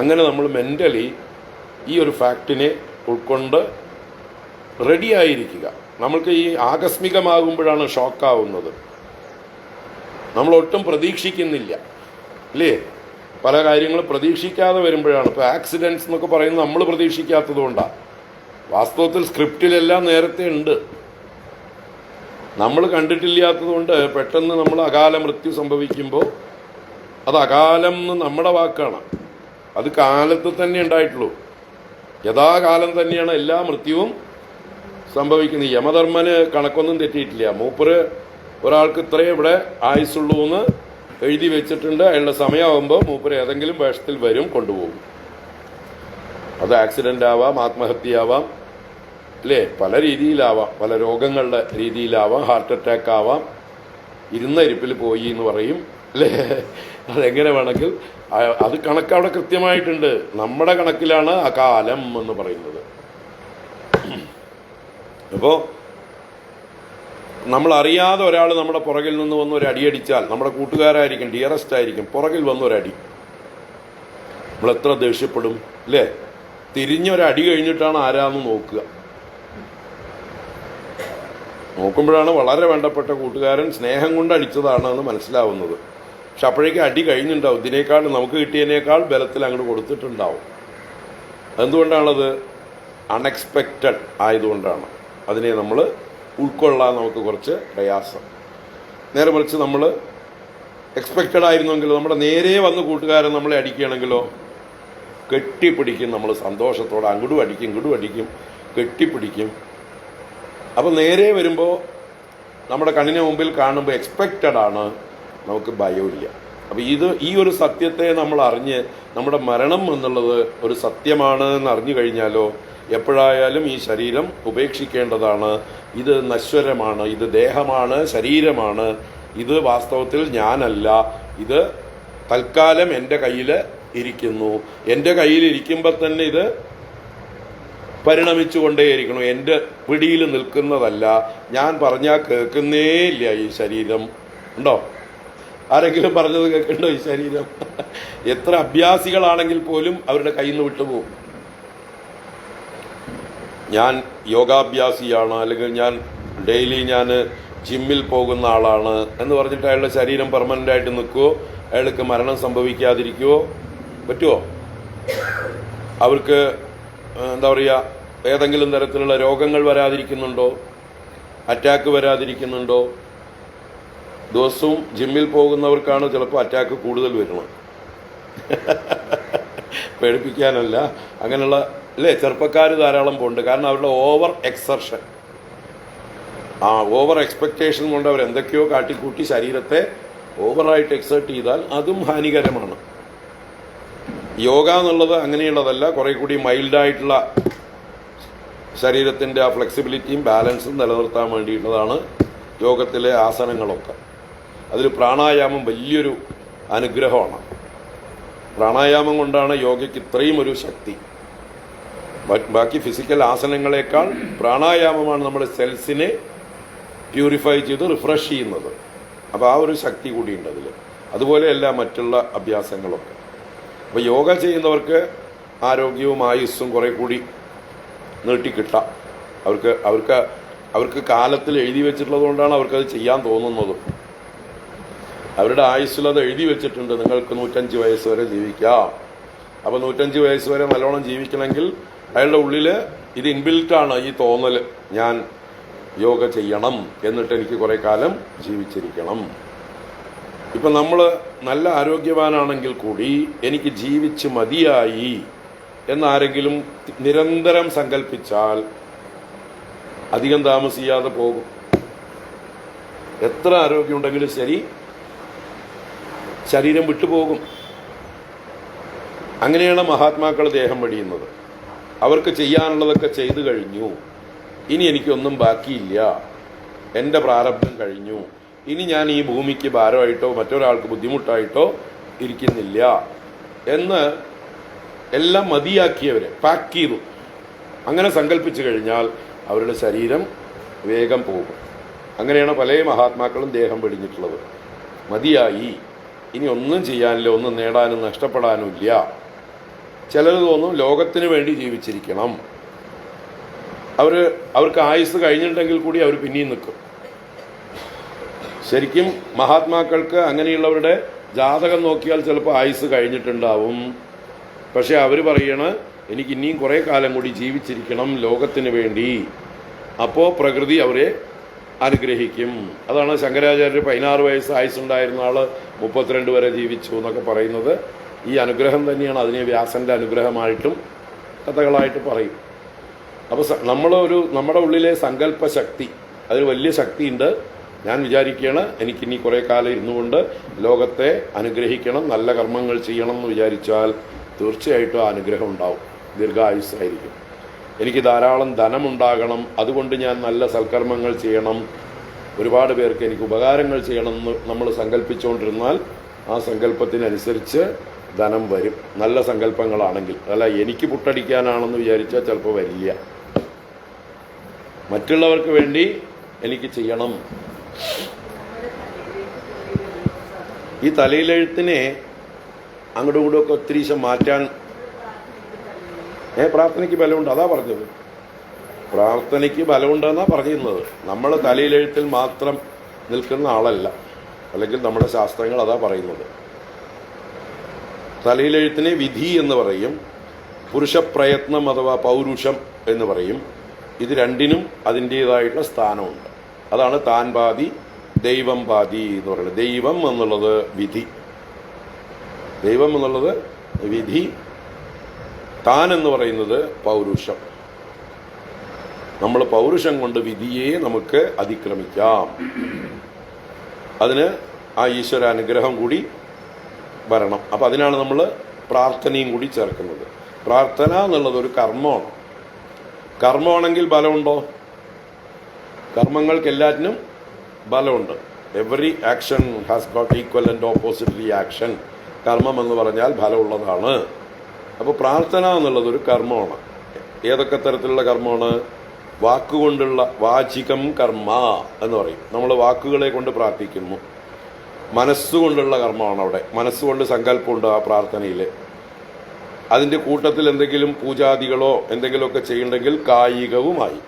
അങ്ങനെ നമ്മൾ മെൻ്റലി ഈ ഒരു ഫാക്റ്റിനെ ഉൾക്കൊണ്ട് റെഡിയായിരിക്കുക. നമ്മൾക്ക് ഈ ആകസ്മികമാകുമ്പോഴാണ് ഷോക്കാവുന്നത്. നമ്മളൊട്ടും പ്രതീക്ഷിക്കുന്നില്ല അല്ലേ? പല കാര്യങ്ങളും പ്രതീക്ഷിക്കാതെ വരുമ്പോഴാണ്. ഇപ്പോൾ ആക്സിഡൻറ്റ്സ് എന്നൊക്കെ പറയുന്നത് നമ്മൾ പ്രതീക്ഷിക്കാത്തത് കൊണ്ടാണ്. വാസ്തവത്തിൽ സ്ക്രിപ്റ്റിലെല്ലാം നേരത്തെ ഉണ്ട്, നമ്മൾ കണ്ടിട്ടില്ലാത്തത് കൊണ്ട് പെട്ടെന്ന് നമ്മൾ അകാല മൃത്യു സംഭവിക്കുമ്പോൾ അത് അകാലം എന്ന് നമ്മുടെ വാക്കാണ്. അത് കാലത്ത് തന്നെ ഉണ്ടായിട്ടുള്ളൂ. യഥാകാലം തന്നെയാണ് എല്ലാ മൃത്യുവും സംഭവിക്കുന്നത്. യമധർമ്മന് കണക്കൊന്നും തെറ്റിയിട്ടില്ല. മൂപ്പര് ഒരാൾക്ക് ഇത്രയും ഇവിടെ ആയുസുള്ളൂ എന്ന് എഴുതി വെച്ചിട്ടുണ്ട്. അയാളുടെ സമയമാകുമ്പോൾ മൂപ്പര് ഏതെങ്കിലും വേഷത്തിൽ വരും, കൊണ്ടുപോകും. അത് ആക്സിഡൻ്റ് ആവാം, ആത്മഹത്യയാവാം, അല്ലേ? പല രീതിയിലാവാം, പല രോഗങ്ങളുടെ രീതിയിലാവാം, ഹാർട്ട് അറ്റാക്ക് ആവാം, ഇരുന്ന ഇരിപ്പിൽ പോയി എന്ന് പറയും, അല്ലേ? അതെങ്ങനെ വേണമെങ്കിൽ അത് കണക്ക് അവിടെ കൃത്യമായിട്ടുണ്ട്. നമ്മുടെ കണക്കിലാണ് അകാലം എന്ന് പറയുന്നത്. അപ്പോൾ നമ്മൾ അറിയാതെ ഒരാൾ നമ്മുടെ പുറകിൽ നിന്ന് വന്ന് ഒരു അടിയടിച്ചാൽ, നമ്മുടെ കൂട്ടുകാരായിരിക്കും, ഡിയറസ്റ്റ് ആയിരിക്കും, പുറകിൽ വന്നൊരടി, നമ്മൾ എത്ര ദേഷ്യപ്പെടും, അല്ലേ? തിരിഞ്ഞൊരടി കഴിഞ്ഞിട്ടാണ് ആരാന്ന് നോക്കുമ്പോഴാണ് വളരെ വേണ്ടപ്പെട്ട കൂട്ടുകാരൻ സ്നേഹം കൊണ്ട് അടിച്ചതാണ് എന്ന് മനസ്സിലാവുന്നത്. പക്ഷെ അപ്പോഴേക്കും അടി കഴിഞ്ഞിട്ടുണ്ടാവും. ഇതിനേക്കാൾ നമുക്ക് കിട്ടിയതിനേക്കാൾ ബലത്തിൽ അങ്ങോട്ട് കൊടുത്തിട്ടുണ്ടാവും. എന്തുകൊണ്ടാണത്? അൺഎക്സ്പെക്റ്റഡ് ആയതുകൊണ്ടാണ്. അതിനെ നമ്മൾ ഉൾക്കൊള്ളാൻ നമുക്ക് കുറച്ച് പ്രയാസം. നേരെ മറിച്ച് നമ്മൾ എക്സ്പെക്റ്റഡ് ആയിരുന്നെങ്കിലോ, നമ്മുടെ നേരെ വന്ന് കൂട്ടുകാരൻ നമ്മളെ അടിക്കുകയാണെങ്കിലോ കെട്ടിപ്പിടിക്കും. നമ്മൾ സന്തോഷത്തോടെ അങ്ങോട്ടും അടിക്കും, കെട്ടിപ്പിടിക്കും. അപ്പോൾ നേരെ വരുമ്പോൾ നമ്മുടെ കണ്ണിന് മുമ്പിൽ കാണുമ്പോൾ എക്സ്പെക്റ്റഡ് ആണ്, നമുക്ക് ഭയമില്ല. അപ്പോൾ ഈ ഒരു സത്യത്തെ നമ്മൾ അറിഞ്ഞ്, നമ്മുടെ മരണം എന്നുള്ളത് ഒരു സത്യമാണ് എന്ന് അറിഞ്ഞു കഴിഞ്ഞാലോ എപ്പോഴായാലും ഈ ശരീരം ഉപേക്ഷിക്കേണ്ടതാണ്. ഇത് നശ്വരമാണ്, ഇത് ദേഹമാണ്, ശരീരമാണ്, ഇത് വാസ്തവത്തിൽ ഞാനല്ല, ഇത് തൽക്കാലം എൻ്റെ കയ്യിൽ ഇരിക്കുന്നു. എൻ്റെ കയ്യിലിരിക്കുമ്പോൾ തന്നെ ഇത് പരിണമിച്ചുകൊണ്ടേയിരിക്കണം. എൻ്റെ പിടിയിൽ നിൽക്കുന്നതല്ല. ഞാൻ പറഞ്ഞാൽ കേൾക്കുന്നേ ഇല്ല ഈ ശരീരം. ഉണ്ടോ? ആരെങ്കിലും പറഞ്ഞത് കേൾക്കണ്ടോ ഈ ശരീരം? എത്ര അഭ്യാസികളാണെങ്കിൽ പോലും അവരുടെ കയ്യിൽ നിന്ന് വിട്ടുപോകും. ഞാൻ യോഗാഭ്യാസിയാണ്, അല്ലെങ്കിൽ ഞാൻ ഡെയിലി ജിമ്മിൽ പോകുന്ന ആളാണ് എന്ന് പറഞ്ഞിട്ട് അയാളുടെ ശരീരം പെർമനൻ്റ് ആയിട്ട് നിൽക്കുമോ? അയാൾക്ക് മരണം സംഭവിക്കാതിരിക്കുമോ? പറ്റുമോ? അവർക്ക് എന്താ പറയുക, ഏതെങ്കിലും തരത്തിലുള്ള രോഗങ്ങൾ വരാതിരിക്കുന്നുണ്ടോ? അറ്റാക്ക് വരാതിരിക്കുന്നുണ്ടോ? ദിവസവും ജിമ്മിൽ പോകുന്നവർക്കാണ് ചിലപ്പോൾ അറ്റാക്ക് കൂടുതൽ വരുന്നത്. പേടിപ്പിക്കാനല്ല, അങ്ങനെയുള്ള അല്ലേ ചെറുപ്പക്കാർ ധാരാളം പോകുന്നുണ്ട്. കാരണം അവരുടെ ഓവർ എക്സർഷൻ, ഓവർ എക്സ്പെക്റ്റേഷൻ കൊണ്ട് അവർ എന്തൊക്കെയോ കാട്ടിക്കൂട്ടി ശരീരത്തെ ഓവറായിട്ട് എക്സേർട്ട് ചെയ്താൽ അതും ഹാനികരമാണ്. യോഗ എന്നുള്ളത് അങ്ങനെയുള്ളതല്ല. കുറെ കൂടി മൈൽഡായിട്ടുള്ള ശരീരത്തിൻ്റെ ആ ഫ്ലെക്സിബിലിറ്റിയും ബാലൻസും നിലനിർത്താൻ വേണ്ടിയിട്ടുള്ളതാണ് യോഗത്തിലെ ആസനങ്ങളൊക്കെ. അതിൽ പ്രാണായാമം വലിയൊരു അനുഗ്രഹമാണ്. പ്രാണായാമം കൊണ്ടാണ് യോഗയ്ക്ക് ഇത്രയും ഒരു ശക്തി. ബാക്കി ഫിസിക്കൽ ആസനങ്ങളെക്കാൾ പ്രാണായാമമാണ് നമ്മുടെ സെൽസിനെ പ്യൂരിഫൈ ചെയ്ത് റിഫ്രഷ് ചെയ്യുന്നത്. അപ്പോൾ ആ ഒരു ശക്തി കൂടിയുണ്ട് അതിൽ. അതുപോലെയല്ല മറ്റുള്ള അഭ്യാസങ്ങളൊക്കെ. അപ്പോൾ യോഗ ചെയ്യുന്നവർക്ക് ആരോഗ്യവും ആയുസ്സും കുറെ കൂടി നീട്ടിക്കിട്ടാം. അവർക്ക് കാലത്തിൽ എഴുതി വെച്ചിട്ടുള്ളത് കൊണ്ടാണ് അവർക്കത് ചെയ്യാൻ തോന്നുന്നത്. അവരുടെ ആയുസ്സിൽ അത് എഴുതി വെച്ചിട്ടുണ്ട്, നിങ്ങൾക്ക് 105 വയസ്സ് വരെ ജീവിക്കാം. അപ്പോൾ 105 വയസ്സ് വരെ നല്ലോണം ജീവിക്കണമെങ്കിൽ അയാളുടെ ഉള്ളിൽ ഇത് ഇൻബിൽറ്റാണ്, ഈ തോന്നൽ, ഞാൻ യോഗ ചെയ്യണം, എന്നിട്ട് എനിക്ക് കുറെ കാലം ജീവിച്ചിരിക്കണം. ഇപ്പം നമ്മൾ നല്ല ആരോഗ്യവാനാണെങ്കിൽ കൂടി എനിക്ക് ജീവിച്ച് മതിയായി എന്നാരെങ്കിലും നിരന്തരം സങ്കല്പിച്ചാൽ അധികം താമസിയാതെ പോകും. എത്ര ആരോഗ്യമുണ്ടെങ്കിലും ശരി, ശരീരം വിട്ടുപോകും. അങ്ങനെയാണ് മഹാത്മാക്കൾ ദേഹം വെടിയുന്നത്. അവർക്ക് ചെയ്യാനുള്ളതൊക്കെ ചെയ്തു കഴിഞ്ഞു, ഇനി എനിക്കൊന്നും ബാക്കിയില്ല, എൻ്റെ പ്രാരബ്ധം കഴിഞ്ഞു, ഇനി ഞാൻ ഈ ഭൂമിക്ക് ഭാരമായിട്ടോ മറ്റൊരാൾക്ക് ബുദ്ധിമുട്ടായിട്ടോ ഇരിക്കുന്നില്ല എന്ന് എല്ലാം മതിയാക്കിയവരെ പാക്ക് ചെയ്തു. അങ്ങനെ സങ്കല്പിച്ചു കഴിഞ്ഞാൽ അവരുടെ ശരീരം വേഗം പോകും. അങ്ങനെയാണ് പല മഹാത്മാക്കളും ദേഹം വെടിഞ്ഞിട്ടുള്ളത്. മതിയായി, ഇനി ഒന്നും ചെയ്യാനില്ല, ഒന്നും നേടാനും നഷ്ടപ്പെടാനും ഇല്ല. ചിലർ തോന്നും ലോകത്തിന് വേണ്ടി ജീവിച്ചിരിക്കണം, അവർക്ക് ആയുസ് കഴിഞ്ഞിട്ടുണ്ടെങ്കിൽ കൂടി അവർ പിന്നെയും നിൽക്കും. ശരിക്കും മഹാത്മാക്കൾക്ക് അങ്ങനെയുള്ളവരുടെ ജാതകം നോക്കിയാൽ ചിലപ്പോൾ ആയുസ് കഴിഞ്ഞിട്ടുണ്ടാവും. പക്ഷെ അവർ പറയണ എനിക്ക് ഇനിയും കുറേ കാലം കൂടി ജീവിച്ചിരിക്കണം ലോകത്തിന് വേണ്ടി. അപ്പോൾ പ്രകൃതി അവരെ അനുഗ്രഹിക്കും. അതാണ് ശങ്കരാചാര്യർ 16 വയസ്സ് ആയുസ്സുണ്ടായിരുന്ന ആൾ 32 വരെ ജീവിച്ചു എന്നൊക്കെ പറയുന്നത്. ഈ അനുഗ്രഹം തന്നെയാണ്. അതിനെ വ്യാസന്റെ അനുഗ്രഹമായിട്ടും കഥകളായിട്ട് പറയും. അപ്പോൾ നമ്മുടെ ഉള്ളിലെ സങ്കല്പ ശക്തി, അതിന് വലിയ ശക്തിയുണ്ട്. ഞാൻ വിചാരിക്കുകയാണ് എനിക്കിനി കുറേ കാലം ഇരുന്നുകൊണ്ട് ലോകത്തെ അനുഗ്രഹിക്കണം, നല്ല കർമ്മങ്ങൾ ചെയ്യണം എന്ന് വിചാരിച്ചാൽ തീർച്ചയായിട്ടും ആ അനുഗ്രഹം ഉണ്ടാവും, ദീർഘായുസ്സായിരിക്കും. എനിക്ക് ധാരാളം ധനമുണ്ടാകണം, അതുകൊണ്ട് ഞാൻ നല്ല സൽക്കർമ്മങ്ങൾ ചെയ്യണം, ഒരുപാട് പേർക്ക് എനിക്ക് ഉപകാരങ്ങൾ ചെയ്യണം എന്ന് നമ്മൾ സങ്കല്പിച്ചുകൊണ്ടിരുന്നാൽ ആ സങ്കല്പത്തിനനുസരിച്ച് ധനം വരും. നല്ല സങ്കല്പങ്ങളാണെങ്കിൽ. അല്ല എനിക്ക് പുട്ടടിക്കാനാണെന്ന് വിചാരിച്ചാൽ ചിലപ്പോൾ വരില്ല. മറ്റുള്ളവർക്ക് വേണ്ടി എനിക്ക് ചെയ്യണം. ഈ തലയിലെഴുത്തിനെ അങ്ങോട്ടും ഇങ്ങോട്ടും ഒക്കെ ഒത്തിരി മാറ്റാൻ പ്രാർത്ഥനയ്ക്ക് ബലമുണ്ട്. അതാ പറഞ്ഞത്, പ്രാർത്ഥനയ്ക്ക് ബലമുണ്ടെന്നാ പറഞ്ഞിരുന്നത്. നമ്മൾ തലയിലെഴുത്തിൽ മാത്രം നിൽക്കുന്ന ആളല്ല, അല്ലെങ്കിൽ നമ്മുടെ ശാസ്ത്രങ്ങൾ അതാ പറയുന്നത്. തലയിലെഴുത്തിനെ വിധി എന്ന് പറയും, പുരുഷപ്രയത്നം അഥവാ പൗരുഷം എന്ന് പറയും. ഇത് രണ്ടിനും അതിൻ്റേതായിട്ടുള്ള സ്ഥാനമുണ്ട്. അതാണ് താൻ പാതി ദൈവം പാതി എന്ന് പറയുന്നത്. ദൈവം എന്നുള്ളത് വിധി, ദൈവം എന്നുള്ളത് വിധി, താൻ എന്ന് പറയുന്നത് പൗരുഷം. നമ്മൾ പൗരുഷം കൊണ്ട് വിധിയെ നമുക്ക് അതിക്രമിക്കാം. അതിന് ആ ഈശ്വര അനുഗ്രഹം കൂടി വരണം. അപ്പം അതിനാണ് നമ്മൾ പ്രാർത്ഥനയും കൂടി ചേർക്കുന്നത്. പ്രാർത്ഥന എന്നുള്ളത് ഒരു കർമ്മമാണ്. കർമ്മമാണെങ്കിൽ ബലമുണ്ടോ? കർമ്മങ്ങൾക്ക് എല്ലാറ്റിനും ബലമുണ്ട്. Every action has got equal and opposite reaction. കർമ്മം എന്ന് പറഞ്ഞാൽ ഫലമുള്ളതാണ്. അപ്പോൾ പ്രാർത്ഥന എന്നുള്ളത് ഒരു കർമ്മമാണ്. ഏതൊക്കെ തരത്തിലുള്ള കർമ്മമാണ്? വാക്കുകൊണ്ടുള്ള വാചികം കർമ്മ എന്ന് പറയും. നമ്മൾ വാക്കുകളെ കൊണ്ട് പ്രാർത്ഥിക്കുന്നു. മനസ്സുകൊണ്ടുള്ള കർമ്മമാണ് അവിടെ. മനസ്സുകൊണ്ട് സങ്കല്പമുണ്ട് ആ പ്രാർത്ഥനയിൽ. അതിൻ്റെ കൂട്ടത്തിൽ എന്തെങ്കിലും പൂജാദികളോ എന്തെങ്കിലുമൊക്കെ ചെയ്യണമെങ്കിൽ കായികവുമായി.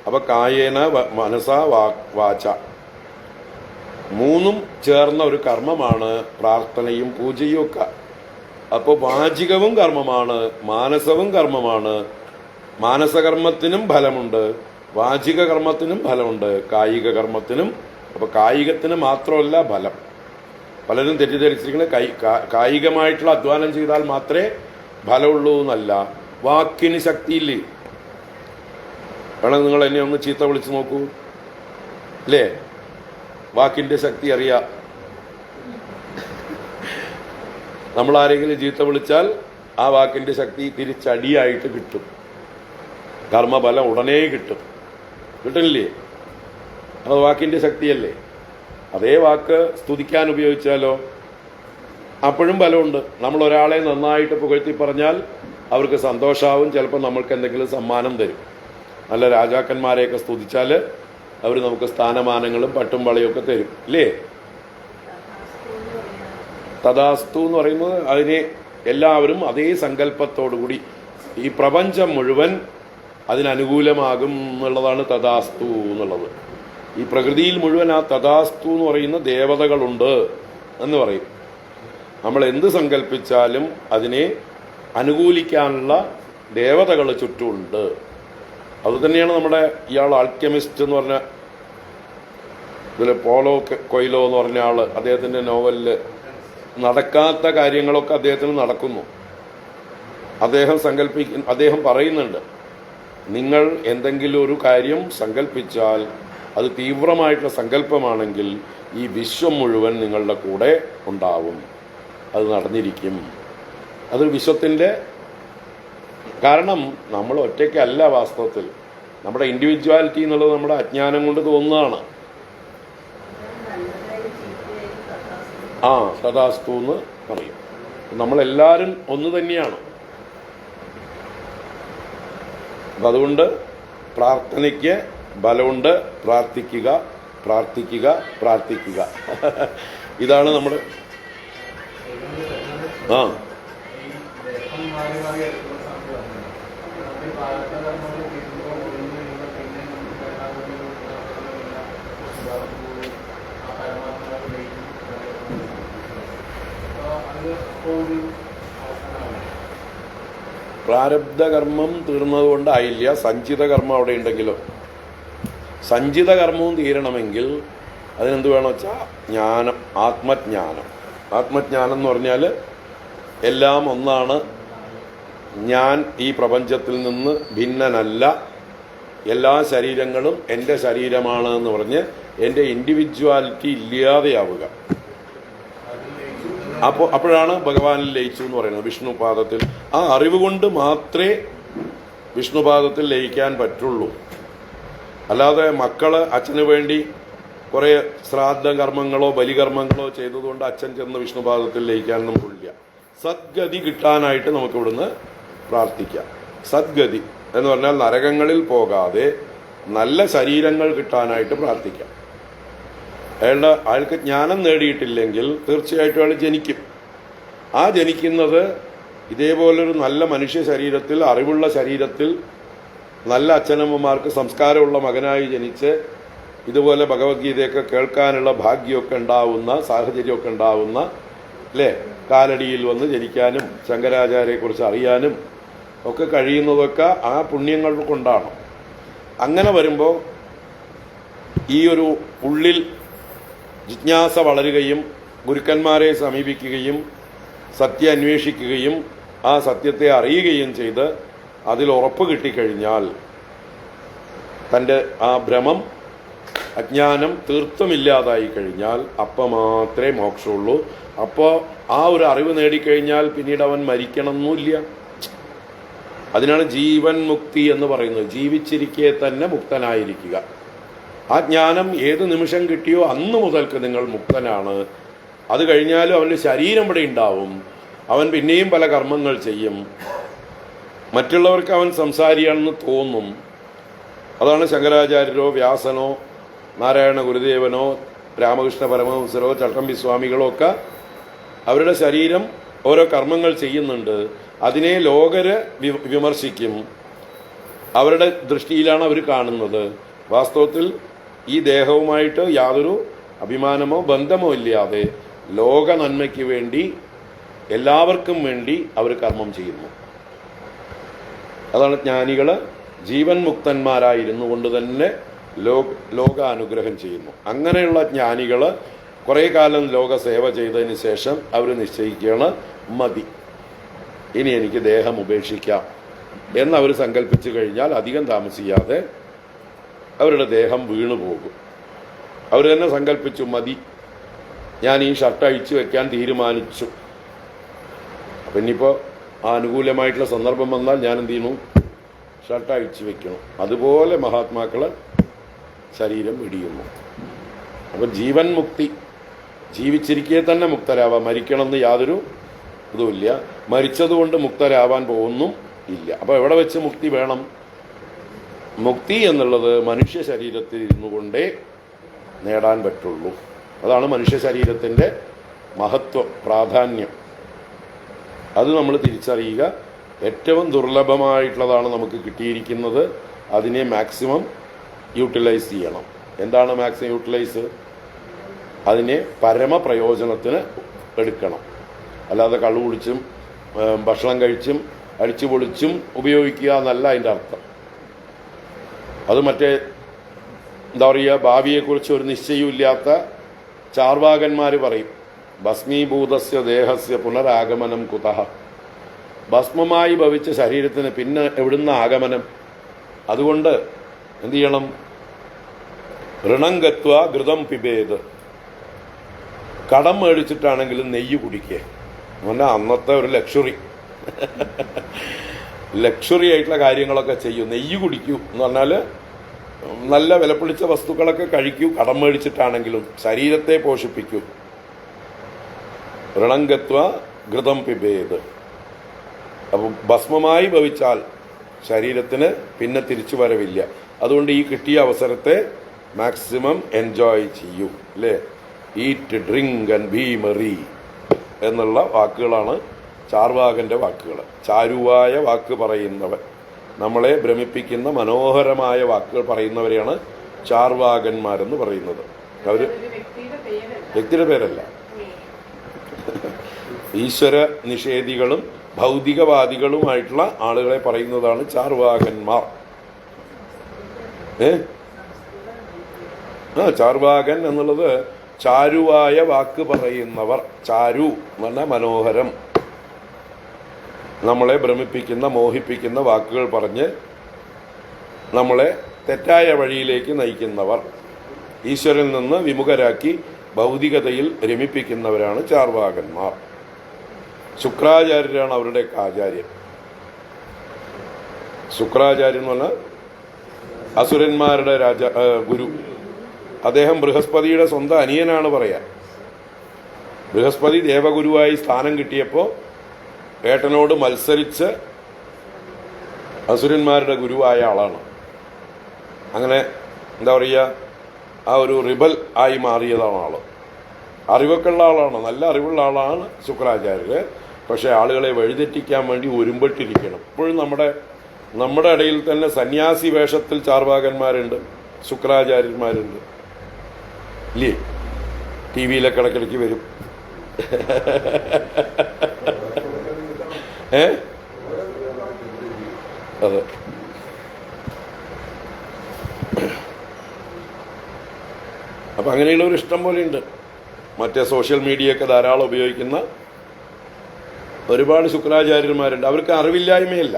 അപ്പം കായേന മനസ്സ വാച മൂന്നും ചേർന്ന ഒരു കർമ്മമാണ് പ്രാർത്ഥനയും പൂജയും ഒക്കെ. അപ്പോൾ വാചികവും കർമ്മമാണ്, മാനസവും കർമ്മമാണ്. മാനസകർമ്മത്തിനും ഫലമുണ്ട്, വാചിക കർമ്മത്തിനും ഫലമുണ്ട്, കായിക കർമ്മത്തിനും. അപ്പോൾ കായികത്തിന് മാത്രമല്ല ഫലം. പലരും തെറ്റിദ്ധരിച്ചിരിക്കുന്നത് കായികമായിട്ടുള്ള അധ്വാനം ചെയ്താൽ മാത്രമേ ഫലമുള്ളൂ എന്നല്ല. വാക്കിന് ശക്തിയില്ല. വേണം നിങ്ങൾ എന്നെ ഒന്ന് ചീത്ത വിളിച്ചു നോക്കൂ, അല്ലേ? വാക്കിന്റെ ശക്തി അറിയാം. നമ്മൾ ആരെങ്കിലും ചീത്ത വിളിച്ചാൽ ആ വാക്കിന്റെ ശക്തി തിരിച്ചടിയായിട്ട് കിട്ടും. കർമ്മഫലം ഉടനെ കിട്ടും. കിട്ടില്ലേ? അത് വാക്കിന്റെ ശക്തിയല്ലേ. അതേ വാക്ക് സ്തുതിക്കാൻ ഉപയോഗിച്ചാലോ അപ്പോഴും ഫലമുണ്ട്. നമ്മൾ ഒരാളെ നന്നായിട്ട് പുകഴ്ത്തി പറഞ്ഞാൽ അവർക്ക് സന്തോഷമാവും. ചിലപ്പോൾ നമ്മൾക്ക് എന്തെങ്കിലും സമ്മാനം തരും. നല്ല രാജാക്കന്മാരെയൊക്കെ സ്തുതിച്ചാൽ അവർ നമുക്ക് സ്ഥാനമാനങ്ങളും പട്ടും വളയൊക്കെ തരും, ഇല്ലേ? തഥാസ്തു എന്ന് പറയുന്നത് അതിനെ എല്ലാവരും അതേ സങ്കല്പത്തോടുകൂടി ഈ പ്രപഞ്ചം മുഴുവൻ അതിനനുകൂലമാകും എന്നുള്ളതാണ് തഥാസ്തു എന്നുള്ളത്. ഈ പ്രകൃതിയിൽ മുഴുവൻ ആ തഥാസ്തു എന്ന് പറയുന്ന ദേവതകളുണ്ട് എന്ന് പറയും. നമ്മൾ എന്ത് സങ്കല്പിച്ചാലും അതിനെ അനുകൂലിക്കാനുള്ള ദേവതകൾ ചുറ്റുമുണ്ട്. അതുതന്നെയാണ് നമ്മുടെ ഇയാൾ ആൽക്കെമിസ്റ്റ് എന്ന് പറഞ്ഞ ഇതിൽ പോളോ കൊയ്ലോ എന്ന് പറഞ്ഞ ആള്, അദ്ദേഹത്തിന്റെ നോവലിൽ നടക്കാത്ത കാര്യങ്ങളൊക്കെ അദ്ദേഹത്തിന് നടക്കുന്നു. അദ്ദേഹം പറയുന്നുണ്ട്, നിങ്ങൾ എന്തെങ്കിലും ഒരു കാര്യം സങ്കല്പിച്ചാൽ അത് തീവ്രമായിട്ടുള്ള സങ്കല്പമാണെങ്കിൽ ഈ വിശ്വം മുഴുവൻ നിങ്ങളുടെ കൂടെ ഉണ്ടാവും, അത് നടന്നിരിക്കും. അതൊരു വിശ്വത്തിൻ്റെ കാരണം നമ്മൾ ഒറ്റയ്ക്കല്ല വാസ്തവത്തിൽ. നമ്മുടെ ഇൻഡിവിജ്വാലിറ്റി എന്നുള്ളത് നമ്മുടെ അജ്ഞാനം കൊണ്ട് തോന്നുന്നതാണ്. തഥാസ്തു എന്ന് പറയും. നമ്മളെല്ലാവരും ഒന്ന് തന്നെയാണ്. അപ്പം അതുകൊണ്ട് പ്രാർത്ഥനയ്ക്ക് ബലമുണ്ട്. പ്രാർത്ഥിക്കുക, പ്രാർത്ഥിക്കുക, പ്രാർത്ഥിക്കുക. ഇതാണ് നമ്മുടെ പ്രാരബ്ധകർമ്മം തീർന്നതുകൊണ്ടായില്ല. സഞ്ചിത കർമ്മം അവിടെ ഉണ്ടെങ്കിലോ. സഞ്ചിത കർമ്മവും തീരണമെങ്കിൽ അതിനെന്ത് വേണം വെച്ചാൽ ജ്ഞാനം, ആത്മജ്ഞാനം. ആത്മജ്ഞാനം എന്ന് പറഞ്ഞാൽ എല്ലാം ഒന്നാണ്, ഞാൻ ഈ പ്രപഞ്ചത്തിൽ നിന്ന് ഭിന്നനല്ല, എല്ലാ ശരീരങ്ങളും എൻ്റെ ശരീരമാണ് എന്ന് പറഞ്ഞ് എൻ്റെ ഇൻഡിവിജ്വാലിറ്റി ഇല്ലാതെയാവുക. അപ്പോഴാണ് ഭഗവാനിൽ ലയിച്ചു എന്ന് പറയുന്നത്. വിഷ്ണുപാദത്തിൽ ആ അറിവ് കൊണ്ട് മാത്രമേ വിഷ്ണുപാദത്തിൽ ലയിക്കാൻ പറ്റുള്ളൂ. അല്ലാതെ മക്കള് അച്ഛന് വേണ്ടി കുറെ ശ്രാദ്ധ കർമ്മങ്ങളോ ബലികർമ്മങ്ങളോ ചെയ്തതുകൊണ്ട് അച്ഛൻ ചെന്ന് വിഷ്ണുപാദത്തിൽ ലയിക്കാനൊന്നും കൊള്ളില്ല. സദ്ഗതി കിട്ടാനായിട്ട് നമുക്ക് ഇവിടുന്ന് പ്രാർത്ഥിക്കാം. സദ്ഗതി എന്ന് പറഞ്ഞാൽ നരകങ്ങളിൽ പോകാതെ നല്ല ശരീരങ്ങൾ കിട്ടാനായിട്ട് പ്രാർത്ഥിക്കാം. അയാൾക്ക് ജ്ഞാനം നേടിയിട്ടില്ലെങ്കിൽ തീർച്ചയായിട്ടും അയാൾ ജനിക്കും. ആ ജനിക്കുന്നത് ഇതേപോലൊരു നല്ല മനുഷ്യ ശരീരത്തിൽ, അറിവുള്ള ശരീരത്തിൽ, നല്ല അച്ഛനമ്മമാർക്ക് സംസ്കാരമുള്ള മകനായി ജനിച്ച് ഇതുപോലെ ഭഗവത്ഗീതയൊക്കെ കേൾക്കാനുള്ള ഭാഗ്യമൊക്കെ ഉണ്ടാവുന്ന, സാഹചര്യമൊക്കെ ഉണ്ടാവുന്ന, അല്ലേ, കാലടിയിൽ വന്ന് ജനിക്കാനും ശങ്കരാചാര്യയെക്കുറിച്ച് അറിയാനും ഒക്കെ കഴിയുന്നതൊക്കെ ആ പുണ്യങ്ങൾ കൊണ്ടാണ്. അങ്ങനെ വരുമ്പോൾ ഈ ഒരു ഉള്ളിൽ ജിജ്ഞാസ വളരുകയും ഗുരുക്കന്മാരെ സമീപിക്കുകയും സത്യം അന്വേഷിക്കുകയും ആ സത്യത്തെ അറിയുകയും ചെയ്ത് അതിൽ ഉറപ്പ് കിട്ടിക്കഴിഞ്ഞാൽ തൻ്റെ ആ ഭ്രമം, അജ്ഞാനം തീർത്തുമില്ലാതായി കഴിഞ്ഞാൽ അപ്പം മാത്രമേ മോക്ഷമുള്ളൂ. അപ്പോൾ ആ ഒരു അറിവ് നേടിക്കഴിഞ്ഞാൽ പിന്നീട് അവൻ മരിക്കണമെന്നില്ല. അതിനാണ് ജീവൻ മുക്തി എന്ന് പറയുന്നത്. ജീവിച്ചിരിക്കെ തന്നെ മുക്തനായിരിക്കുക. ആ ജ്ഞാനം ഏത് നിമിഷം കിട്ടിയോ അന്ന് മുതൽക്ക് നിങ്ങൾ മുക്തനാണ്. അത് കഴിഞ്ഞാലും അവൻ്റെ ശരീരം ഇവിടെ ഉണ്ടാവും. അവൻ പിന്നെയും പല കർമ്മങ്ങൾ ചെയ്യും. മറ്റുള്ളവർക്ക് അവൻ സംസാരിയാണെന്ന് തോന്നും. അതാണ് ശങ്കരാചാര്യരോ വ്യാസനോ നാരായണ ഗുരുദേവനോ രാമകൃഷ്ണ പരമഹംസരോ ചട്ടമ്പി സ്വാമികളോ ഒക്കെ അവരുടെ ശരീരം ഓരോ കർമ്മങ്ങൾ ചെയ്യുന്നുണ്ട്. അതിനെ ലോകര് വിമർശിക്കും. അവരുടെ ദൃഷ്ടിയിലാണ് അവർ കാണുന്നത്. വാസ്തവത്തിൽ ഈ ദേഹവുമായിട്ട് യാതൊരു അഭിമാനമോ ബന്ധമോ ഇല്ലാതെ ലോക നന്മയ്ക്ക് വേണ്ടി, എല്ലാവർക്കും വേണ്ടി അവർ കർമ്മം ചെയ്യുന്നു. അതാണ് ജ്ഞാനികൾ ജീവൻ മുക്തന്മാരായിരുന്നു കൊണ്ട് തന്നെ ലോകാനുഗ്രഹം ചെയ്യുന്നു. അങ്ങനെയുള്ള ജ്ഞാനികൾ കുറേ കാലം ലോക സേവ ചെയ്തതിന് ശേഷം അവർ നിശ്ചയിക്കുകയാണ്, മതി, ഇനി എനിക്ക് ദേഹം ഉപേക്ഷിക്കാം എന്നവർ സങ്കല്പിച്ചു കഴിഞ്ഞാൽ അധികം താമസിയാതെ അവരുടെ ദേഹം വീണു പോകും. അവർ തന്നെ സങ്കല്പിച്ചു, മതി, ഞാൻ ഈ ഷർട്ട് അഴിച്ചു വെക്കാൻ തീരുമാനിച്ചു. അപ്പം ഇനിയിപ്പോൾ ആ അനുകൂലമായിട്ടുള്ള സന്ദർഭം വന്നാൽ ഞാൻ എന്ത് ചെയ്യുന്നു, ഷർട്ട് അഴിച്ചു വെക്കണം. അതുപോലെ മഹാത്മാക്കൾ ശരീരം വെടിയുന്നു. അപ്പം ജീവൻ മുക്തി, ജീവിച്ചിരിക്കെ തന്നെ മുക്തരാവാം. മരിക്കണമെന്ന് യാതൊരു ഇതുമില്ല. മരിച്ചതുകൊണ്ട് മുക്തരാവാൻ പോകുന്നും ഇല്ല. അപ്പോൾ എവിടെ വെച്ച് മുക്തി വേണം? മുക്തി എന്നുള്ളത് മനുഷ്യ ശരീരത്തിൽ ഇരുന്നു കൊണ്ടേ നേടാൻ പറ്റുള്ളൂ. അതാണ് മനുഷ്യ ശരീരത്തിൻ്റെ മഹത്വം, പ്രാധാന്യം. അത് നമ്മൾ തിരിച്ചറിയുക. ഏറ്റവും ദുർലഭമായിട്ടുള്ളതാണ് നമുക്ക് കിട്ടിയിരിക്കുന്നത്. അതിനെ മാക്സിമം യൂട്ടിലൈസ് ചെയ്യണം. എന്താണ് മാക്സിമം യൂട്ടിലൈസ്? അതിനെ പരമപ്രയോജനത്തിന് എടുക്കണം. അല്ലാതെ കള്ളു കുടിച്ചും ഭക്ഷണം കഴിച്ചും അടിച്ചു പൊളിച്ചും ഉപയോഗിക്കുക എന്നല്ല അതിൻ്റെ അർത്ഥം. അത് മറ്റേ എന്താ പറയുക, ഭാവിയെക്കുറിച്ച് ഒരു നിശ്ചയമില്ലാത്ത ചാർവാകന്മാർ പറയും, ഭസ്മീഭൂതസ്യ ദേഹസ്യ പുനരാഗമനം കുതഃ. ഭസ്മമായി ഭവിച്ച ശരീരത്തിന് പിന്നെ എവിടുന്ന ആഗമനം? അതുകൊണ്ട് എന്ത് ചെയ്യണം? ഋണം ഗത്വ ഘൃതം പിബേത്. കടം മേടിച്ചിട്ടാണെങ്കിലും നെയ്യ് കുടിക്കുക. പറഞ്ഞാൽ അന്നത്തെ ഒരു ലക്ഷറി. ലക്ഷറി ആയിട്ടുള്ള കാര്യങ്ങളൊക്കെ ചെയ്യൂ. നെയ്യ് കുടിക്കൂ എന്ന് പറഞ്ഞാൽ നല്ല വിലപിടിച്ച വസ്തുക്കളൊക്കെ കഴിക്കൂ, കടം മേടിച്ചിട്ടാണെങ്കിലും. ശരീരത്തെ പോഷിപ്പിക്കൂ. ഋണംഗത്വ ഘൃതം പിബേത്. അപ്പം ഭസ്മമായി ഭവിച്ചാൽ ശരീരത്തിന് പിന്നെ തിരിച്ചു വരവില്ല. അതുകൊണ്ട് ഈ കിട്ടിയ അവസരത്തെ മാക്സിമം എൻജോയ് ചെയ്യൂ, അല്ലേ? Eat, drink and B Maria എന്നുള്ള വാക്കുകളാണ് ചാർവാകന്റെ വാക്കുകൾ. ചാരുവായ വാക്ക് പറയുന്നവൻ, നമ്മളെ ഭ്രമിപ്പിക്കുന്ന മനോഹരമായ വാക്കുകൾ പറയുന്നവരെയാണ് ചാർവാകന്മാരെന്ന് പറയുന്നത്. അവര് വ്യക്തിയുടെ പേരല്ല. ഈശ്വര നിഷേധികളും ഭൗതികവാദികളുമായിട്ടുള്ള ആളുകളെ പറയുന്നതാണ് ചാർവാകന്മാർ. ചാർവാകൻ എന്നുള്ളത് ചാരുവായ വാക്ക് പറയുന്നവർ. ചാരു എന്ന് പറഞ്ഞാൽ മനോഹരം. നമ്മളെ ഭ്രമിപ്പിക്കുന്ന, മോഹിപ്പിക്കുന്ന വാക്കുകൾ പറഞ്ഞ് നമ്മളെ തെറ്റായ വഴിയിലേക്ക് നയിക്കുന്നവർ, ഈശ്വരനിൽ നിന്ന് വിമുഖരാക്കി ഭൗതികതയിൽ രമിപ്പിക്കുന്നവരാണ് ചാർവാകന്മാർ. ശുക്രാചാര്യരാണ് അവരുടെയൊക്കെ ആചാര്യൻ. ശുക്രാചാര്യൻ എന്ന് പറഞ്ഞാൽ അസുരന്മാരുടെ ഗുരു. അദ്ദേഹം ബൃഹസ്പതിയുടെ സ്വന്തം അനിയനാണ് പറയാൻ. ബൃഹസ്പതി ദേവഗുരുവായി സ്ഥാനം കിട്ടിയപ്പോൾ ഏട്ടനോട് മത്സരിച്ച് അസുരന്മാരുടെ ഗുരുവായ ആളാണ്. അങ്ങനെ എന്താ പറയുക, ആ ഒരു റിബൽ ആയി മാറിയതാണ് ആള്. അറിവൊക്കെ ഉള്ള ആളാണ്, നല്ല അറിവുള്ള ആളാണ് ശുക്രാചാര്യര്. പക്ഷെ ആളുകളെ വഴിതെറ്റിക്കാൻ വേണ്ടി ഒരുമ്പെട്ടിരിക്കണം. ഇപ്പോഴും നമ്മുടെ ഇടയിൽ തന്നെ സന്യാസി വേഷത്തിൽ ചാർവാകന്മാരുണ്ട്, ശുക്രാചാര്യന്മാരുണ്ട്, ഇല്ലേ? ടി വിയിലൊക്കെ ഇടയ്ക്കിടയ്ക്ക് വരും. അതെ. അപ്പൊ അങ്ങനെയുള്ളവർ ഇഷ്ടം പോലെ ഉണ്ട്. മറ്റേ സോഷ്യൽ മീഡിയയൊക്കെ ധാരാളം ഉപയോഗിക്കുന്ന ഒരുപാട് ശുക്രാചാര്യന്മാരുണ്ട്. അവർക്ക് അറിവില്ലായ്മയല്ല,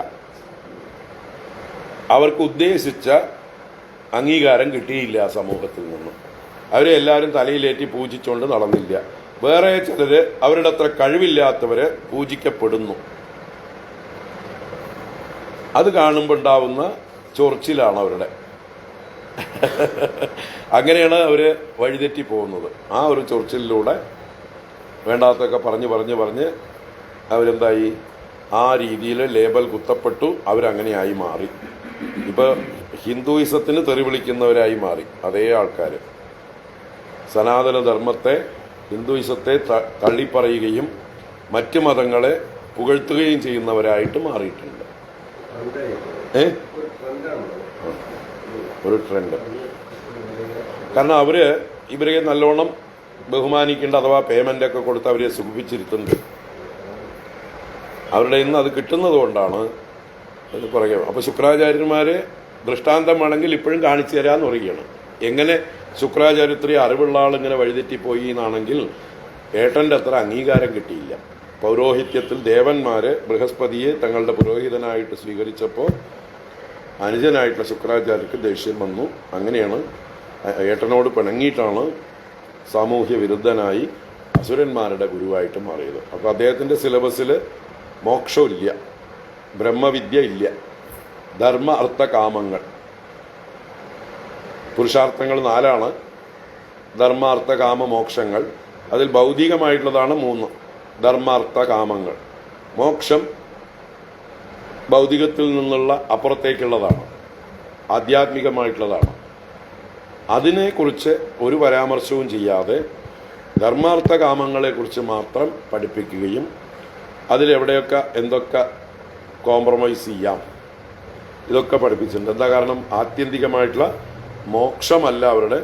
അവർക്ക് ഉദ്ദേശിച്ച അംഗീകാരം കിട്ടിയില്ല സമൂഹത്തിൽ നിന്നും. അവരെ എല്ലാവരും തലയിലേറ്റി പൂജിച്ചുകൊണ്ട് നടന്നില്ല. വേറെ ചിലര് അവരുടെ അത്ര കഴിവില്ലാത്തവര് പൂജിക്കപ്പെടുന്നു. അത് കാണുമ്പോൾ ഉണ്ടാവുന്ന ചൊറിച്ചിലാണ് അവരുടെ. അങ്ങനെയാണ് അവര് വഴിതെറ്റി പോകുന്നത്. ആ ഒരു ചൊറിച്ചിലൂടെ വേണ്ടാത്തൊക്കെ പറഞ്ഞ് അവരെന്തായി, ആ രീതിയിൽ ലേബൽ കുത്തപ്പെട്ടു. അവരങ്ങനെയായി മാറി. ഇപ്പൊ ഹിന്ദുയിസത്തിന് തെറി വിളിക്കുന്നവരായി മാറി അതേ ആൾക്കാർ. സനാതനധർമ്മത്തെ, ഹിന്ദുയിസത്തെ തള്ളിപ്പറയുകയും മറ്റു മതങ്ങളെ പുകഴ്ത്തുകയും ചെയ്യുന്നവരായിട്ട് മാറിയിട്ടുണ്ട്. ഒരു ട്രെൻഡ്. കാരണം ഇവരെ നല്ലോണം ബഹുമാനിക്കേണ്ട, അഥവാ പേയ്മെന്റ് ഒക്കെ കൊടുത്ത് അവരെ സുഖിപ്പിച്ചിരുത്തുന്നത്. അവരുടെ ഇന്ന് അത് കിട്ടുന്നത് കൊണ്ടാണ് അത് പറയുക. അപ്പൊ ശുക്രാചാര്യന്മാര് ദൃഷ്ടാന്തം വേണമെങ്കിൽ ഇപ്പോഴും കാണിച്ചു തരാന്ന് പറയുകയാണ്. എങ്ങനെ ശുക്രാചാര്യത്രി അറിവുള്ള ആളിങ്ങനെ വഴിതെറ്റിപ്പോയി എന്നാണെങ്കിൽ ഏട്ടന്റെ അത്ര അംഗീകാരം കിട്ടിയില്ല. പൗരോഹിത്യത്തിൽ ദേവന്മാര് ബൃഹസ്പതിയെ തങ്ങളുടെ പുരോഹിതനായിട്ട് സ്വീകരിച്ചപ്പോൾ അനുജനായിട്ടുള്ള ശുക്രാചാര്യർക്ക് ദേഷ്യം വന്നു. അങ്ങനെയാണ് ഏട്ടനോട് പിണങ്ങിയിട്ടാണ് സാമൂഹ്യ വിരുദ്ധനായി അസുരന്മാരുടെ ഗുരുവായിട്ട് മാറിയത്. അപ്പോൾ അദ്ദേഹത്തിന്റെ സിലബസിൽ മോക്ഷമില്ല, ബ്രഹ്മവിദ്യ ഇല്ല, ധർമ്മ അർത്ഥ കാമങ്ങൾ. പുരുഷാർത്ഥങ്ങൾ 4ആണ്. ധർമാർത്ഥ കാമ മോക്ഷങ്ങൾ. അതിൽ ഭൗതികമായിട്ടുള്ളതാണ് 3. ധർമാർത്ഥ കാമങ്ങൾ. മോക്ഷം ഭൗതികത്തിൽ നിന്നുള്ള അപ്പുറത്തേക്കുള്ളതാണ്, ആധ്യാത്മികമായിട്ടുള്ളതാണ്. അതിനെക്കുറിച്ച് ഒരു പരാമർശവും ചെയ്യാതെ ധർമാർത്ഥ കാമങ്ങളെക്കുറിച്ച് മാത്രം പഠിപ്പിക്കുകയും അതിലെവിടെയൊക്കെ എന്തൊക്കെ കോംപ്രമൈസ് ചെയ്യാം ഇതൊക്കെ പഠിപ്പിച്ചിട്ടുണ്ട്. എന്താ കാരണം? ആത്യന്തികമായിട്ടുള്ള മോക്ഷമല്ല അവരുടെ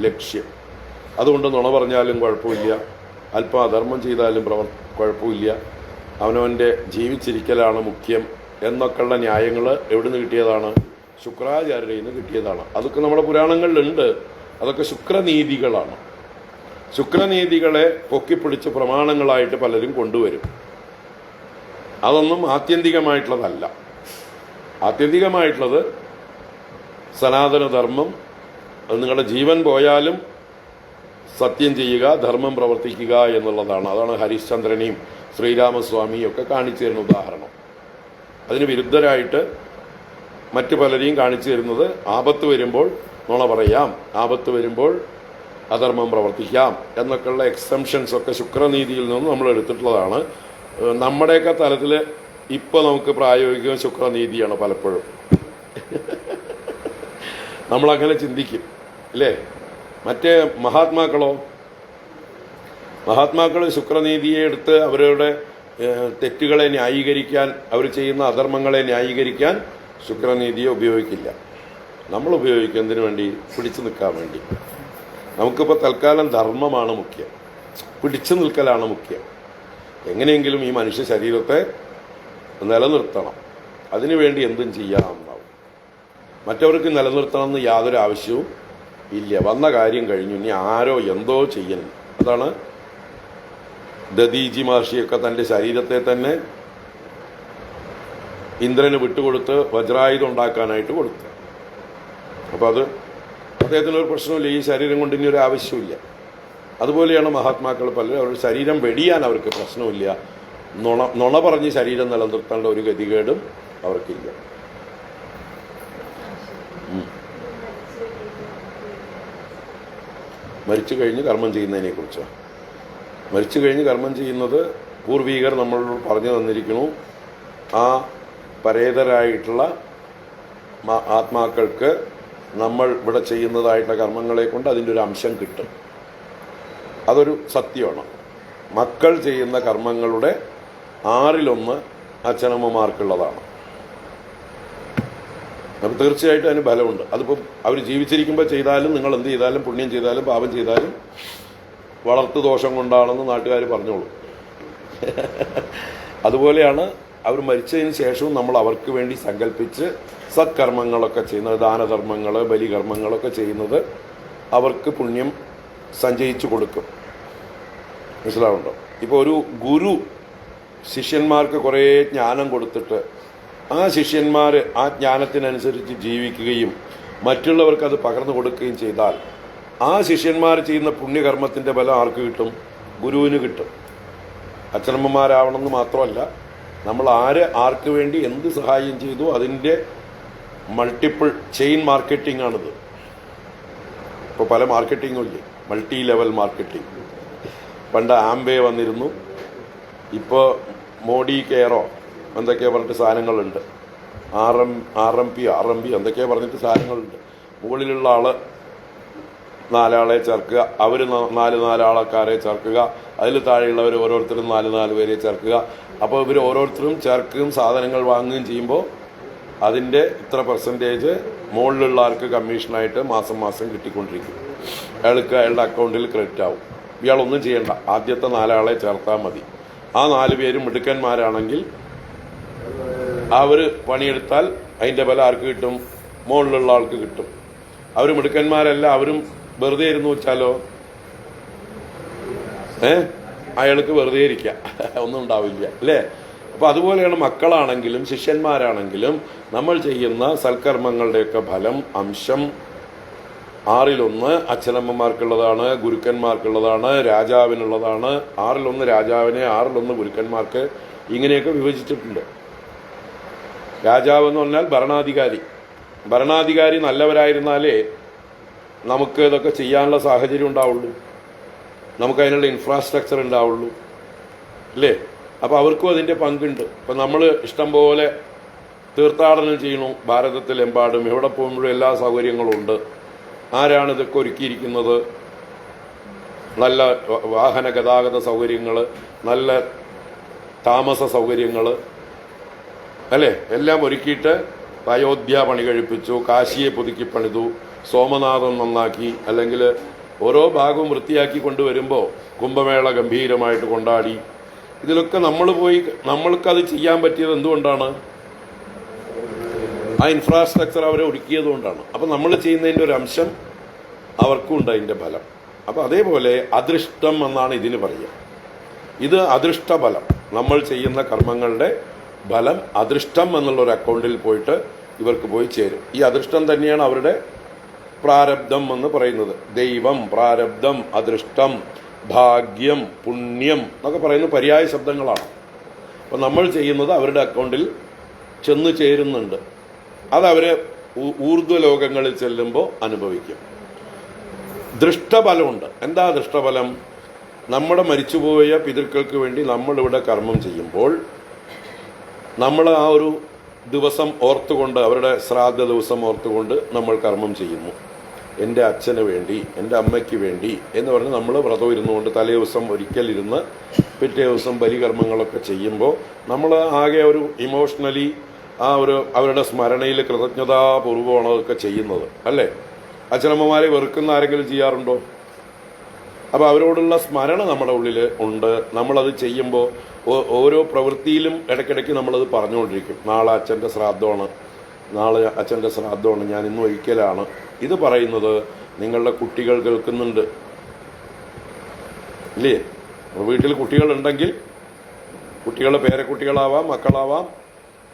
ലക്ഷ്യം. അതുകൊണ്ട് നുണ പറഞ്ഞാലും കുഴപ്പമില്ല, അല്പം അധർമ്മം ചെയ്താലും കുഴപ്പമില്ല, അവനവൻ്റെ ജീവിച്ചിരിക്കലാണ് മുഖ്യം എന്നൊക്കെയുള്ള ന്യായങ്ങൾ എവിടുന്ന് കിട്ടിയതാണ്? ശുക്രാചാര്യരിൽ നിന്ന് കിട്ടിയതാണ്. അതൊക്കെ നമ്മുടെ പുരാണങ്ങളിലുണ്ട്. അതൊക്കെ ശുക്രനീതികളാണ്. ശുക്രനീതികളെ പൊക്കിപ്പിടിച്ച് പ്രമാണങ്ങളായിട്ട് പലരും കൊണ്ടുവരും. അതൊന്നും ആത്യന്തികമായിട്ടുള്ളതല്ല. ആത്യന്തികമായിട്ടുള്ളത് സനാതനധർമ്മം. നിങ്ങളുടെ ജീവൻ പോയാലും സത്യം ചെയ്യുക, ധർമ്മം പ്രവർത്തിക്കുക എന്നുള്ളതാണ്. അതാണ് ഹരിശ്ചന്ദ്രനെയും ശ്രീരാമസ്വാമിയും ഒക്കെ കാണിച്ചു തരുന്ന ഉദാഹരണം. അതിന് വിരുദ്ധരായിട്ട് മറ്റു പലരെയും കാണിച്ചു തരുന്നത് ആപത്ത് വരുമ്പോൾ നുണ പറയാം, ആപത്ത് വരുമ്പോൾ അധർമ്മം പ്രവർത്തിക്കാം എന്നൊക്കെയുള്ള എക്സംഷൻസ് ഒക്കെ ശുക്രനീതിയിൽ നിന്ന് നമ്മൾ എടുത്തിട്ടുള്ളതാണ്. നമ്മുടെയൊക്കെ തലത്തിൽ ഇപ്പോൾ നമുക്ക് പ്രായോഗിക ശുക്രനീതിയാണ് പലപ്പോഴും. നമ്മളങ്ങനെ ചിന്തിക്കും അല്ലേ? മറ്റേ മഹാത്മാക്കൾ ശുക്രനീതിയെ എടുത്ത് അവരുടെ തെറ്റുകളെ ന്യായീകരിക്കാൻ, അവർ ചെയ്യുന്ന അധർമ്മങ്ങളെ ന്യായീകരിക്കാൻ ശുക്രനീതിയെ ഉപയോഗിക്കില്ല. നമ്മൾ ഉപയോഗിക്കുന്നതിന് വേണ്ടി, പിടിച്ചു നിൽക്കാൻ വേണ്ടി. നമുക്കിപ്പോൾ തൽക്കാലം ധർമ്മമാണ് മുഖ്യം, പിടിച്ചു നിൽക്കലാണ് മുഖ്യം. എങ്ങനെയെങ്കിലും ഈ മനുഷ്യ ശരീരത്തെ നിലനിർത്തണം, അതിനുവേണ്ടി എന്തും ചെയ്യാമെന്നാവും. മറ്റവർക്ക് നിലനിർത്തണമെന്ന് യാതൊരു ആവശ്യവും ഇല്ല. വന്ന കാര്യം കഴിഞ്ഞു, ഇനി ആരോ എന്തോ ചെയ്യണം. അതാണ് ദദീജി മഹർഷിയൊക്കെ തൻ്റെ ശരീരത്തെ തന്നെ ഇന്ദ്രന് വിട്ടുകൊടുത്ത് വജ്രായുധം ഉണ്ടാക്കാനായിട്ട് കൊടുത്തു. അപ്പോൾ അത് അദ്ദേഹത്തിനൊരു പ്രശ്നമില്ല, ഈ ശരീരം കൊണ്ട് ഇനി ഒരു ആവശ്യമില്ല. അതുപോലെയാണ് മഹാത്മാക്കൾ പലരും. അവരുടെ ശരീരം വെടിയാൻ അവർക്ക് പ്രശ്നമില്ല. നുണ പറഞ്ഞ് ശരീരം നിലനിർത്തേണ്ട ഒരു ഗതികേടും അവർക്കില്ല. മരിച്ചു കഴിഞ്ഞ് കർമ്മം ചെയ്യുന്നതിനെ കുറിച്ചാണ്. മരിച്ചു കഴിഞ്ഞ് കർമ്മം ചെയ്യുന്നത് പൂർവീകർ നമ്മൾ പറഞ്ഞു തന്നിരിക്കുന്നു. ആ പരേതരായിട്ടുള്ള ആത്മാക്കൾക്ക് നമ്മൾ ഇവിടെ ചെയ്യുന്നതായിട്ടുള്ള കർമ്മങ്ങളെ കൊണ്ട് അതിൻ്റെ ഒരു അംശം കിട്ടും. അതൊരു സത്യമാണ്. മക്കൾ ചെയ്യുന്ന കർമ്മങ്ങളുടെ 1/6 അച്ഛനമ്മമാർക്കുള്ളതാണ്. അപ്പം തീർച്ചയായിട്ടും അതിന് ബലമുണ്ട്. അതിപ്പോൾ അവർ ജീവിച്ചിരിക്കുമ്പോൾ ചെയ്താലും, നിങ്ങൾ എന്ത് ചെയ്താലും, പുണ്യം ചെയ്താലും പാപം ചെയ്താലും വളർത്തു ദോഷം കൊണ്ടാണെന്ന് നാട്ടുകാർ പറഞ്ഞോളൂ. അതുപോലെയാണ് അവർ മരിച്ചതിന് ശേഷവും നമ്മൾ അവർക്ക് വേണ്ടി സങ്കല്പിച്ച് സത്കർമ്മങ്ങളൊക്കെ ചെയ്യുന്നത്, ദാനധർമ്മങ്ങൾ, ബലികർമ്മങ്ങളൊക്കെ ചെയ്യുന്നത് അവർക്ക് പുണ്യം സഞ്ചയിച്ചു കൊടുക്കും. മനസ്സിലാവുണ്ടോ? ഇപ്പോൾ ഒരു ഗുരു ശിഷ്യന്മാർക്ക് കുറേ ജ്ഞാനം കൊടുത്തിട്ട് ആ ശിഷ്യന്മാർ ആ ജ്ഞാനത്തിനനുസരിച്ച് ജീവിക്കുകയും മറ്റുള്ളവർക്ക് അത് പകർന്നു കൊടുക്കുകയും ചെയ്താൽ ആ ശിഷ്യന്മാർ ചെയ്യുന്ന പുണ്യകർമ്മത്തിൻ്റെ ബലം ആർക്ക് കിട്ടും? ഗുരുവിന് കിട്ടും. അച്ഛനമ്മമാരാവണമെന്ന് മാത്രമല്ല, നമ്മൾ ആർക്ക് വേണ്ടി എന്ത് സഹായം ചെയ്തു അതിൻ്റെ മൾട്ടിപ്പിൾ ചെയിൻ മാർക്കറ്റിംഗ് ആണിത്. ഇപ്പോൾ പല മാർക്കറ്റിങ്ങും ഇല്ലേ, മൾട്ടി ലെവൽ മാർക്കറ്റിംഗ്. പണ്ട് ആംബേ വന്നിരുന്നു, ഇപ്പോൾ മോഡി കെയറോ എന്തൊക്കെയോ പറഞ്ഞിട്ട് സാധനങ്ങളുണ്ട്. ആർ എം പി എന്തൊക്കെയോ പറഞ്ഞിട്ട് സാധനങ്ങളുണ്ട്. മുകളിലുള്ള ആള് 4 ആളെ ചേർക്കുക, അവർ 4 ആൾക്കാരെ ചേർക്കുക, അതിൽ താഴെയുള്ളവർ ഓരോരുത്തരും 4 പേരെ ചേർക്കുക. അപ്പോൾ ഇവർ ഓരോരുത്തരും ചേർക്കുകയും സാധനങ്ങൾ വാങ്ങുകയും ചെയ്യുമ്പോൾ അതിൻ്റെ ഇത്ര പെർസെൻറ്റേജ് മുകളിലുള്ള ആൾക്ക് കമ്മീഷനായിട്ട് മാസം മാസം കിട്ടിക്കൊണ്ടിരിക്കും. അയാളുടെ അക്കൗണ്ടിൽ ക്രെഡിറ്റ് ആവും. ഇയാളൊന്നും ചെയ്യണ്ട, ആദ്യത്തെ 4 ആളെ ചേർത്താൽ മതി. ആ 4 പേരും മിടുക്കന്മാരാണെങ്കിൽ അവർ പണിയെടുത്താൽ അതിൻ്റെ ബലം ആർക്ക് കിട്ടും? മുകളിലുള്ള ആൾക്ക് കിട്ടും. അവർ മിടുക്കന്മാരല്ല, അവരും വെറുതെ ഇരുന്ന് വെച്ചാലോ അയാൾക്ക് വെറുതെ ഇരിക്കുക, ഒന്നും ഉണ്ടാവില്ല അല്ലേ? അപ്പോൾ അതുപോലെയാണ് മക്കളാണെങ്കിലും ശിഷ്യന്മാരാണെങ്കിലും നമ്മൾ ചെയ്യുന്ന സൽക്കർമ്മങ്ങളുടെയൊക്കെ ഫലം, അംശം 1/6 അച്ഛനമ്മമാർക്കുള്ളതാണ്, ഗുരുക്കന്മാർക്കുള്ളതാണ്, രാജാവിനുള്ളതാണ്. 1/6 രാജാവിനെ, 1/6 ഗുരുക്കന്മാർക്ക്, ഇങ്ങനെയൊക്കെ വിഭജിച്ചിട്ടുണ്ട്. രാജാവ് എന്ന് പറഞ്ഞാൽ ഭരണാധികാരി നല്ലവരായിരുന്നാലേ നമുക്ക് ഇതൊക്കെ ചെയ്യാനുള്ള സാഹചര്യം ഉണ്ടാവുള്ളൂ, നമുക്ക് അതിനുള്ള ഇൻഫ്രാസ്ട്രക്ചർ ഉണ്ടാവുള്ളൂ അല്ലേ? അപ്പോൾ അവർക്കും അതിൻ്റെ പങ്കുണ്ട്. ഇപ്പം നമ്മൾ ഇഷ്ടം പോലെ തീർത്ഥാടനം ചെയ്യണു ഭാരതത്തിലെമ്പാടും, എവിടെ പോകുമ്പോഴും എല്ലാ സൗകര്യങ്ങളും ഉണ്ട്. ആരാണ് ഇതൊക്കെ ഒരുക്കിയിരിക്കുന്നത്? നല്ല വാഹന ഗതാഗത സൗകര്യങ്ങൾ, നല്ല താമസ സൗകര്യങ്ങൾ അല്ലേ, എല്ലാം ഒരുക്കിയിട്ട് അയോധ്യ പണി കഴിപ്പിച്ചു, കാശിയെ പുതുക്കി പണിതു, സോമനാഥം നന്നാക്കി, അല്ലെങ്കിൽ ഓരോ ഭാഗവും വൃത്തിയാക്കി കൊണ്ടുവരുമ്പോൾ കുംഭമേള ഗംഭീരമായിട്ട് കൊണ്ടാടി. ഇതിലൊക്കെ നമ്മൾക്കത് ചെയ്യാൻ പറ്റിയത് എന്തുകൊണ്ടാണ്? ആ ഇൻഫ്രാസ്ട്രക്ചർ അവരെ ഒരുക്കിയതുകൊണ്ടാണ്. അപ്പം നമ്മൾ ചെയ്യുന്നതിൻ്റെ ഒരു അംശം അവർക്കും ഉണ്ട് അതിൻ്റെ ഫലം. അപ്പം അതേപോലെ അദൃഷ്ടം എന്നാണ് ഇതിന് പറയുക. ഇത് അദൃഷ്ടഫലം, നമ്മൾ ചെയ്യുന്ന കർമ്മങ്ങളുടെ ഫലം അദൃഷ്ടം എന്നുള്ളൊരു അക്കൗണ്ടിൽ പോയിട്ട് ഇവർക്ക് പോയി ചേരും. ഈ അദൃഷ്ടം തന്നെയാണ് അവരുടെ പ്രാരബ്ധം എന്ന് പറയുന്നത്. ദൈവം, പ്രാരബ്ധം, അദൃഷ്ടം, ഭാഗ്യം, പുണ്യം എന്നൊക്കെ പറയുന്ന പര്യായ ശബ്ദങ്ങളാണ്. അപ്പം നമ്മൾ ചെയ്യുന്നത് അവരുടെ അക്കൗണ്ടിൽ ചെന്ന് ചേരുന്നുണ്ട്. അതവര് ഊർധ്വലോകങ്ങളിൽ ചെല്ലുമ്പോൾ അനുഭവിക്കും. ദൃഷ്ടഫലമുണ്ട്. എന്താ ദൃഷ്ടഫലം? നമ്മുടെ മരിച്ചുപോയ പിതൃക്കൾക്ക് വേണ്ടി നമ്മളിവിടെ കർമ്മം ചെയ്യുമ്പോൾ നമ്മൾ ആ ഒരു ദിവസം ഓർത്തുകൊണ്ട്, അവരുടെ ശ്രാദ്ധ ദിവസം ഓർത്തുകൊണ്ട് നമ്മൾ കർമ്മം ചെയ്യുന്നു. എൻ്റെ അച്ഛന് വേണ്ടി, എൻ്റെ അമ്മയ്ക്ക് വേണ്ടി എന്ന് പറഞ്ഞ് നമ്മൾ വ്രതം ഇരുന്നുകൊണ്ട് തലേ ദിവസം ഒരിക്കലിരുന്ന് പിറ്റേ ദിവസം ബലികർമ്മങ്ങളൊക്കെ ചെയ്യുമ്പോൾ നമ്മൾ ആകെ ഒരു ഇമോഷണലി അവരുടെ സ്മരണയിൽ കൃതജ്ഞതാപൂർവ്വമാണ് അതൊക്കെ ചെയ്യുന്നത്, അല്ലേ? അച്ഛനമ്മമാരെ വെറുക്കുന്ന ആരെങ്കിലും ചെയ്യാറുണ്ടോ? അപ്പോൾ അവരോടുള്ള സ്മരണ നമ്മുടെ ഉള്ളിൽ ഉണ്ട്. നമ്മളത് ചെയ്യുമ്പോൾ ഓരോ പ്രവൃത്തിയിലും ഇടയ്ക്കിടയ്ക്ക് നമ്മളത് പറഞ്ഞുകൊണ്ടിരിക്കും. നാളെ അച്ഛൻ്റെ ശ്രാദ്ധമാണ്, നാളെ അച്ഛൻ്റെ ശ്രാദ്ധമാണ്, ഞാൻ ഇന്ന് ഒരിക്കലാണ്. ഇത് പറയുന്നത് നിങ്ങളുടെ കുട്ടികൾ കേൾക്കുന്നുണ്ട്, ഇല്ലേ? വീട്ടിൽ കുട്ടികളുണ്ടെങ്കിൽ കുട്ടികൾ പേരക്കുട്ടികളാവാം, മക്കളാവാം,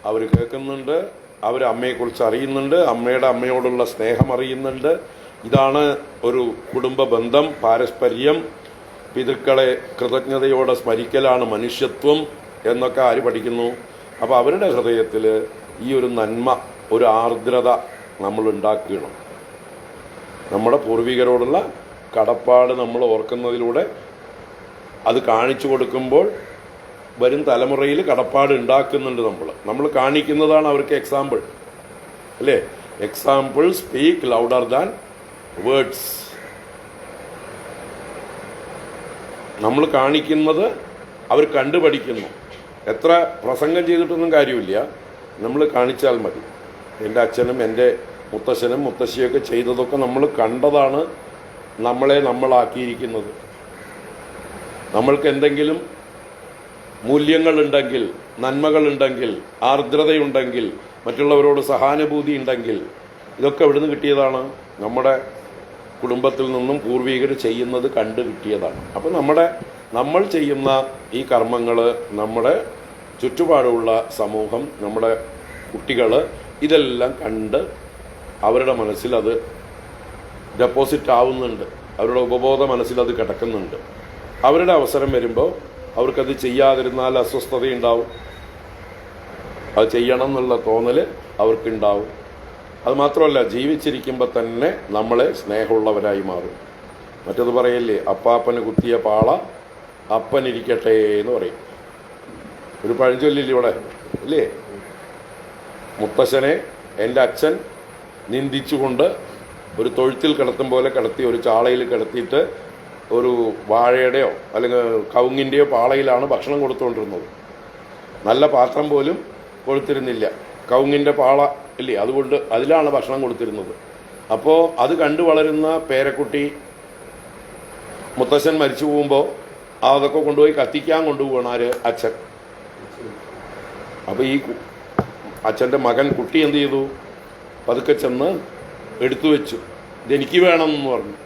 അവർ കേൾക്കുന്നുണ്ട്, അവർ അമ്മയെക്കുറിച്ച് അറിയുന്നുണ്ട്, അമ്മയുടെ അമ്മയോടുള്ള സ്നേഹം അറിയുന്നുണ്ട്. ഇതാണ് ഒരു കുടുംബ ബന്ധം, പാരസ്പര്യം, പിതൃക്കളെ കൃതജ്ഞതയോടെ സ്മരിക്കലാണ് മനുഷ്യത്വം എന്നൊക്കെ ആര് പഠിക്കുന്നു? അപ്പോൾ അവരുടെ ഹൃദയത്തിൽ ഈ ഒരു നന്മ, ഒരു ആർദ്രത നമ്മൾ ഉണ്ടാക്കണം. നമ്മുടെ പൂർവികരോടുള്ള കടപ്പാട് നമ്മൾ ഓർക്കുന്നതിലൂടെ അത് കാണിച്ചു കൊടുക്കുമ്പോൾ വരും തലമുറയിൽ കടപ്പാട് ഉണ്ടാക്കുന്നുണ്ട്. നമ്മൾ കാണിക്കുന്നതാണ് അവർക്ക് എക്സാമ്പിൾ, അല്ലേ? Example speak louder than words. നമ്മൾ കാണിക്കുന്നത് അവർ കണ്ടുപഠിക്കുന്നു. എത്ര പ്രസംഗം ചെയ്തിട്ടൊന്നും കാര്യമില്ല, നമ്മൾ കാണിച്ചാൽ മതി. എൻ്റെ അച്ഛനും എൻ്റെ മുത്തശ്ശനും മുത്തശ്ശിയൊക്കെ ചെയ്തതൊക്കെ നമ്മൾ കണ്ടതാണ് നമ്മളെ നമ്മളാക്കിയിരിക്കുന്നത്. നമ്മൾക്ക് എന്തെങ്കിലും മൂല്യങ്ങളുണ്ടെങ്കിൽ, നന്മകളുണ്ടെങ്കിൽ, ആർദ്രതയുണ്ടെങ്കിൽ, മറ്റുള്ളവരോട് സഹാനുഭൂതി ഉണ്ടെങ്കിൽ, ഇതൊക്കെ എവിടുന്ന് കിട്ടിയതാണ്? നമ്മുടെ കുടുംബത്തിൽ നിന്നും പൂർവികർ ചെയ്യുന്നത് കണ്ടു കിട്ടിയതാണ്. അപ്പോൾ നമ്മൾ ചെയ്യുന്ന ഈ കർമ്മങ്ങൾ, നമ്മുടെ ചുറ്റുപാടുള്ള സമൂഹം, നമ്മുടെ കുട്ടികൾ ഇതെല്ലാം കണ്ട് അവരുടെ മനസ്സിൽ അത് ഡെപ്പോസിറ്റ് ആവുന്നുണ്ട്, അവരുടെ ഉപബോധ മനസ്സിൽ അത് കിടക്കുന്നുണ്ട്. അവരുടെ അവസരം വരുമ്പോൾ അവർക്കത് ചെയ്യാതിരുന്നാൽ അസ്വസ്ഥതയുണ്ടാവും, അത് ചെയ്യണം എന്നുള്ള തോന്നൽ അവർക്കുണ്ടാവും. അതുമാത്രമല്ല, ജീവിച്ചിരിക്കുമ്പോൾ തന്നെ നമ്മളെ സ്നേഹമുള്ളവരായി മാറും. മറ്റത് പറയല്ലേ, അപ്പാപ്പന് കുത്തിയ പാള അപ്പനിരിക്കട്ടെ എന്ന് പറയും. ഒരു പഴഞ്ചൊല്ലില്ലേ ഇവിടെ, ഇല്ലേ? മുത്തശ്ശനെ എൻ്റെ അച്ഛൻ നിന്ദിച്ചുകൊണ്ട് ഒരു തൊഴുത്തിൽ കിടത്തും പോലെ കിടത്തി, ഒരു ചാളയിൽ കിടത്തിയിട്ട് ഒരു വാഴയുടെയോ അല്ലെങ്കിൽ കവുങ്ങിൻ്റെയോ പാളയിലാണ് ഭക്ഷണം കൊടുത്തുകൊണ്ടിരുന്നത്. നല്ല പാത്രം പോലും കൊടുത്തിരുന്നില്ല, കവുങ്ങിൻ്റെ പാള ഇല്ലേ, അതുകൊണ്ട് അതിലാണ് ഭക്ഷണം കൊടുത്തിരുന്നത്. അപ്പോൾ അത് കണ്ടു വളരുന്ന പേരക്കുട്ടി മുത്തശ്ശൻ മരിച്ചു പോകുമ്പോൾ അതൊക്കെ കൊണ്ടുപോയി കത്തിക്കാൻ കൊണ്ടുപോകണം ആര്? അച്ഛൻ. അപ്പോൾ ഈ അച്ഛൻ്റെ മകൻ കുട്ടി എന്ത് ചെയ്തു? പതുക്കെ ചെന്ന് എടുത്തു വെച്ചു, ഇതെനിക്ക് വേണമെന്ന് പറഞ്ഞു.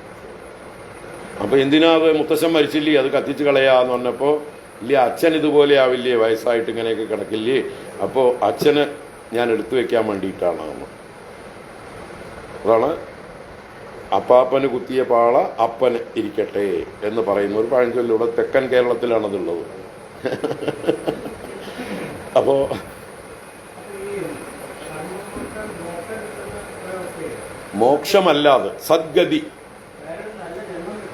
അപ്പോൾ എന്തിനാ അത്, മുത്തശ്ശൻ മരിച്ചില്ലേ, അത് കത്തിച്ച് കളയാന്ന് പറഞ്ഞപ്പോൾ, ഇല്ലേ അച്ഛൻ ഇതുപോലെ ആവില്ലേ, വയസ്സായിട്ട് ഇങ്ങനെയൊക്കെ കിടക്കില്ലേ, അപ്പോൾ അച്ഛന് ഞാൻ എടുത്തു വെക്കാൻ വേണ്ടിയിട്ടാണ്. അതാണ് അപ്പാപ്പന് കുത്തിയ പാള അപ്പന് ഇരിക്കട്ടെ എന്ന് പറയുന്ന ഒരു പഴഞ്ചൊല്ലിലൂടെ തെക്കൻ കേരളത്തിലാണതുള്ളത്. അപ്പോൾ മോക്ഷമല്ലാതെ സദ്ഗതി,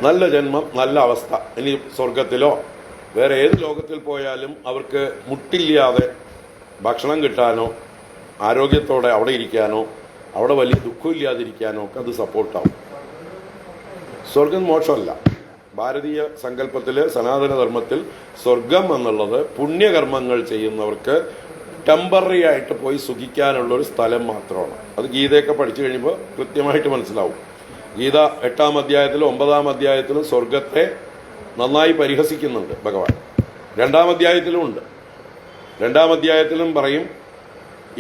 നല്ല ജന്മം, നല്ല അവസ്ഥ, ഇനി സ്വർഗത്തിലോ വേറെ ഏത് ലോകത്തിൽ പോയാലും അവർക്ക് മുട്ടില്ലാതെ ഭക്ഷണം കിട്ടാനോ ആരോഗ്യത്തോടെ അവിടെ ഇരിക്കാനോ അവിടെ വലിയ ദുഃഖമില്ലാതിരിക്കാനോ ഒക്കെ അത് സപ്പോർട്ടാവും. സ്വർഗം മോക്ഷമല്ല. ഭാരതീയ സങ്കല്പത്തിൽ, സനാതനധർമ്മത്തിൽ സ്വർഗം എന്നുള്ളത് പുണ്യകർമ്മങ്ങൾ ചെയ്യുന്നവർക്ക് ടെമ്പററി ആയിട്ട് പോയി സുഖിക്കാനുള്ളൊരു സ്ഥലം മാത്രമാണ്. അത് ഗീതയൊക്കെ പഠിച്ചു കഴിയുമ്പോൾ കൃത്യമായിട്ട് മനസ്സിലാവും. ഗീത 8-ാം അധ്യായത്തിലും 9-ാം അധ്യായത്തിലും സ്വർഗത്തെ നന്നായി പരിഹസിക്കുന്നുണ്ട് ഭഗവാൻ. 2-ാം അധ്യായത്തിലും ഉണ്ട്. 2-ാം അധ്യായത്തിലും പറയും,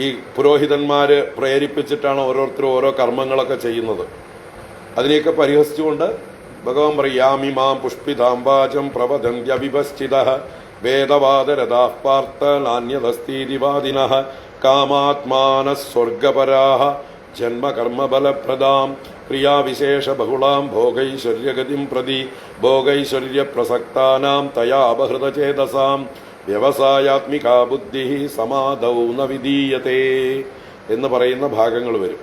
ഈ പുരോഹിതന്മാർ പ്രേരിപ്പിച്ചിട്ടാണ് ഓരോരുത്തരും ഓരോ കർമ്മങ്ങളൊക്കെ ചെയ്യുന്നത്. അതിനെയൊക്കെ പരിഹസിച്ചുകൊണ്ട് ഭഗവാൻ പറയും, യാമിമാം പുഷ്പിതാം വാചം പ്രവദന്ത്യവിപശ്ചിതഃ വേദവാദരഥാഃ പാർത്ഥ നാന്യദസ്തീതിവാദിനഃ കാമാത്മാനഃ സ്വർഗപരാഃ ജന്മകർമ്മബലപ്രദാം ക്രിയാവിശേഷ ബഹുളാം ഭോഗൈശ്വര്യഗതിം പ്രതി ഭോഗൈശ്വര്യപ്രസക്താനാം തയാ അപഹൃതചേതസാം വ്യവസായാത്മിക ബുദ്ധി സമാധൗ ന വിധീയതേ എന്ന് പറയുന്ന ഭാഗങ്ങൾ വരും.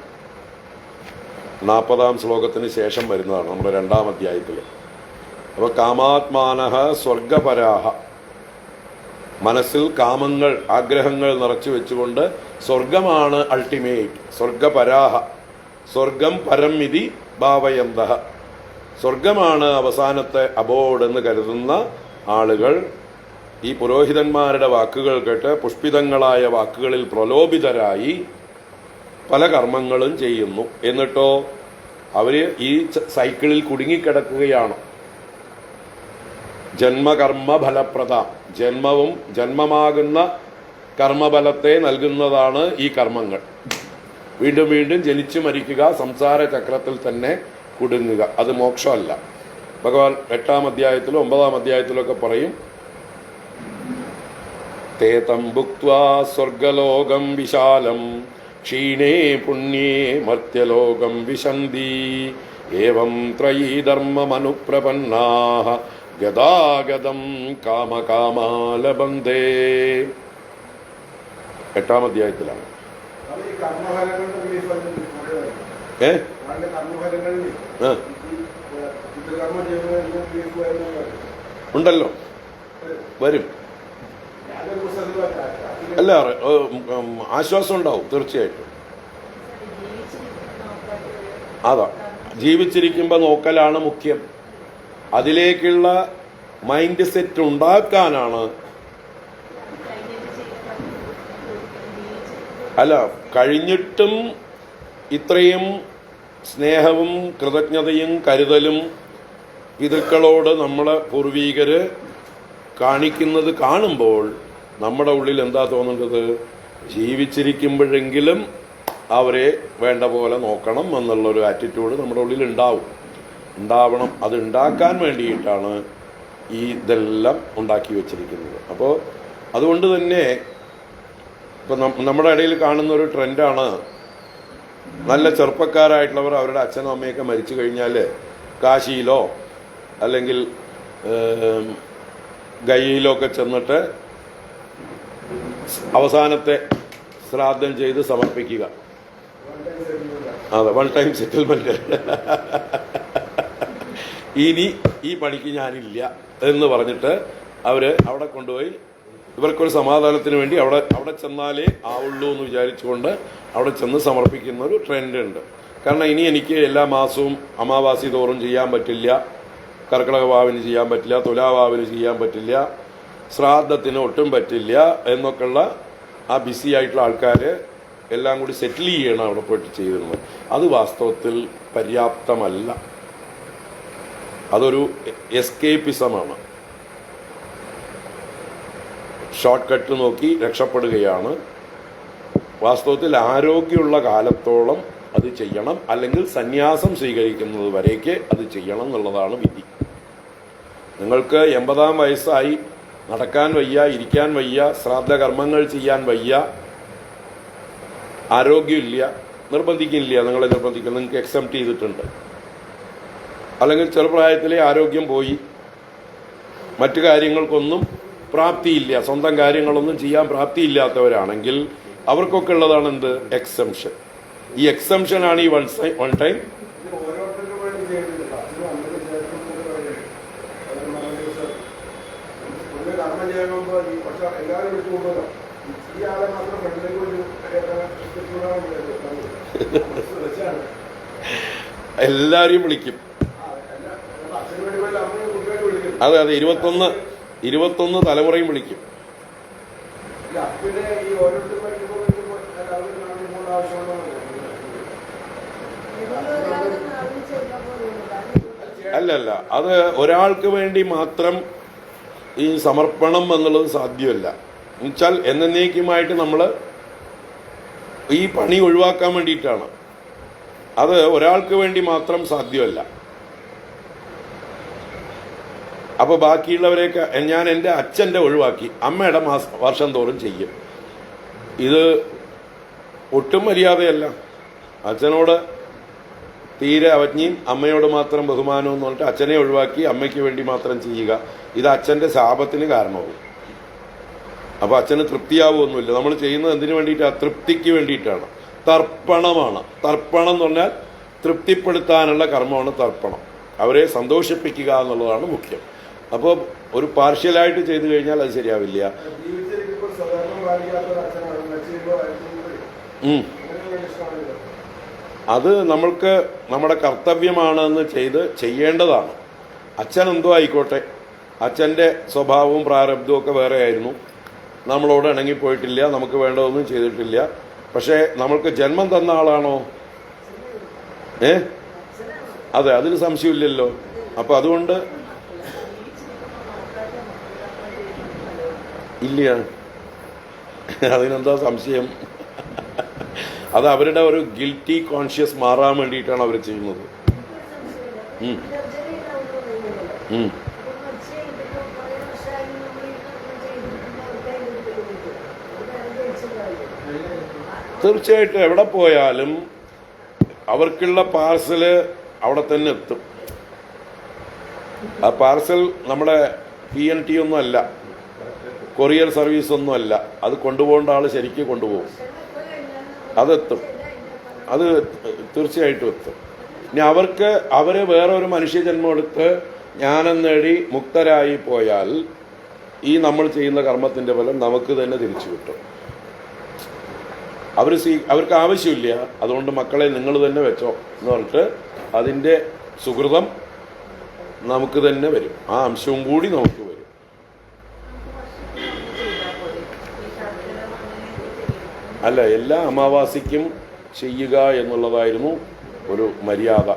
40-ാം ശ്ലോകത്തിന് ശേഷം വരുന്നതാണ് നമ്മുടെ 2-ാം അധ്യായത്തിൽ. അപ്പോൾ കാമാത്മാനഃ സ്വർഗപരാഹ, മനസ്സിൽ കാമങ്ങൾ ആഗ്രഹങ്ങൾ നിറച്ചു വെച്ചുകൊണ്ട് സ്വർഗമാണ് അൾട്ടിമേറ്റ്, സ്വർഗപരാഹ, സ്വർഗം പരം ഇതി ഭാവയന്തഃ, സ്വർഗമാണ് അവസാനത്തെ അബോർഡ് എന്ന് കരുതുന്ന ആളുകൾ ഈ പുരോഹിതന്മാരുടെ വാക്കുകൾ കേട്ട് പുഷ്പിതങ്ങളായ വാക്കുകളിൽ പ്രലോഭിതരായി പല കർമ്മങ്ങളും ചെയ്യുന്നു. എന്നിട്ടോ അവര് ഈ സൈക്കിളിൽ കുടുങ്ങിക്കിടക്കുകയാണ്. ജന്മകർമ്മ ഫലപ്രദ, ജന്മമാകുന്ന കർമ്മഫലത്തെ നൽകുന്നതാണ് ഈ കർമ്മങ്ങൾ. വീണ്ടും വീണ്ടും ജനിച്ചു മരിക്കുക, സംസാര ചക്രത്തിൽ തന്നെ കുടുങ്ങുക, അത് മോക്ഷമല്ല. ഭഗവാൻ 8-ാം അധ്യായത്തിലും 9-ാം അധ്യായത്തിലൊക്കെ പറയും, തേതം ഭുക്ത്വാ സ്വർഗലോകം വിശാലം ക്ഷീണേ പുണ്യേ മർത്യലോകം വിശന്തി ഏവം ത്രയീധർമ്മമനുപ്രപന്നാഃ ഗദാഗദം കാമകാമാലബന്ധേ. 8-ാം അധ്യായത്തിലാണ്. ഉണ്ടല്ലോ, വരും. അല്ല, ആശ്വാസം ഉണ്ടാവും തീർച്ചയായിട്ടും. അതാ, ജീവിച്ചിരിക്കുമ്പോൾ നോക്കലാണ് മുഖ്യം. അതിലേക്കുള്ള മൈൻഡ് സെറ്റ് ഉണ്ടാക്കാനാണ്. അല്ല, കഴിഞ്ഞിട്ടും ഇത്രയും സ്നേഹവും കൃതജ്ഞതയും കരുതലും പിതൃക്കളോട് നമ്മളെ പൂർവീകര് കാണിക്കുന്നത് കാണുമ്പോൾ നമ്മുടെ ഉള്ളിൽ എന്താ തോന്നുന്നത്? ജീവിച്ചിരിക്കുമ്പോഴെങ്കിലും അവരെ വേണ്ട പോലെ നോക്കണം എന്നുള്ളൊരു ആറ്റിറ്റ്യൂഡ് നമ്മുടെ ഉള്ളിൽ ഉണ്ടാവണം. അത് ഉണ്ടാക്കാൻ വേണ്ടിയിട്ടാണ് ഈ ഇതെല്ലാം ഉണ്ടാക്കി വെച്ചിരിക്കുന്നത്. അപ്പോൾ അതുകൊണ്ട് തന്നെ ഇപ്പം നമ്മുടെ ഇടയിൽ കാണുന്ന ഒരു ട്രെൻഡാണ്, നല്ല ചെറുപ്പക്കാരായിട്ടുള്ളവർ അവരുടെ അച്ഛനും അമ്മയൊക്കെ മരിച്ചു കഴിഞ്ഞാൽ കാശിയിലോ അല്ലെങ്കിൽ ഗയയിലോ ഒക്കെ ചെന്നിട്ട് അവസാനത്തെ ശ്രാദ്ധം ചെയ്ത് സമർപ്പിക്കുക. അതെ, വൺ ടൈം സെറ്റിൽമെന്റ്. ഇനി ഈ പണിക്ക് ഞാനില്ല എന്ന് പറഞ്ഞിട്ട് അവര് അവിടെ കൊണ്ടുപോയി ഇവർക്കൊരു സമാധാനത്തിന് വേണ്ടി അവിടെ ചെന്നാലേ ആവുള്ളൂ എന്ന് വിചാരിച്ചുകൊണ്ട് അവിടെ ചെന്ന് സമർപ്പിക്കുന്ന ഒരു ട്രെൻഡ് ഉണ്ട്. കാരണം ഇനി എനിക്ക് എല്ലാ മാസവും അമാവാസി തോറും ചെയ്യാൻ പറ്റില്ല, കർക്കിടക വാവിന് ചെയ്യാൻ പറ്റില്ല, തുലാവാവിന് ചെയ്യാൻ പറ്റില്ല, ശ്രാദ്ധത്തിന് ഒട്ടും പറ്റില്ല എന്നൊക്കെയുള്ള ആ ബിസി ആയിട്ടുള്ള ആൾക്കാർ എല്ലാം കൂടി സെറ്റിൽ ചെയ്യണം അവിടെ പോയിട്ട് ചെയ്തിരുന്നത്. അത് വാസ്തവത്തിൽ പര്യാപ്തമല്ല. അതൊരു എസ്കേപ്പിസമാണ്. ഷോർട്ട് കട്ട് നോക്കി രക്ഷപ്പെടുകയാണ്. വാസ്തവത്തിൽ ആരോഗ്യമുള്ള കാലത്തോളം അത് ചെയ്യണം, അല്ലെങ്കിൽ സന്യാസം സ്വീകരിക്കുന്നത് വരേക്ക് അത് ചെയ്യണം എന്നുള്ളതാണ് വിധി. നിങ്ങൾക്ക് 80-ാം വയസ്സായി, നടക്കാൻ വയ്യ, ഇരിക്കാൻ വയ്യ, ശ്രാദ്ധകർമ്മങ്ങൾ ചെയ്യാൻ വയ്യ, ആരോഗ്യമില്ല, നിർബന്ധിക്കില്ല, നിങ്ങളെ നിർബന്ധിക്കില്ല, നിങ്ങൾക്ക് എക്സെപ്റ്റ് ചെയ്തിട്ടുണ്ട്. അല്ലെങ്കിൽ ചെറുപ്രായത്തിലെ ആരോഗ്യം പോയി, മറ്റു കാര്യങ്ങൾക്കൊന്നും പ്രാപ്തിയില്ല, സ്വന്തം കാര്യങ്ങളൊന്നും ചെയ്യാൻ പ്രാപ്തിയില്ലാത്തവരാണെങ്കിൽ അവർക്കൊക്കെ ഉള്ളതാണ് എന്ത്? എക്സംഷൻ. ഈ എക്സംഷനാണ് ഈ വൺ ടൈം. എല്ലാരെയും വിളിക്കും. അതെ, 21 തലമുറയും വിളിക്കും. അല്ലല്ല, അത് ഒരാൾക്ക് വേണ്ടി മാത്രം ഈ സമർപ്പണം എന്നുള്ളത് സാധ്യമല്ല. എന്നുവെച്ചാൽ എന്നേക്കുമായിട്ട് നമ്മൾ ഈ പണി ഒഴിവാക്കാൻ വേണ്ടിയിട്ടാണ്. അത് ഒരാൾക്ക് വേണ്ടി മാത്രം സാധ്യമല്ല. അപ്പോൾ ബാക്കിയുള്ളവരെയൊക്കെ ഞാൻ എൻ്റെ അച്ഛൻ്റെ ഒഴിവാക്കി അമ്മയുടെ വർഷം തോറും ചെയ്യും. ഇത് ഒട്ടും മര്യാദയല്ല. അച്ഛനോട് തീരെ അവജ്ഞയും അമ്മയോട് മാത്രം ബഹുമാനവും എന്ന് പറഞ്ഞിട്ട് അച്ഛനെ ഒഴിവാക്കി അമ്മയ്ക്ക് വേണ്ടി മാത്രം ചെയ്യുക. ഇത് അച്ഛൻ്റെ ശാപത്തിന് കാരണമാകും. അപ്പോൾ അച്ഛന് തൃപ്തിയാവുമൊന്നുമില്ല. നമ്മൾ ചെയ്യുന്നത് എന്തിനു വേണ്ടിയിട്ടാണ്? തൃപ്തിക്ക് വേണ്ടിയിട്ടാണ്. തർപ്പണമാണ്. തർപ്പണം എന്ന് പറഞ്ഞാൽ തൃപ്തിപ്പെടുത്താനുള്ള കർമ്മമാണ് തർപ്പണം. അവരെ സന്തോഷിപ്പിക്കുക എന്നുള്ളതാണ് മുഖ്യം. അപ്പോൾ ഒരു പാർഷ്യലായിട്ട് ചെയ്തു കഴിഞ്ഞാൽ അത് ശരിയാവില്ല. അത് നമ്മൾക്ക് നമ്മുടെ കർത്തവ്യമാണെന്ന് ചെയ്യേണ്ടതാണ്. അച്ഛൻ എന്തോ ആയിക്കോട്ടെ, അച്ഛൻ്റെ സ്വഭാവവും പ്രാരബ്ധവും ഒക്കെ വേറെ ആയിരുന്നു. നമ്മളോട് ഇണങ്ങിപ്പോയിട്ടില്ല, നമുക്ക് വേണ്ടതൊന്നും ചെയ്തിട്ടില്ല. പക്ഷേ നമ്മൾക്ക് ജന്മം തന്ന ആളാണോ? അതെ, അതിന് സംശയമില്ലല്ലോ. അപ്പം അതുകൊണ്ട് ഇല്ല, അതിനെന്താ സംശയം? അത് അവരുടെ ഒരു ഗിൽറ്റി കോൺഷ്യസ് മാറാൻ വേണ്ടിയിട്ടാണ് അവർ ചെയ്യുന്നത്. തീർച്ചയായിട്ടും എവിടെ പോയാലും അവർക്കുള്ള പാർസല് അവിടെ തന്നെ എത്തും. ആ പാർസൽ നമ്മുടെ PNT ഒന്നും അല്ല, കൊറിയർ സർവീസ് ഒന്നും അല്ല. അത് കൊണ്ടുപോകേണ്ട ആൾ ശരിക്കും കൊണ്ടുപോകും. അതെത്തും, അത് തീർച്ചയായിട്ടും എത്തും. ഇനി അവര് വേറെ ഒരു മനുഷ്യജന്മം എടുത്ത് ജ്ഞാനം നേടി മുക്തരായി പോയാൽ ഈ നമ്മൾ ചെയ്യുന്ന കർമ്മത്തിന്റെ ഫലം നമുക്ക് തന്നെ തിരിച്ചു കിട്ടും. അവർക്ക് ആവശ്യമില്ല, അതുകൊണ്ട് മക്കളെ നിങ്ങൾ തന്നെ വെച്ചോ എന്ന് പറഞ്ഞിട്ട് അതിൻ്റെ സുഹൃതം നമുക്ക് തന്നെ വരും. ആ അംശവും കൂടി നമുക്ക് വരും. അല്ല, എല്ലാ അമാവാസിക്കും ചെയ്യുക എന്നുള്ളതായിരുന്നു ഒരു മര്യാദ.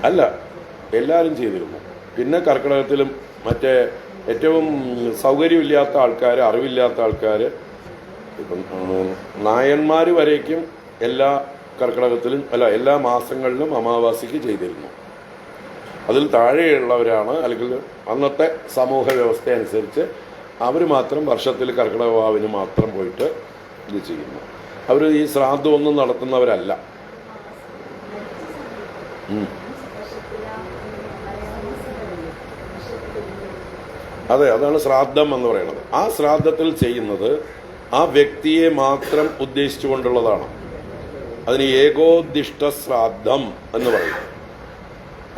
അല്ല, എല്ലാവരും ചെയ്തിരുന്നു. പിന്നെ കർക്കിടകത്തിലും മറ്റേ ഏറ്റവും സൗകര്യമില്ലാത്ത ആൾക്കാർ, അറിവില്ലാത്ത ആൾക്കാർ, ഇപ്പം നായന്മാർ വരേക്കും എല്ലാ കർക്കിടകത്തിലും എല്ലാ മാസങ്ങളിലും അമാവാസിക്ക് ചെയ്തിരുന്നു. അതിൽ താഴെയുള്ളവരാണ്, അല്ലെങ്കിൽ അന്നത്തെ സമൂഹ വ്യവസ്ഥ അനുസരിച്ച് അവർ മാത്രം വർഷത്തിൽ കർക്കിടക വാവിന് മാത്രം പോയിട്ട് ഇത് ചെയ്യുന്നു. അവർ ഈ ശ്രാദ്ധമൊന്നും നടത്തുന്നവരല്ല. അതെ, അതാണ് ശ്രാദ്ധം എന്ന് പറയുന്നത്. ആ ശ്രാദ്ധത്തിൽ ചെയ്യുന്നത് ആ വ്യക്തിയെ മാത്രം ഉദ്ദേശിച്ചുകൊണ്ടുള്ളതാണ്. അതിന് ഏകോദിഷ്ട ശ്രാദ്ധം എന്ന് പറയും.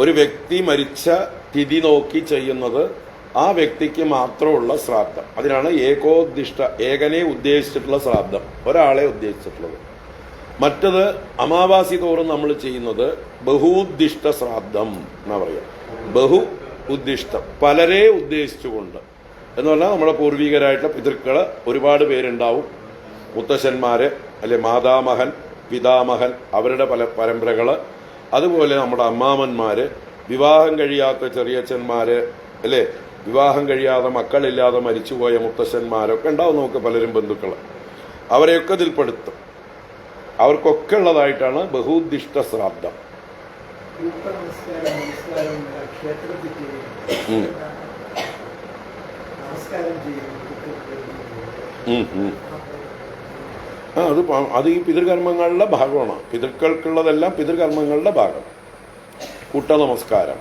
ഒരു വ്യക്തി മരിച്ച തിഥി നോക്കി ചെയ്യുന്നത് ആ വ്യക്തിക്ക് മാത്രമുള്ള ശ്രാദ്ധം. അതിനാണ് ഏകോദിഷ്ട, ഏകനെ ഉദ്ദേശിച്ചിട്ടുള്ള ശ്രാദ്ധം, ഒരാളെ ഉദ്ദേശിച്ചിട്ടുള്ളത്. മറ്റത് അമാവാസി തോറും നമ്മൾ ചെയ്യുന്നത് ബഹുദ്ദിഷ്ട ശ്രാദ്ധം എന്നാ പറയുക. ബഹു ഉദ്ദിഷ്ടം, പലരെ ഉദ്ദേശിച്ചുകൊണ്ട് എന്ന് പറഞ്ഞാൽ നമ്മുടെ പൂർവികരായിട്ടുള്ള പിതൃക്കൾ ഒരുപാട് പേരുണ്ടാവും. മുത്തശ്ശന്മാര്, അല്ലെ മാതാമഹൻ, പിതാമഹൻ, അവരുടെ പല പരമ്പരകള്. അതുപോലെ നമ്മുടെ അമ്മാമന്മാര്, വിവാഹം കഴിയാത്ത ചെറിയച്ഛന്മാര്, അല്ലെ വിവാഹം കഴിയാതെ മക്കളില്ലാതെ മരിച്ചുപോയ മുത്തശ്ശന്മാരൊക്കെ ഉണ്ടാവും നമുക്ക് പലരും ബന്ധുക്കൾ. അവരെയൊക്കെ ഇതിൽപ്പെടുത്തും. അവർക്കൊക്കെ ഉള്ളതായിട്ടാണ് ബഹുദ്ദിഷ്ട ശ്രാദ്ധം. അത് ഈ പിതൃകർമ്മങ്ങളുടെ ഭാഗമാണ്. പിതൃക്കൾക്കുള്ളതെല്ലാം പിതൃകർമ്മങ്ങളുടെ ഭാഗം. കൂട്ട നമസ്കാരം.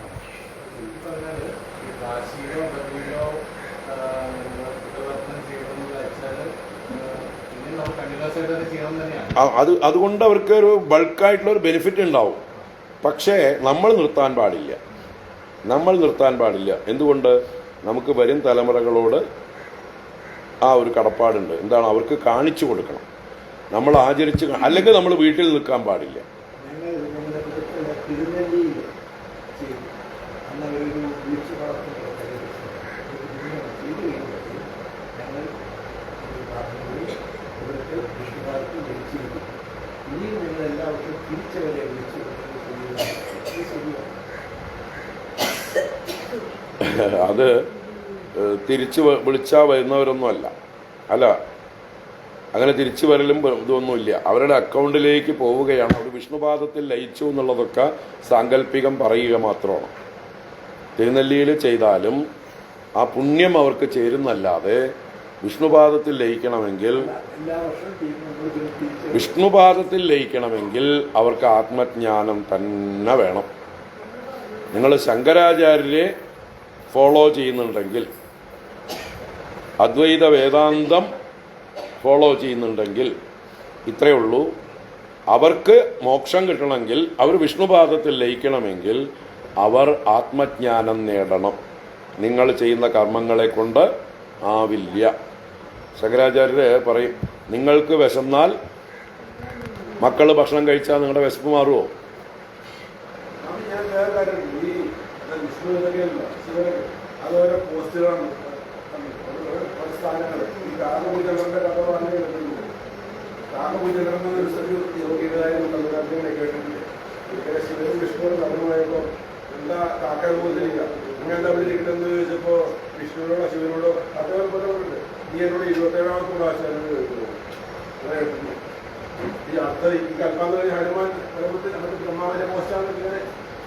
അതുകൊണ്ട് അവർക്ക് ഒരു ബൾക്കായിട്ടുള്ള ഒരു ബെനിഫിറ്റ് ഉണ്ടാവും. പക്ഷേ നമ്മൾ നിർത്താൻ പാടില്ല. എന്തുകൊണ്ട്? നമുക്ക് വരും തലമുറകളോട് ആ ഒരു കടപ്പാടുണ്ട്. എന്താണ്? അവർക്ക് കാണിച്ചു കൊടുക്കണം. നമ്മൾ ആചരിച്ച്, അല്ലെങ്കിൽ നമ്മൾ വീട്ടിൽ നിൽക്കാൻ പാടില്ല. അത് തിരിച്ചു വിളിച്ചാൽ വരുന്നവരൊന്നും അല്ല. അങ്ങനെ തിരിച്ചു വരലും ഇതൊന്നുമില്ല. അവരുടെ അക്കൗണ്ടിലേക്ക് പോവുകയാണ്. അവർ വിഷ്ണുപാദത്തിൽ ലയിച്ചു എന്നുള്ളതൊക്കെ സാങ്കല്പികം പറയുക മാത്രമാണ്. തിരുനെല്ലിയിൽ ചെയ്താലും ആ പുണ്യം അവർക്ക് ചേരുന്നല്ലാതെ വിഷ്ണുപാദത്തിൽ ലയിക്കണമെങ്കിൽ അവർക്ക് ആത്മജ്ഞാനം തന്നെ വേണം. നിങ്ങൾ ശങ്കരാചാര്യരെ ഫോളോ ചെയ്യുന്നുണ്ടെങ്കിൽ അദ്വൈത വേദാന്തം ഫോളോ ചെയ്യുന്നുണ്ടെങ്കിൽ ഇത്രയേ ഉള്ളൂ. അവർക്ക് മോക്ഷം കിട്ടണമെങ്കിൽ, അവർ വിഷ്ണുപാദത്തിൽ ലയിക്കണമെങ്കിൽ അവർ ആത്മജ്ഞാനം നേടണം. നിങ്ങൾ ചെയ്യുന്ന കർമ്മങ്ങളെ കൊണ്ട് ആവില്ല. ശങ്കരാചാര്യര് പറയും, നിങ്ങൾക്ക് വിശന്നാൽ മക്കൾ ഭക്ഷണം കഴിച്ചാൽ നിങ്ങളുടെ വിശപ്പ് മാറുമോ? എന്താ കാക്ക പോലില്ല ഇങ്ങനെ അവരിരിക്കണമെന്ന് ചോദിച്ചപ്പോ വിഷ്ണുവിനോടോ ശിവനോടോ അതേപോലെ പറഞ്ഞിട്ടുണ്ട്. നീ എന്നോട് 27ാമത്തെ പ്രാവശ്യം ഈ അർത്ഥ ഈ കൽപ്പാന്ന് ഹനുമാൻ ബ്രഹ്മാവിന്റെ പോസ്റ്റാണ് ഇങ്ങനെ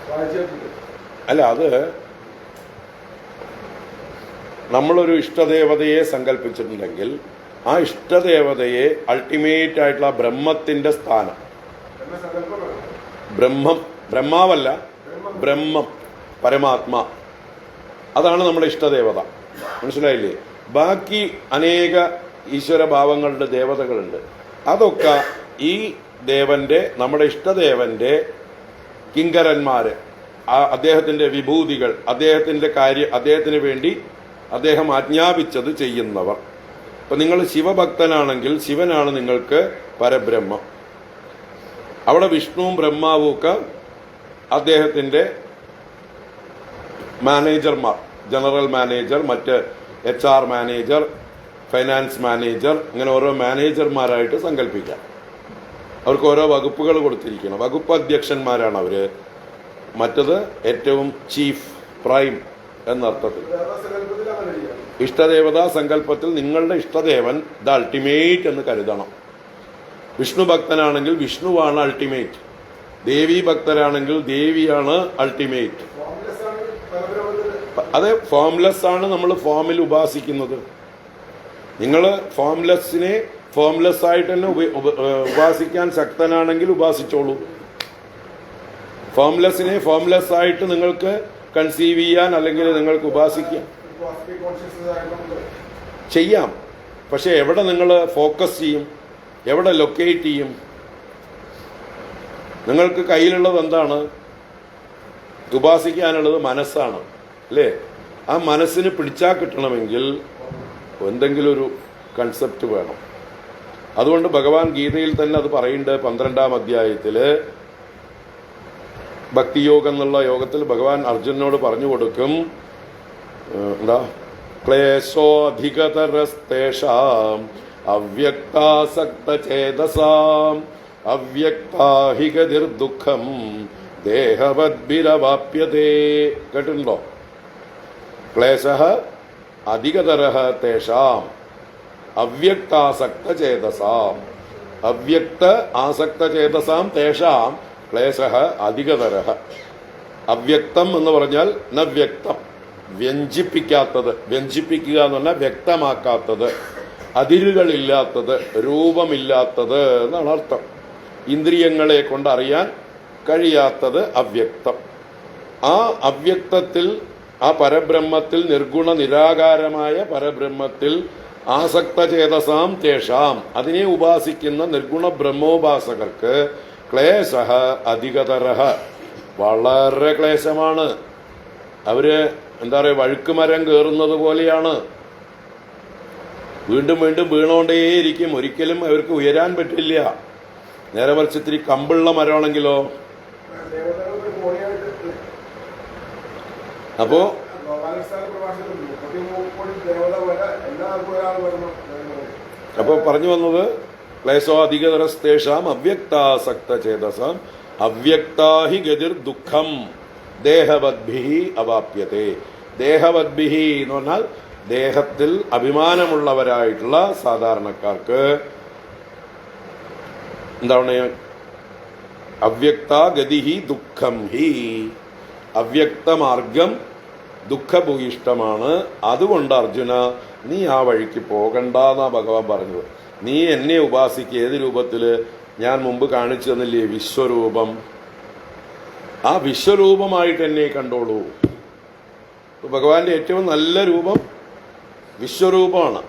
വായിച്ചിട്ടുണ്ട്. അല്ല, അത് നമ്മളൊരു ഇഷ്ടദേവതയെ സങ്കല്പിച്ചിട്ടുണ്ടെങ്കിൽ ആ ഇഷ്ടദേവതയെ അൾട്ടിമേറ്റ് ആയിട്ടുള്ള ബ്രഹ്മത്തിന്റെ സ്ഥാനം, ബ്രഹ്മാവല്ല, ബ്രഹ്മം, പരമാത്മാ, അതാണ് നമ്മുടെ ഇഷ്ടദേവത. മനസ്സിലായില്ലേ? ബാക്കി അനേക ഈശ്വരഭാവങ്ങളുടെ ദേവതകളുണ്ട്. അതൊക്കെ ഈ ദേവന്റെ, നമ്മുടെ ഇഷ്ടദേവന്റെ കിങ്കരന്മാര്, അദ്ദേഹത്തിന്റെ വിഭൂതികൾ, അദ്ദേഹത്തിന്റെ കാര്യം, അദ്ദേഹത്തിന് വേണ്ടി അദ്ദേഹം ആജ്ഞാപിച്ചത് ചെയ്യുന്നവർ. ഇപ്പൊ നിങ്ങൾ ശിവഭക്തനാണെങ്കിൽ ശിവനാണ് നിങ്ങൾക്ക് പരബ്രഹ്മം. അവിടെ വിഷ്ണുവും ബ്രഹ്മാവും ഒക്കെ അദ്ദേഹത്തിന്റെ മാനേജർമാർ, ജനറൽ മാനേജർ, മറ്റ് HR മാനേജർ, ഫൈനാൻസ് മാനേജർ, ഇങ്ങനെ ഓരോ മാനേജർമാരായിട്ട് സങ്കല്പിക്കാം. അവർക്ക് ഓരോ വകുപ്പുകൾ കൊടുത്തിരിക്കണം. വകുപ്പ് അധ്യക്ഷന്മാരാണ് അവര്. മറ്റത് ഏറ്റവും ചീഫ്, പ്രൈം എന്നർത്ഥത്തിൽ. ഇഷ്ടദേവതാ സങ്കല്പത്തിൽ നിങ്ങളുടെ ഇഷ്ടദേവൻ ദ അൾട്ടിമേറ്റ് എന്ന് കരുതണം. വിഷ്ണു ഭക്തനാണെങ്കിൽ വിഷ്ണുവാണ് അൾട്ടിമേറ്റ്, ദേവി ഭക്തരാണെങ്കിൽ ദേവിയാണ് അൾട്ടിമേറ്റ്. അതെ, ഫോംലെസ് ആണ് നമ്മൾ ഫോമിൽ ഉപാസിക്കുന്നത്. നിങ്ങൾ ഫോംലെസ്സിനെ ഫോംലെസ് ആയിട്ട് തന്നെ ഉപാസിക്കാൻ ശക്തനാണെങ്കിൽ ഉപാസിച്ചോളൂ. ഫോംലെസ്സിനെ ഫോംലെസ് ആയിട്ട് നിങ്ങൾക്ക് കൺസീവ് ചെയ്യാൻ അല്ലെങ്കിൽ നിങ്ങൾക്ക് ഉപാസിക്കാം, ചെയ്യാം. പക്ഷെ എവിടെ നിങ്ങൾ ഫോക്കസ് ചെയ്യും, എവിടെ ലൊക്കേറ്റ് ചെയ്യും? നിങ്ങൾക്ക് കയ്യിലുള്ളത് എന്താണ്? ഉപാസിക്കാനുള്ളത് മനസ്സാണ്, അല്ലേ? ആ മനസ്സിന് പിടിച്ചാൽ കിട്ടണമെങ്കിൽ എന്തെങ്കിലും ഒരു കൺസെപ്റ്റ് വേണം. അതുകൊണ്ട് ഭഗവാൻ ഗീതയിൽ തന്നെ അത് പറയുന്നുണ്ട്. 12ാം അധ്യായത്തില് ഭക്തിയോഗം എന്നുള്ള യോഗത്തിൽ ഭഗവാൻ അർജുനനോട് പറഞ്ഞു കൊടുക്കും, എന്താ, ക്ലേശോധികതരസ്തേഷാം അവ്യക്താസക്തചേതസാം അവ്യക്താഹി ഗതിർദുഃഖം ദേഹവദ്ഭിരവാപ്യതേ. കേട്ടിട്ടുണ്ടോ? ക്ലേശഃ അധികതരഃ തേഷാം അവ്യക്താസക്തചേതസാം, അവ്യക്ത ആസക്തചേതസാം തേഷാം ക്ലേശഃ അധികതരഃ. അവ്യക്തം എന്ന് പറഞ്ഞാൽ നവ്യക്തം, വ്യഞ്ജിപ്പിക്കാത്തത്. വ്യഞ്ജിപ്പിക്കുക എന്ന് പറഞ്ഞാൽ വ്യക്തമാക്കാത്തത്, അതിരുകളില്ലാത്തത്, രൂപമില്ലാത്തത് എന്നാണ് അർത്ഥം. ഇന്ദ്രിയങ്ങളെ കൊണ്ട് അറിയാൻ കഴിയാത്തത് അവ്യക്തം. ആ അവ്യക്തത്തിൽ, ആ പരബ്രഹ്മത്തിൽ, നിർഗുണ നിരാകാരമായ പരബ്രഹ്മത്തിൽ ആസക്തചേതസാം തേഷാം, അതിനെ ഉപാസിക്കുന്ന നിർഗുണ ബ്രഹ്മോപാസകർക്ക് ക്ലേശഃ അധികതരഃ, വളരെ ക്ലേശമാണ്. അവര് എന്താ പറയുക, വഴുക്കുമരം കയറുന്നത് പോലെയാണ്. വീണ്ടും വീണ്ടും വീണുകൊണ്ടേയിരിക്കും. ഒരിക്കലും അവർക്ക് ഉയരാൻ പറ്റില്ല. നേരെ മറിച്ച് ഇത്തിരി കമ്പുള്ള മരമാണെങ്കിലോ, അപ്പോ പറഞ്ഞു വന്നത് ക്ലേശോ അധികതരസ്തേഷാം അവ്യക്താസക്തചേതസാം അവ്യക്താഹി ഗതിർ ദുഃഖം ദേഹവദ്ഭിഹി അവാപ്യത്തെ. ദേഹവദ്ഭിഹി എന്ന് പറഞ്ഞാൽ ദേഹത്തിൽ അഭിമാനമുള്ളവരായിട്ടുള്ള സാധാരണക്കാർക്ക് എന്താണ്? അവ്യക്ത ഗതിഹി ദുഃഖം ഹി, അവ്യക്തമാർഗം ദുഃഖഭൂയിഷ്ടമാണ്. അതുകൊണ്ട് അർജുന, നീ ആ വഴിക്ക് പോകണ്ടെന്നാ ഭഗവാൻ പറഞ്ഞത്. നീ എന്നെ ഉപാസിക്കുക. ഏത് രൂപത്തില്? ഞാൻ മുമ്പ് കാണിച്ചു തന്നില്ലേ വിശ്വരൂപം, ആ വിശ്വരൂപമായിട്ട് എന്നെ കണ്ടോളൂ. ഭഗവാന്റെ ഏറ്റവും നല്ല രൂപം വിശ്വരൂപമാണ്.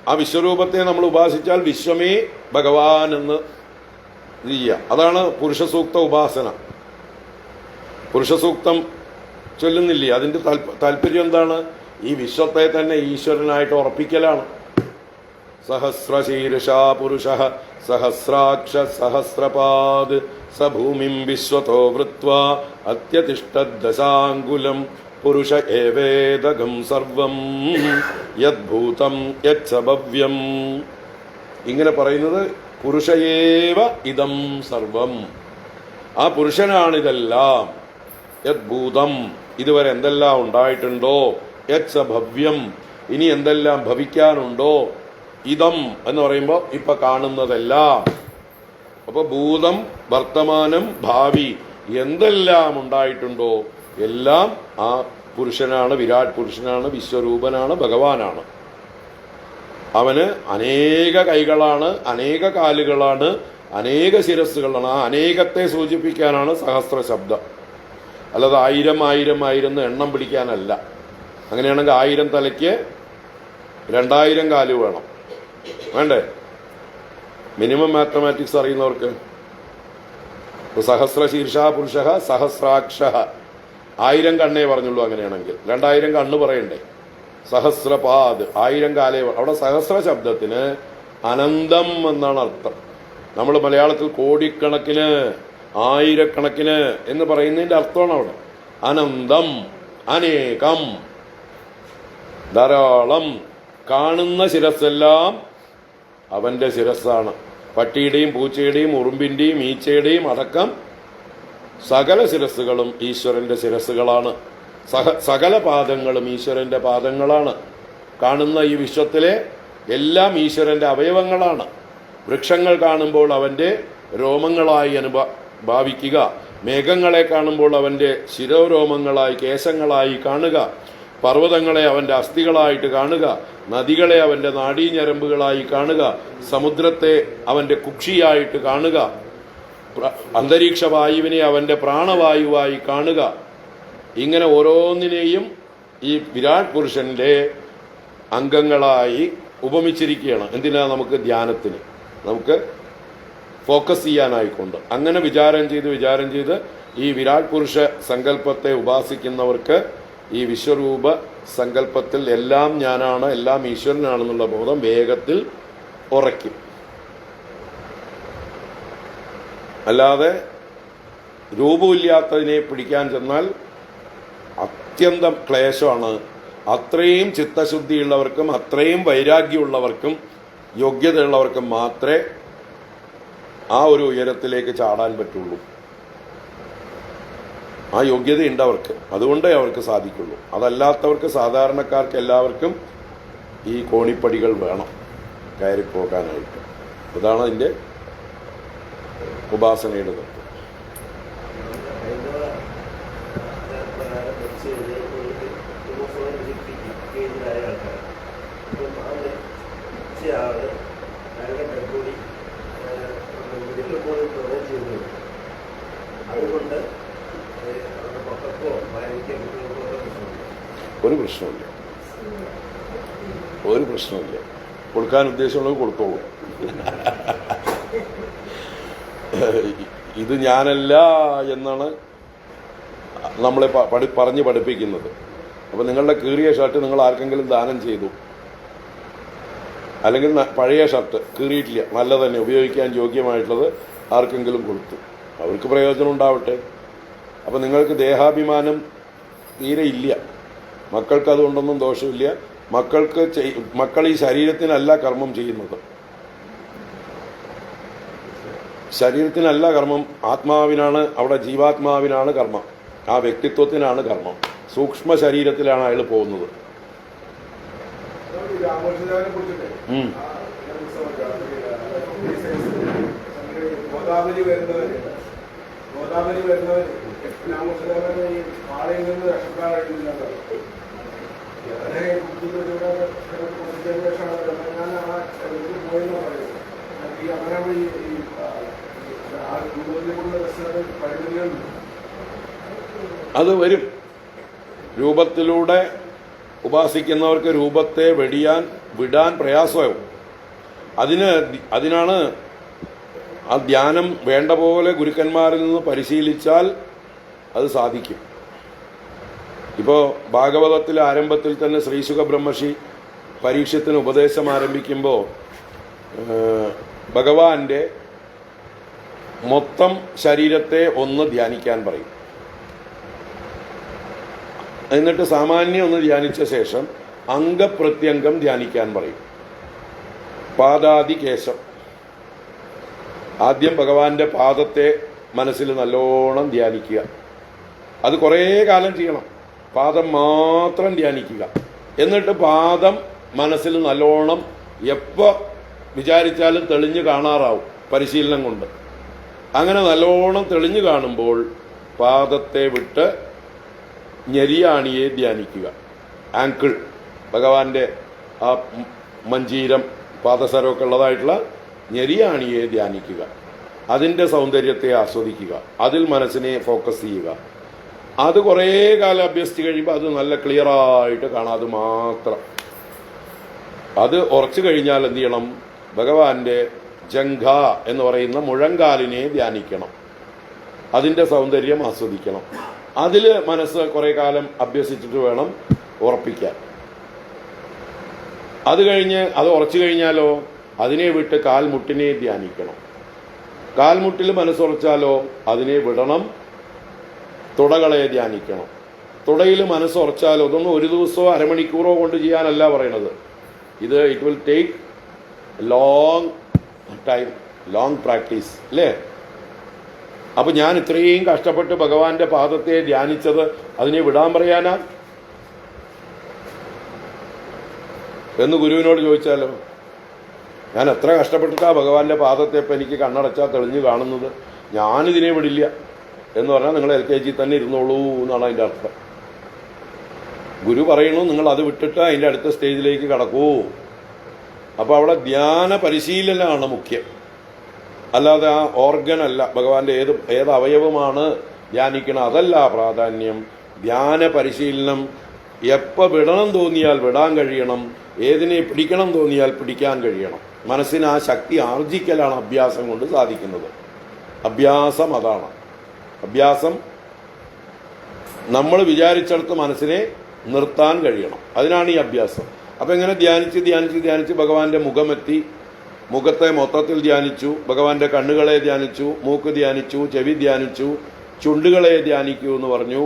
ആ വിശ്വരൂപത്തെ നമ്മൾ ഉപാസിച്ചാൽ വിശ്വമേ ഭഗവാൻ എന്ന് ചെയ്യുക. അതാണ് പുരുഷസൂക്ത ഉപാസന. പുരുഷസൂക്തം ചൊല്ലുന്നില്ലേ, അതിന്റെ താല്പര്യം എന്താണ്? ഈ വിശ്വത്തെ തന്നെ ഈശ്വരനായിട്ട് ഉറപ്പിക്കലാണ്. സഹസ്രശീർഷ പുരുഷ സഹസ്രാക്ഷ സഹസ്രപാദ് സ ഭൂമിം വിശ്വതോ വൃത്വാ അത്യതിഷ്ഠദശാങ്കുലം പുരുഷ ഏവേദകം സർവം യദ്ഭൂതം യത്സഭവ്യം. ഇങ്ങനെ പറയുന്നത് പുരുഷയേവ ഇതം സർവം. ആ പുരുഷനാണിതെല്ലാം. യദ്ഭൂതം, ഇതുവരെ എന്തെല്ലാം ഉണ്ടായിട്ടുണ്ടോ, യത്സഭവ്യം, ഇനി എന്തെല്ലാം ഭവിക്കാനുണ്ടോ. ഇതം എന്ന് പറയുമ്പോൾ ഇപ്പൊ കാണുന്നതെല്ലാം. അപ്പൊ ഭൂതം, വർത്തമാനം, ഭാവി എന്തെല്ലാം ഉണ്ടായിട്ടുണ്ടോ എല്ലാം ആ പുരുഷനാണ്, വിരാട് പുരുഷനാണ്, വിശ്വരൂപനാണ്, ഭഗവാനാണ്. അവന് അനേക കൈകളാണ്, അനേക കാലുകളാണ്, അനേക ശിരസ്സുകളാണ്. ആ അനേകത്തെ സൂചിപ്പിക്കാനാണ് സഹസ്ര ശബ്ദം. അല്ലാതെ 1000 1000 1000 എണ്ണം പിടിക്കാനല്ല. അങ്ങനെയാണെങ്കിൽ 1000 തലയ്ക്ക് 2000 കാല് വേണം, വേണ്ടേ? മിനിമം മാത്തമാറ്റിക്സ് അറിയുന്നവർക്ക് സഹസ്രശീർഷ പുരുഷ സഹസ്രാക്ഷ 1000 കണ്ണേ പറഞ്ഞുള്ളൂ. അങ്ങനെയാണെങ്കിൽ 2000 കണ്ണ് പറയണ്ടേ? സഹസ്രപാദ് 1000 കാലേ. അവിടെ സഹസ്ര ശബ്ദത്തിന് അനന്തം എന്നാണ് അർത്ഥം. നമ്മൾ മലയാളത്തിൽ കോടിക്കണക്കിന്, ആയിരക്കണക്കിന് എന്ന് പറയുന്നതിന്റെ അർത്ഥമാണ് അവിടെ. അനന്തം, അനേകം, ധാരാളം. കാണുന്ന ശിരസ്സെല്ലാം അവന്റെ ശിരസ്സാണ്. പട്ടിയുടെയും പൂച്ചയുടെയും ഉറുമ്പിന്റെയും ഈച്ചയുടെയും അടക്കം സകല ശിരസ്സുകളും ഈശ്വരന്റെ ശിരസ്സുകളാണ്. സകല പാദങ്ങളും ഈശ്വരന്റെ പാദങ്ങളാണ്. കാണുന്ന ഈ വിശ്വത്തിലെ എല്ലാം ഈശ്വരന്റെ അവയവങ്ങളാണ്. വൃക്ഷങ്ങൾ കാണുമ്പോൾ അവന്റെ രോമങ്ങളായി ഭാവിക്കുക. മേഘങ്ങളെ കാണുമ്പോൾ അവന്റെ ശിരോരോമങ്ങളായി, കേശങ്ങളായി കാണുക. പർവ്വതങ്ങളെ അവന്റെ അസ്ഥികളായിട്ട് കാണുക. നദികളെ അവന്റെ നാഡീഞരമ്പുകളായി കാണുക. സമുദ്രത്തെ അവന്റെ കുക്ഷിയായിട്ട് കാണുക. അന്തരീക്ഷ വായുവിനെ അവന്റെ പ്രാണവായുവായി കാണുക. ഇങ്ങനെ ഓരോന്നിനെയും ഈ വിരാട് പുരുഷന്റെ അംഗങ്ങളായി ഉപമിച്ചിരിക്കുകയാണ്. എന്തിനാ? നമുക്ക് ധ്യാനത്തിന്, നമുക്ക് ഫോക്കസ് ചെയ്യാനായിക്കൊണ്ട്. അങ്ങനെ വിചാരം ചെയ്ത് ഈ വിരാട് പുരുഷ സങ്കല്പത്തെ ഉപാസിക്കുന്നവർക്ക് ഈ വിശ്വരൂപ സങ്കല്പത്തിൽ എല്ലാം ഞാനാണ്, എല്ലാം ഈശ്വരനാണെന്നുള്ള ബോധം വേഗത്തിൽ ഉറയ്ക്കും. അല്ലാതെ രൂപമില്ലാത്തതിനെ പിടിക്കാൻ ചെന്നാൽ അത്യന്തം ക്ലേശമാണ്. അത്രയും ചിത്തശുദ്ധിയുള്ളവർക്കും അത്രയും വൈരാഗ്യമുള്ളവർക്കും യോഗ്യതയുള്ളവർക്കും മാത്രമേ ആ ഒരു ഉയരത്തിലേക്ക് ചാടാൻ പറ്റുള്ളൂ. ആ യോഗ്യതയുണ്ട് അവർക്ക്, അതുകൊണ്ടേ അവർക്ക് സാധിക്കുള്ളൂ. അതല്ലാത്തവർക്ക്, സാധാരണക്കാർക്ക് എല്ലാവർക്കും ഈ കോണിപ്പടികൾ വേണം കയറിപ്പോകാനായിട്ട്. അതാണ് അതിൻ്റെ ഉപാസനയുടെ തത്വം. ഒരു പ്രശ്നമില്ല, ഒരു പ്രശ്നമില്ല. കൊടുക്കാൻ ഉദ്ദേശമുള്ളത് കൊടുത്തോളൂ. ഇത് ഞാനല്ല എന്നാണ് നമ്മളെ പറഞ്ഞ് പഠിപ്പിക്കുന്നത്. അപ്പൊ നിങ്ങളുടെ കീറിയ ഷർട്ട് നിങ്ങൾ ആർക്കെങ്കിലും ദാനം ചെയ്തു, അല്ലെങ്കിൽ പഴയ ഷർട്ട് കീറിയിട്ടില്ല, നല്ല തന്നെ ഉപയോഗിക്കാൻ യോഗ്യമായിട്ടുള്ളത് ആർക്കെങ്കിലും കൊടുത്തു, അവർക്ക് പ്രയോജനം ഉണ്ടാവട്ടെ. അപ്പൊ നിങ്ങൾക്ക് ദേഹാഭിമാനം തീരെ ഇല്ല. മക്കൾക്ക് അതുകൊണ്ടൊന്നും ദോഷമില്ല. മക്കൾ ഈ ശരീരത്തിനല്ല കർമ്മം ചെയ്യുന്നത്. ശരീരത്തിനല്ല കർമ്മം, ആത്മാവിനാണ്. അവിടെ ജീവാത്മാവിനാണ് കർമ്മം, ആ വ്യക്തിത്വത്തിനാണ് കർമ്മം. സൂക്ഷ്മ ശരീരത്തിലാണ് അയാൾ പോകുന്നത്. ഗോദാവരി വരുന്നവര് പാളയിൽ നിന്ന് രക്ഷപ്പെടാറില്ല. അത് വരും. രൂപത്തിലൂടെ ഉപാസിക്കുന്നവർക്ക് രൂപത്തെ വിടാൻ പ്രയാസമാവും. അതിനാണ് ആ ധ്യാനം വേണ്ട പോലെ ഗുരുക്കന്മാരിൽ നിന്ന് പരിശീലിച്ചാൽ അത് സാധിക്കും. ഇപ്പോൾ ഭാഗവതത്തിലെ ആരംഭത്തിൽ തന്നെ ശ്രീശുക ബ്രഹ്മർഷി പരീക്ഷത്തിന് ഉപദേശം ആരംഭിക്കുമ്പോൾ ഭഗവാന്റെ മൊത്തം ശരീരത്തെ ഒന്ന് ധ്യാനിക്കാൻ പറയും. എന്നിട്ട് സാമാന്യം ഒന്ന് ധ്യാനിച്ച ശേഷം അംഗപ്രത്യംഗം ധ്യാനിക്കാൻ പറയും. പാദാദി കേശം. ആദ്യം ഭഗവാന്റെ പാദത്തെ മനസ്സിൽ നല്ലോണം ധ്യാനിക്കുക. അത് കുറേ കാലം ചെയ്യണം. പാദം മാത്രം ധ്യാനിക്കുക. എന്നിട്ട് പാദം മനസ്സിൽ നല്ലോണം എപ്പോൾ വിചാരിച്ചാലും തെളിഞ്ഞു കാണാറാവും പരിശീലനം കൊണ്ട്. അങ്ങനെ നല്ലോണം തെളിഞ്ഞു കാണുമ്പോൾ പാദത്തെ വിട്ട് ഞെരിയാണിയെ ധ്യാനിക്കുക. ആങ്കിൾ, ഭഗവാന്റെ ആ മഞ്ചീരം പാദസരമൊക്കെ ഉള്ളതായിട്ടുള്ള ഞെരിയാണിയെ ധ്യാനിക്കുക. അതിൻ്റെ സൗന്ദര്യത്തെ ആസ്വദിക്കുക. അതിൽ മനസ്സിനെ ഫോക്കസ് ചെയ്യുക. അത് കുറേ കാലം അഭ്യസിച്ച് കഴിയുമ്പോൾ അത് നല്ല ക്ലിയറായിട്ട് കാണാതെ മാത്രം. അത് ഉറച്ചു കഴിഞ്ഞാൽ എന്ത് ചെയ്യണം? ഭഗവാന്റെ ജംഘ എന്ന് പറയുന്ന മുഴങ്കാലിനെ ധ്യാനിക്കണം. അതിൻ്റെ സൗന്ദര്യം ആസ്വദിക്കണം. അതിൽ മനസ്സ് കുറേ കാലം അഭ്യസിച്ചിട്ട് വേണം ഉറപ്പിക്കാൻ. അത് കഴിഞ്ഞ് അത് ഉറച്ചു കഴിഞ്ഞാലോ അതിനെ വിട്ട് കാൽമുട്ടിനെ ധ്യാനിക്കണം. കാൽമുട്ടിൽ മനസ്സുറച്ചാലോ അതിനെ വിടണം. തുടകളെ ധ്യാനിക്കണം. തുടയിൽ മനസ്സുറച്ചാലോ ഇതൊന്നും ഒരു ദിവസമോ അരമണിക്കൂറോ കൊണ്ട് ചെയ്യാനല്ല പറയണത്. ഇത് it will take long time, long practice അല്ലേ? അപ്പൊ ഞാൻ ഇത്രയും കഷ്ടപ്പെട്ട് ഭഗവാന്റെ പാദത്തെ ധ്യാനിച്ചത് അതിനെ വിടാൻ പറയാനാ എന്ന് ഗുരുവിനോട് ചോദിച്ചാലോ? ഞാൻ എത്ര കഷ്ടപ്പെട്ടിട്ടാ ഭഗവാന്റെ പാദത്തെ ഇപ്പം എനിക്ക് കണ്ണടച്ചാൽ തെളിഞ്ഞു കാണുന്നത്, ഞാനിതിനെ വിടില്ല എന്ന് പറഞ്ഞാൽ നിങ്ങൾ LKG തന്നെ ഇരുന്നോളൂ എന്നാണ് അതിൻ്റെ അർത്ഥം. ഗുരു പറയണു നിങ്ങൾ അത് വിട്ടിട്ട് അതിൻ്റെ അടുത്ത സ്റ്റേജിലേക്ക് കടക്കൂ. അപ്പോൾ അവിടെ ധ്യാന പരിശീലനമാണ് മുഖ്യം, അല്ലാതെ ആ ഓർഗൻ അല്ല. ഭഗവാന്റെ ഏത് അവയവമാണ് ധ്യാനിക്കണം അതല്ല പ്രാധാന്യം. ധ്യാന പരിശീലനം എപ്പോൾ വിടണം തോന്നിയാൽ വിടാൻ കഴിയണം, ഏതിനെ പിടിക്കണം തോന്നിയാൽ പിടിക്കാൻ കഴിയണം. മനസ്സിന് ആ ശക്തി ആർജിക്കലാണ് അഭ്യാസം കൊണ്ട് സാധിക്കുന്നത്. അഭ്യാസം അതാണ്. അഭ്യാസം നമ്മൾ വിചാരിച്ചിടത്ത് മനസ്സിനെ നിർത്താൻ കഴിയണം. അതിനാണ് ഈ അഭ്യാസം. അപ്പം ഇങ്ങനെ ധ്യാനിച്ച് ഭഗവാന്റെ മുഖമെത്തി. മുഖത്തെ മൊത്തത്തിൽ ധ്യാനിച്ചു. ഭഗവാന്റെ കണ്ണുകളെ ധ്യാനിച്ചു, മൂക്ക് ധ്യാനിച്ചു, ചെവി ധ്യാനിച്ചു, ചുണ്ടുകളെ ധ്യാനിക്കൂ എന്ന് പറഞ്ഞു.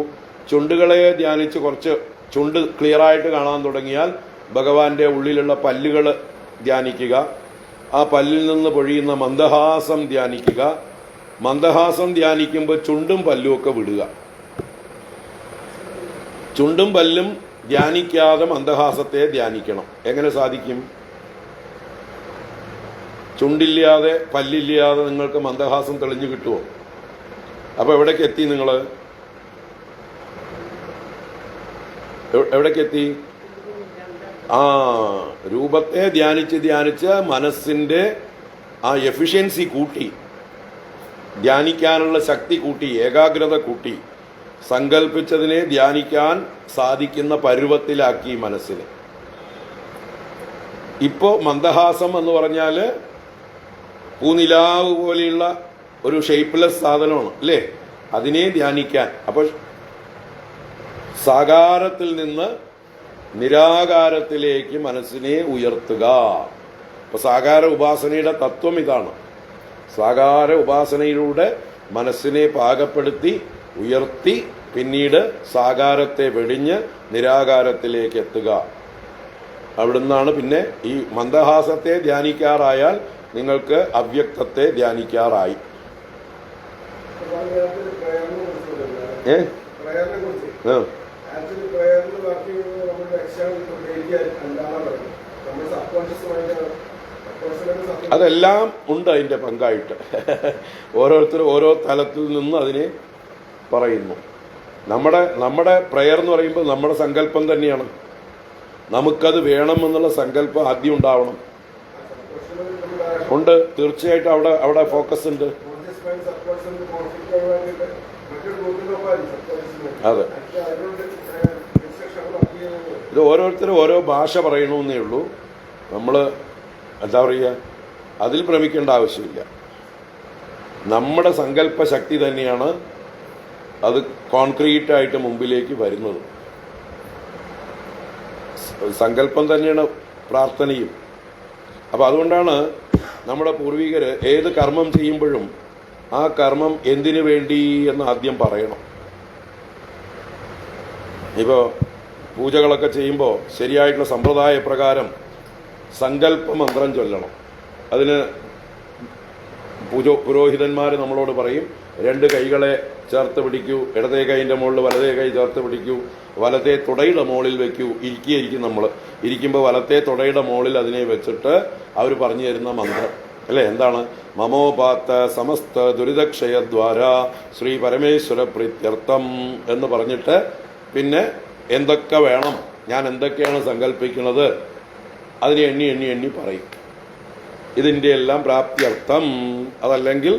ചുണ്ടുകളെ ധ്യാനിച്ച് കുറച്ച് ചുണ്ട് ക്ലിയറായിട്ട് കാണാൻ തുടങ്ങിയാൽ ഭഗവാന്റെ ഉള്ളിലുള്ള പല്ലുകൾ ധ്യാനിക്കുക. ആ പല്ലിൽ നിന്ന് പൊഴിയുന്ന മന്ദഹാസം ധ്യാനിക്കുക. മന്ദഹാസം ധ്യാനിക്കുമ്പോൾ ചുണ്ടും പല്ലും ഒക്കെ വിടുക. ചുണ്ടും പല്ലും ധ്യാനിക്കാതെ മന്ദഹാസത്തെ ധ്യാനിക്കണം. എങ്ങനെ സാധിക്കും? ചുണ്ടില്ലാതെ പല്ലില്ലാതെ നിങ്ങൾക്ക് മന്ദഹാസം തെളിഞ്ഞു കിട്ടുമോ? അപ്പൊ എവിടേക്ക് എത്തി നിങ്ങൾ? എവിടേക്കെത്തി? ആ രൂപത്തെ ധ്യാനിച്ച് മനസ്സിന്റെ ആ എഫിഷ്യൻസി കൂട്ടി, ധ്യാനിക്കാനുള്ള ശക്തി കൂട്ടി, ഏകാഗ്രത കൂട്ടി, സങ്കല്പിച്ചതിനെ ധ്യാനിക്കാൻ സാധിക്കുന്ന പരുവത്തിലാക്കി മനസ്സിനെ. ഇപ്പോൾ മന്ദഹാസം എന്ന് പറഞ്ഞാൽ പൂനിലാവ് പോലെയുള്ള ഒരു ഷേപ്പ്ലെസ് സാധനമാണ് അല്ലേ? അതിനെ ധ്യാനിക്കാൻ. അപ്പോൾ സാകാരത്തിൽ നിന്ന് നിരാകാരത്തിലേക്ക് മനസ്സിനെ ഉയർത്തുക. അപ്പൊ സാകാര ഉപാസനയുടെ തത്വം ഇതാണ്. സാകാര ഉപാസനയിലൂടെ മനസ്സിനെ പാകപ്പെടുത്തി ഉയർത്തി പിന്നീട് സാകാരത്തെ വെടിഞ്ഞ് നിരാകാരത്തിലേക്ക് എത്തുക. അവിടുന്നാണ് പിന്നെ ഈ മന്ദഹാസത്തെ ധ്യാനിക്കാറായാൽ നിങ്ങൾക്ക് അവ്യക്തത്തെ ധ്യാനിക്കാറായി. അതെല്ലാം ഉണ്ട് അതിൻ്റെ പങ്കായിട്ട്. ഓരോരുത്തരും ഓരോ തലത്തിൽ നിന്ന് അതിനെ പറയുന്നു. നമ്മുടെ പ്രയർ എന്ന് പറയുമ്പോൾ നമ്മുടെ സങ്കല്പം തന്നെയാണ്. നമുക്കത് വേണമെന്നുള്ള സങ്കല്പം ആദ്യം ഉണ്ടാവണം. ഉണ്ട്, തീർച്ചയായിട്ടും അവിടെ ഫോക്കസ് ഉണ്ട്. അതെ, ഇത് ഓരോരുത്തരും ഓരോ ഭാഷ പറയണമെന്നേ ഉള്ളൂ. നമ്മൾ എന്താ പറയുക, അതിൽ ഭ്രമിക്കേണ്ട ആവശ്യമില്ല. നമ്മുടെ സങ്കല്പ ശക്തി തന്നെയാണ് അത് കോൺക്രീറ്റായിട്ട് മുമ്പിലേക്ക് വരുന്നത്. സങ്കല്പം തന്നെയാണ് പ്രാർത്ഥനയും. അപ്പം അതുകൊണ്ടാണ് നമ്മുടെ പൂർവികർ ഏത് കർമ്മം ചെയ്യുമ്പോഴും ആ കർമ്മം എന്തിനു വേണ്ടി എന്ന് ആദ്യം പറയണം. ഇപ്പോൾ പൂജകളൊക്കെ ചെയ്യുമ്പോൾ ശരിയായിട്ടുള്ള സമ്പ്രദായ പ്രകാരം സങ്കല്പ മന്ത്രം ചൊല്ലണം. അതിന് പുരോഹിതന്മാർ നമ്മളോട് പറയും, 2 കൈകളെ ചേർത്ത് പിടിക്കൂ, ഇടതേ കൈൻ്റെ മുകളിൽ വലതേ കൈ ചേർത്ത് പിടിക്കൂ, വലത്തെ തുടയുടെ മുകളിൽ വെക്കൂ. ഇരിക്കും നമ്മൾ ഇരിക്കുമ്പോൾ വലത്തെ തുടയുടെ മുകളിൽ അതിനെ വെച്ചിട്ട് അവർ പറഞ്ഞു തരുന്ന മന്ത്രം അല്ലേ, എന്താണ്? മമോപാത്ത സമസ്ത ദുരിതക്ഷയദ്വാര ശ്രീ പരമേശ്വര പ്രീത്യർത്ഥം എന്ന് പറഞ്ഞിട്ട് പിന്നെ എന്തൊക്കെ വേണം, ഞാൻ എന്തൊക്കെയാണ് സങ്കല്പിക്കുന്നത്, അതിനെ എണ്ണി എണ്ണി എണ്ണി പറയും. ഇതിൻ്റെ എല്ലാം പ്രാപ്ത്യർത്ഥം, അതല്ലെങ്കിൽ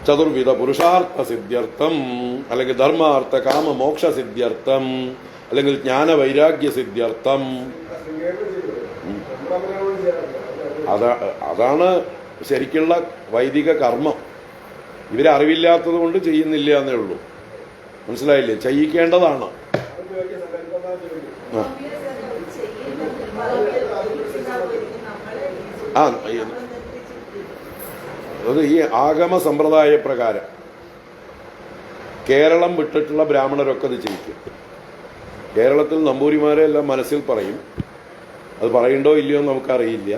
ചതുർവിധ പുരുഷാർത്ഥ സിദ്ധ്യർത്ഥം, അല്ലെങ്കിൽ ധർമാർത്ഥ കാമ മോക്ഷ സിദ്ധ്യർത്ഥം, അല്ലെങ്കിൽ ജ്ഞാനവൈരാഗ്യ സിദ്ധ്യർത്ഥം. അതാണ് ശരിക്കുള്ള വൈദിക കർമ്മം. ഇവരറിവില്ലാത്തത് കൊണ്ട് ചെയ്യുന്നില്ല എന്നേ ഉള്ളൂ. മനസ്സിലായില്ലേ? ചെയ്യിക്കേണ്ടതാണ്. അത് ഈ ആഗമ സമ്പ്രദായ പ്രകാരം കേരളം വിട്ടിട്ടുള്ള ബ്രാഹ്മണരൊക്കെ അത് ചെയ്യിക്കും. കേരളത്തിൽ നമ്പൂരിമാരെ എല്ലാം മനസ്സിൽ പറയും. അത് പറയണ്ടോ ഇല്ലയോ എന്ന് നമുക്കറിയില്ല.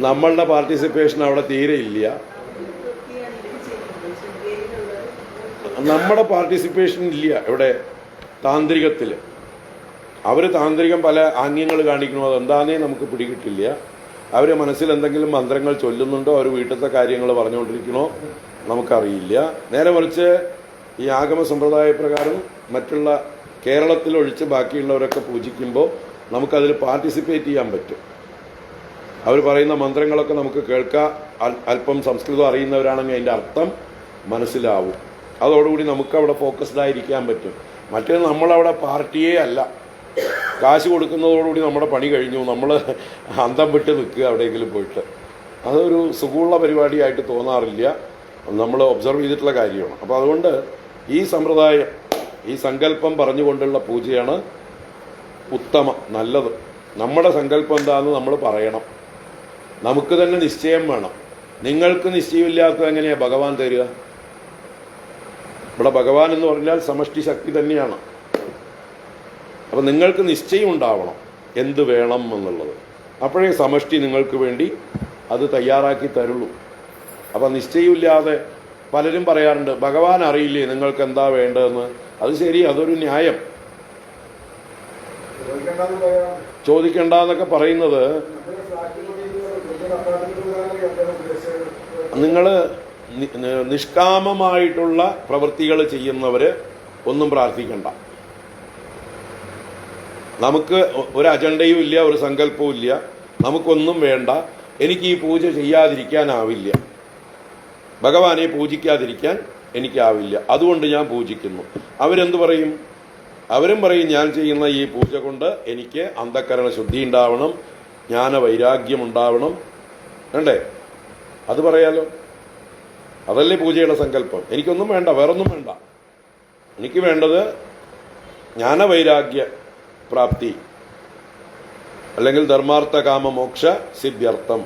നമ്മളുടെ പാർട്ടിസിപ്പേഷൻ അവിടെ തീരെ ഇല്ല. നമ്മുടെ പാർട്ടിസിപ്പേഷൻ ഇല്ല ഇവിടെ താന്ത്രികത്തിൽ. അവർ താന്ത്രികം പല ആംഗ്യങ്ങൾ കാണിക്കണോ, അതെന്താന്നേ നമുക്ക് പിടികിട്ടില്ല. അവർ മനസ്സിൽ എന്തെങ്കിലും മന്ത്രങ്ങൾ ചൊല്ലുന്നുണ്ടോ, അവർ വീട്ടിലത്തെ കാര്യങ്ങൾ പറഞ്ഞുകൊണ്ടിരിക്കണോ നമുക്കറിയില്ല. നേരെ മറിച്ച് ഈ ആഗമ സമ്പ്രദായ പ്രകാരം മറ്റുള്ള കേരളത്തിലൊഴിച്ച് ബാക്കിയുള്ളവരൊക്കെ പൂജിക്കുമ്പോൾ നമുക്കതിൽ പാർട്ടിസിപ്പേറ്റ് ചെയ്യാൻ പറ്റും. അവർ പറയുന്ന മന്ത്രങ്ങളൊക്കെ നമുക്ക് കേൾക്കാം. അല്പം സംസ്കൃതം അറിയുന്നവരാണെങ്കിൽ അതിൻ്റെ അർത്ഥം മനസ്സിലാവും. അതോടുകൂടി നമുക്കവിടെ ഫോക്കസ്ഡ് ആയിരിക്കാൻ പറ്റും. മറ്റേ നമ്മളവിടെ പാർട്ടിയേ അല്ല. കാശ് കൊടുക്കുന്നതോടുകൂടി നമ്മുടെ പണി കഴിഞ്ഞു, നമ്മൾ അന്തം വിട്ട് നിൽക്കുക എവിടെയെങ്കിലും പോയിട്ട്. അതൊരു സുഖമുള്ള പരിപാടിയായിട്ട് തോന്നാറില്ല. നമ്മൾ ഒബ്സർവ് ചെയ്തിട്ടുള്ള കാര്യമാണ്. അപ്പോൾ അതുകൊണ്ട് ഈ സമ്പ്രദായം, ഈ സങ്കല്പം പറഞ്ഞുകൊണ്ടുള്ള പൂജയാണ് ഉത്തമം, നല്ലത്. നമ്മുടെ സങ്കല്പം എന്താണെന്ന് നമ്മൾ പറയണം. നമുക്ക് തന്നെ നിശ്ചയം വേണം. നിങ്ങൾക്ക് നിശ്ചയമില്ലാത്തത് എങ്ങനെയാണ് ഭഗവാൻ തരിക? ഇവിടെ ഭഗവാൻ എന്ന് പറഞ്ഞാൽ സമഷ്ടി ശക്തി തന്നെയാണ്. അപ്പം നിങ്ങൾക്ക് നിശ്ചയം ഉണ്ടാവണം എന്ത് വേണം എന്നുള്ളത്. അപ്പോഴേ സമഷ്ടി നിങ്ങൾക്ക് വേണ്ടി അത് തയ്യാറാക്കി തരുള്ളൂ. അപ്പം നിശ്ചയമില്ലാതെ പലരും പറയാറുണ്ട്, ഭഗവാൻ അറിയില്ലേ നിങ്ങൾക്ക് എന്താ വേണ്ടതെന്ന്. അത് ശരി, അതൊരു ന്യായം. ചോദിക്കണ്ടെന്നൊക്കെ പറയുന്നത് നിങ്ങൾ നിഷ്കാമമായിട്ടുള്ള പ്രവൃത്തികൾ ചെയ്യുന്നവർ ഒന്നും പ്രാർത്ഥിക്കണ്ട. നമുക്ക് ഒരു അജണ്ടയും ഇല്ല, ഒരു സങ്കല്പവും ഇല്ല, നമുക്കൊന്നും വേണ്ട. എനിക്ക് ഈ പൂജ ചെയ്യാതിരിക്കാനാവില്ല, ഭഗവാനെ പൂജിക്കാതിരിക്കാൻ എനിക്കാവില്ല, അതുകൊണ്ട് ഞാൻ പൂജിക്കുന്നു. അവരെന്ത് പറയും? അവരും പറയും, ഞാൻ ചെയ്യുന്ന ഈ പൂജ കൊണ്ട് എനിക്ക് അന്ധക്കരണ ശുദ്ധി ഉണ്ടാവണം, ജ്ഞാനവൈരാഗ്യം ഉണ്ടാവണം. വേണ്ടേ? അത് പറയാലോ. അതല്ലേ പൂജയുടെ സങ്കല്പം. എനിക്കൊന്നും വേണ്ട, വേറൊന്നും വേണ്ട. എനിക്ക് വേണ്ടത് ജ്ഞാനവൈരാഗ്യ പ്രാപ്തി, അല്ലെങ്കിൽ ധർമാർത്ഥ കാമ മോക്ഷ സിദ്ധ്യർത്ഥം.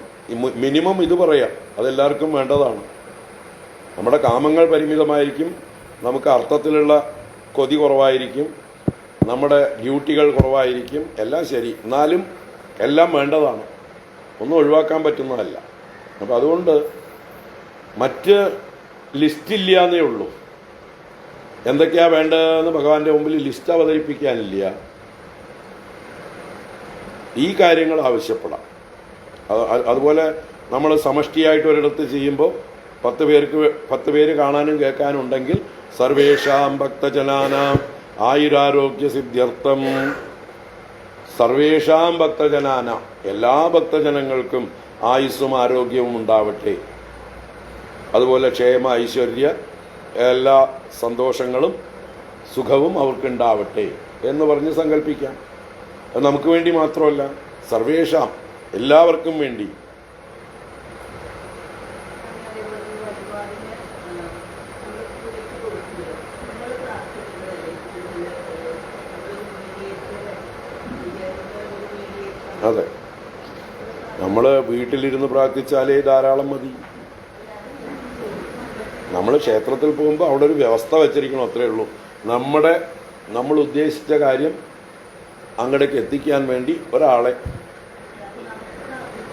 മിനിമം ഇത് പറയാം. അതെല്ലാവർക്കും വേണ്ടതാണ്. നമ്മുടെ കാമങ്ങൾ പരിമിതമായിരിക്കും, നമുക്ക് അർത്ഥത്തിലുള്ള കൊതി കുറവായിരിക്കും, നമ്മുടെ ഡ്യൂട്ടികൾ കുറവായിരിക്കും, എല്ലാം ശരി. എന്നാലും എല്ലാം വേണ്ടതാണ്, ഒന്നും ഒഴിവാക്കാൻ പറ്റുന്നതല്ല. അപ്പം അതുകൊണ്ട് മറ്റ് ലിസ്റ്റില്ല എന്നേ ഉള്ളൂ. എന്തൊക്കെയാ വേണ്ടതെന്ന് ഭഗവാന്റെ മുമ്പിൽ ലിസ്റ്റ് അവതരിപ്പിക്കാനില്ല. ഈ കാര്യങ്ങൾ ആവശ്യപ്പെടാം. അതുപോലെ നമ്മൾ സമഷ്ടിയായിട്ട് ഒരിടത്ത് ചെയ്യുമ്പോൾ 10 പേര് കാണാനും കേൾക്കാനും ഉണ്ടെങ്കിൽ സർവേഷാം ഭക്തജനാനാം ആയുരാരോഗ്യ സിദ്ധ്യർത്ഥം. സർവേഷാം ഭക്തജനാനാം, എല്ലാ ഭക്തജനങ്ങൾക്കും ആയുസ്സും ആരോഗ്യവും ഉണ്ടാവട്ടെ. അതുപോലെ ക്ഷേമ ഐശ്വര്യ എല്ലാ സന്തോഷങ്ങളും സുഖവും അവർക്കുണ്ടാവട്ടെ എന്ന് പറഞ്ഞ് സങ്കല്പിക്കാം. അത് നമുക്ക് വേണ്ടി മാത്രമല്ല, സർവേഷാം, എല്ലാവർക്കും വേണ്ടി. അതെ, നമ്മൾ വീട്ടിലിരുന്ന് പ്രാർത്ഥിച്ചാലേ ധാരാളം മതി. നമ്മൾ ക്ഷേത്രത്തിൽ പോകുമ്പോൾ അവിടെ ഒരു വ്യവസ്ഥ വെച്ചിരിക്കണം, അത്രയേ ഉള്ളൂ. നമ്മൾ ഉദ്ദേശിച്ച കാര്യം അങ്ങടേക്ക് എത്തിക്കാൻ വേണ്ടി ഒരാളെ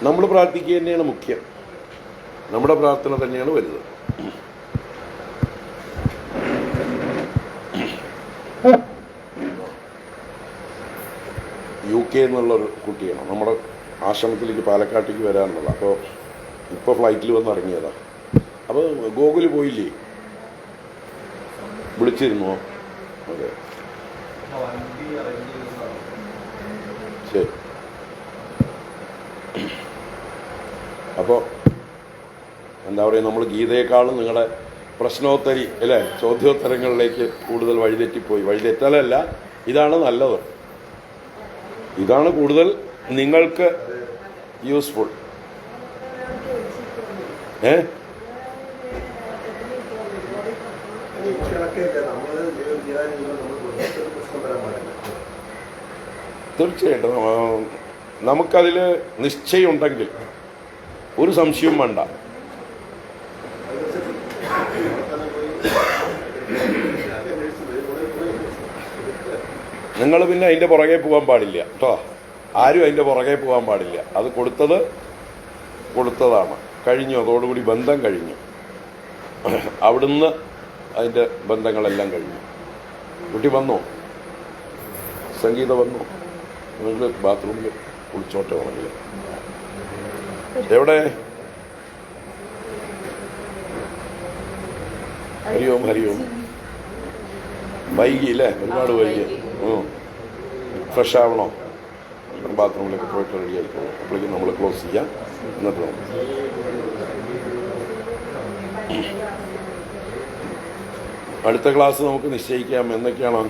നമ്മൾ പ്രാർത്ഥിക്കുക തന്നെയാണ് മുഖ്യം. നമ്മുടെ പ്രാർത്ഥന തന്നെയാണ് വലുത്. UK എന്നുള്ളൊരു കുട്ടിയാണ് നമ്മുടെ ആശ്രമത്തിലേക്ക് പാലക്കാട്ടേക്ക് വരാനുള്ളത്. അപ്പോൾ ഇപ്പോൾ ഫ്ലൈറ്റിൽ വന്ന് ഇറങ്ങിയതാണ്. അപ്പോൾ ഗോകുൽ പോയില്ലേ? വിളിച്ചിരുന്നോ? അതെ, ശരി. അപ്പോൾ എന്താ പറയുക, നമ്മൾ ഗീതയെക്കാളും നിങ്ങളുടെ പ്രശ്നോത്തരി അല്ലേ, ചോദ്യോത്തരങ്ങളിലേക്ക് കൂടുതൽ വഴിതെറ്റിപ്പോയി. വഴിതെറ്റലല്ല, ഇതാണ് നല്ലത്, ഇതാണ് കൂടുതൽ നിങ്ങൾക്ക് യൂസ്ഫുൾ. തീർച്ചയായിട്ടും നമുക്കതിൽ നിശ്ചയമുണ്ടെങ്കിൽ ഒരു സംശയവും വേണ്ട. നിങ്ങൾ പിന്നെ അതിൻ്റെ പുറകെ പോകാൻ പാടില്ല കേട്ടോ. ആരും അതിൻ്റെ പുറകെ പോകാൻ പാടില്ല. അത് കൊടുത്തതാണ്, കഴിഞ്ഞു, അതോടുകൂടി ബന്ധം കഴിഞ്ഞു. അവിടുന്ന് അതിൻ്റെ ബന്ധങ്ങളെല്ലാം കഴിഞ്ഞു. കുട്ടി വന്നോ? സംഗീത വന്നോ? നിങ്ങൾ ബാത്റൂമിൽ കുളിച്ചോട്ടെ വേണമെങ്കിൽ. എവിടെ? ഹരിയോം ഹരിയോം. വൈകിയില്ലേ? ഒരുപാട് വൈകി. ഫ്രഷ് ആവണോ? ബാത്റൂമിലൊക്കെ പോയിട്ട് റെഡി ആയിക്കോളും. അപ്പോഴേക്കും നമ്മൾ ക്ലോസ് ചെയ്യാം. എന്നിട്ട് അടുത്ത ക്ലാസ് നമുക്ക് നിശ്ചയിക്കാം. എന്നൊക്കെയാണോ?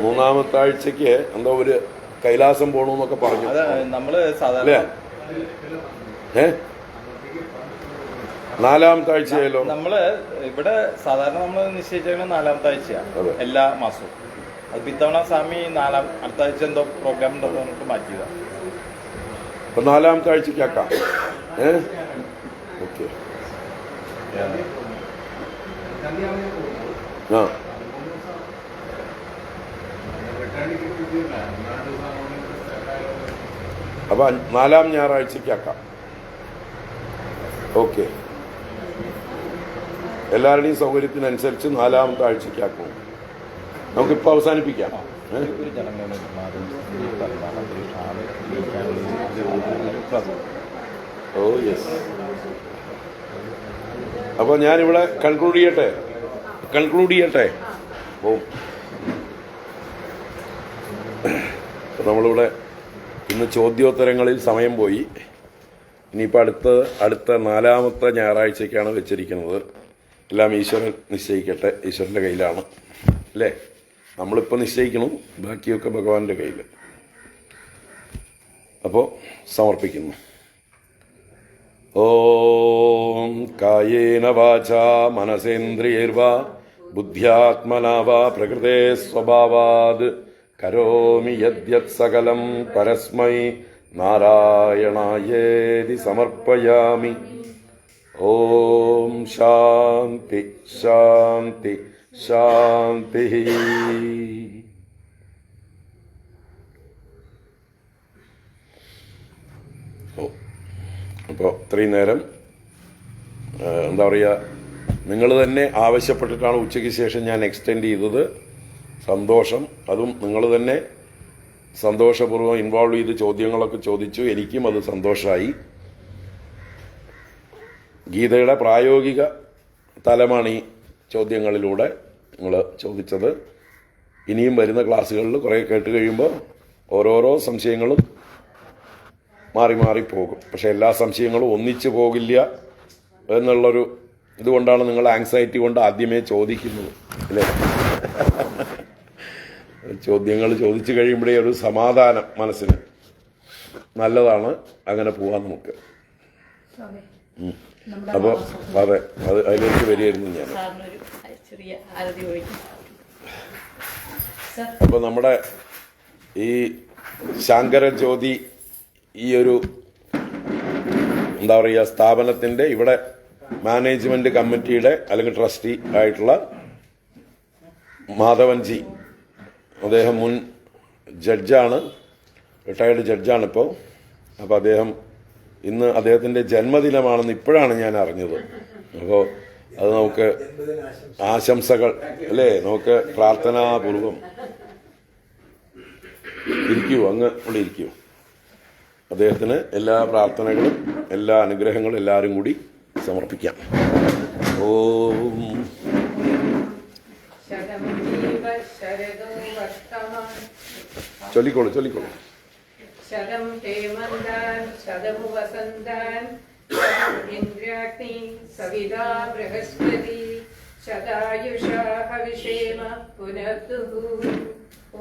മൂന്നാമത്തെ ആഴ്ചക്ക് എന്താ ഒരു കൈലാസം പോണെന്നൊക്കെ പറഞ്ഞു. അല്ലേ? നാലാമത്തെ ആഴ്ചയായല്ലോ. നമ്മള് ഇവിടെ സാധാരണ നമ്മൾ നിശ്ചയിച്ചേക്കുന്നത് നാലാമത്തെ ആഴ്ചയാണ് എല്ലാ മാസവും. അത് ഇത്തവണ സ്വാമി അടുത്ത ആഴ്ച എന്തോ പ്രോഗ്രാം ഉണ്ടോ നമുക്ക് മാറ്റിയതാ. അപ്പൊ നാലാമത്തെ ആഴ്ചക്കാക്കാം. ഓക്കെ. ആ, അപ്പൊ നാലാം ഞായറാഴ്ചക്കാക്കാം. ഓക്കെ, എല്ലാവരുടെയും സൗകര്യത്തിനനുസരിച്ച് നാലാമത്തെ ആഴ്ചക്കാക്കും. നമുക്കിപ്പോൾ അവസാനിപ്പിക്കാം. Oh yes. അപ്പോൾ ഞാനിവിടെ കൺക്ലൂഡ് ചെയ്യട്ടെ. ഓ, നമ്മളിവിടെ ഇന്ന് ചോദ്യോത്തരങ്ങളിൽ സമയം പോയി. ഇനിയിപ്പോൾ അടുത്ത നാലാമത്തെ ഞായറാഴ്ചയ്ക്കാണ് വെച്ചിരിക്കുന്നത്. എല്ലാം ഈശ്വരൻ നിശ്ചയിക്കട്ടെ, ഈശ്വരൻ്റെ കയ്യിലാണ് അല്ലേ. നമ്മളിപ്പോൾ നിശ്ചയിക്കണം, ബാക്കിയൊക്കെ ഭഗവാന്റെ കയ്യിൽ. അപ്പോൾ സമർപ്പിക്കുന്നു. ഓം കായേന വാചാ മനസേന്ദ്രിയൈർവാ ബുദ്ധ്യാത്മനാ വാ പ്രകൃതേ സ്വഭാവാത് കരോമി യദ്യത് സകലം പരസ്മൈ നാരായണായേതി സമർപ്പയാമി. ഓം ശാന്തി ശാന്തി ശാന്തി. അപ്പോൾ ഇത്രയും നേരം എന്താ പറയുക, നിങ്ങൾ തന്നെ ആവശ്യപ്പെട്ടിട്ടാണ് ഉച്ചയ്ക്ക് ശേഷം ഞാൻ എക്സ്റ്റെൻഡ് ചെയ്തത്. സന്തോഷം. അതും നിങ്ങൾ തന്നെ സന്തോഷപൂർവ്വം ഇൻവോൾവ് ചെയ്ത് ചോദ്യങ്ങളൊക്കെ ചോദിച്ചു. എനിക്കും അത് സന്തോഷമായി. ഗീതയുടെ പ്രായോഗിക തലമാണ് ഈ ചോദ്യങ്ങളിലൂടെ നിങ്ങൾ ചോദിച്ചത്. ഇനിയും വരുന്ന ക്ലാസ്സുകളിൽ കുറേ കേട്ട് കഴിയുമ്പോൾ ഓരോരോ സംശയങ്ങളും മാറി മാറി പോകും. പക്ഷെ എല്ലാ സംശയങ്ങളും ഒന്നിച്ചു പോകില്ല എന്നുള്ളൊരു ഇതുകൊണ്ടാണ് നിങ്ങൾ ആങ്സൈറ്റി കൊണ്ട് ആദ്യമേ ചോദിക്കുന്നത് അല്ലേ. ചോദ്യങ്ങൾ ചോദിച്ചു കഴിയുമ്പോഴേ ഒരു സമാധാനം മനസ്സിന്. നല്ലതാണ്, അങ്ങനെ പോവാൻ നമുക്ക്. അപ്പോൾ അതെ, അതിലേക്ക് വരികയായിരുന്നു ഞാൻ. അപ്പോൾ നമ്മുടെ ഈ ശാങ്കരജ്യോതി ഈ ഒരു എന്താ പറയുക സ്ഥാപനത്തിൻ്റെ ഇവിടെ മാനേജ്മെന്റ് കമ്മിറ്റിയുടെ അല്ലെങ്കിൽ ട്രസ്റ്റി ആയിട്ടുള്ള മാധവൻജി, അദ്ദേഹം മുൻ ജഡ്ജാണ്, റിട്ടയർഡ് ജഡ്ജാണിപ്പോൾ. അപ്പോൾ ഇന്ന് അദ്ദേഹത്തിൻ്റെ ജന്മദിനമാണെന്ന് ഇപ്പോഴാണ് ഞാൻ അറിഞ്ഞത്. അപ്പോൾ അത് നമുക്ക് ആശംസകൾ അല്ലേ, നമുക്ക് പ്രാർത്ഥനാപൂർവം ഇരിക്കൂ, അങ്ങ് ഇവിടെ ഇരിക്കൂ. അദ്ദേഹത്തിന് എല്ലാ പ്രാർത്ഥനകളും എല്ലാ അനുഗ്രഹങ്ങളും എല്ലാവരും കൂടി സമർപ്പിക്കാം. ഓം ചൊല്ലിക്കോളൂ. ശതം ഹേമന്താൻ ശതമു വസന്താൻ ഇന്ദ്രാഗ്നി സവിതാ ബൃഹസ്പതി ശതായുഷാ ഹവിഷേമ പുനർദുഃ.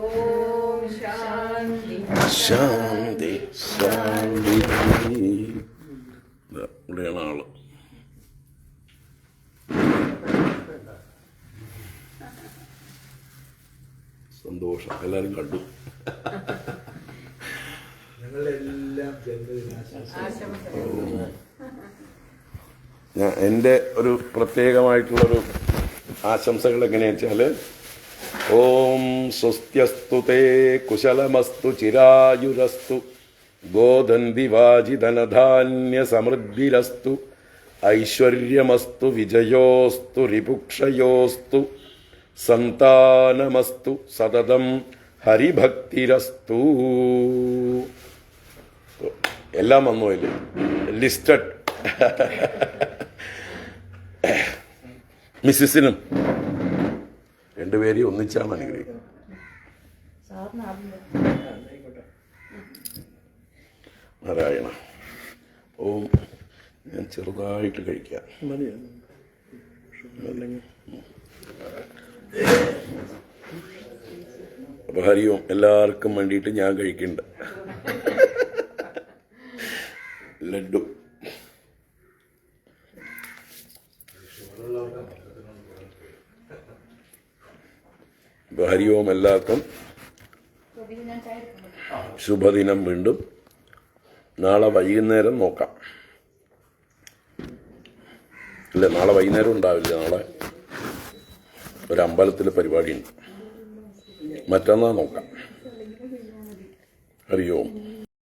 ഓം ശാന്തി ശാന്തി ശാന്തി. ഇവിടെയാണ് ആള്. സന്തോഷം, എല്ലാരും കണ്ടു. ഞാൻ എൻ്റെ ഒരു പ്രത്യേകമായിട്ടുള്ളൊരു ആശംസകൾ എങ്ങനെയാണെന്ന് വെച്ചാൽ, ഓം സ്വസ്ത്യസ്തു തേ കുശലമസ്തു ചിരായുരസ്തു ഗോദന്തി വാജിധനധാന്യ സമൃദ്ധിരസ്തു ഐശ്വര്യമസ്തു വിജയോസ്തു രിപുക്ഷയോസ്തു സന്താനമസ്തു സതതം ഹരിഭക്തിരസ്തു. എല്ലാം വന്നു അതിൽ ലിസ്റ്റഡ്. മിസ്സിസിനും രണ്ടുപേരെയും ഒന്നിച്ചാണ് അനുഗ്രഹിക്കുന്നത്. നാരായണ. ഓം. ഞാൻ ചെറുതായിട്ട് കഴിക്കാം. അപ്പൊ ഹരിയും എല്ലാവർക്കും വേണ്ടിയിട്ട് ഞാൻ കഴിക്കുന്നുണ്ട് ലഡ്ഡു. അപ്പൊ ഹരിയോം എല്ലാവർക്കും ശുഭദിനം. വീണ്ടും നാളെ വൈകുന്നേരം നോക്കാം. ഇല്ല, നാളെ വൈകുന്നേരം ഉണ്ടാവില്ല. നാളെ ഒരു അമ്പലത്തിൽ പരിപാടിയുണ്ട്. മറ്റന്നാൾ നോക്കാം. ഹരിയോം.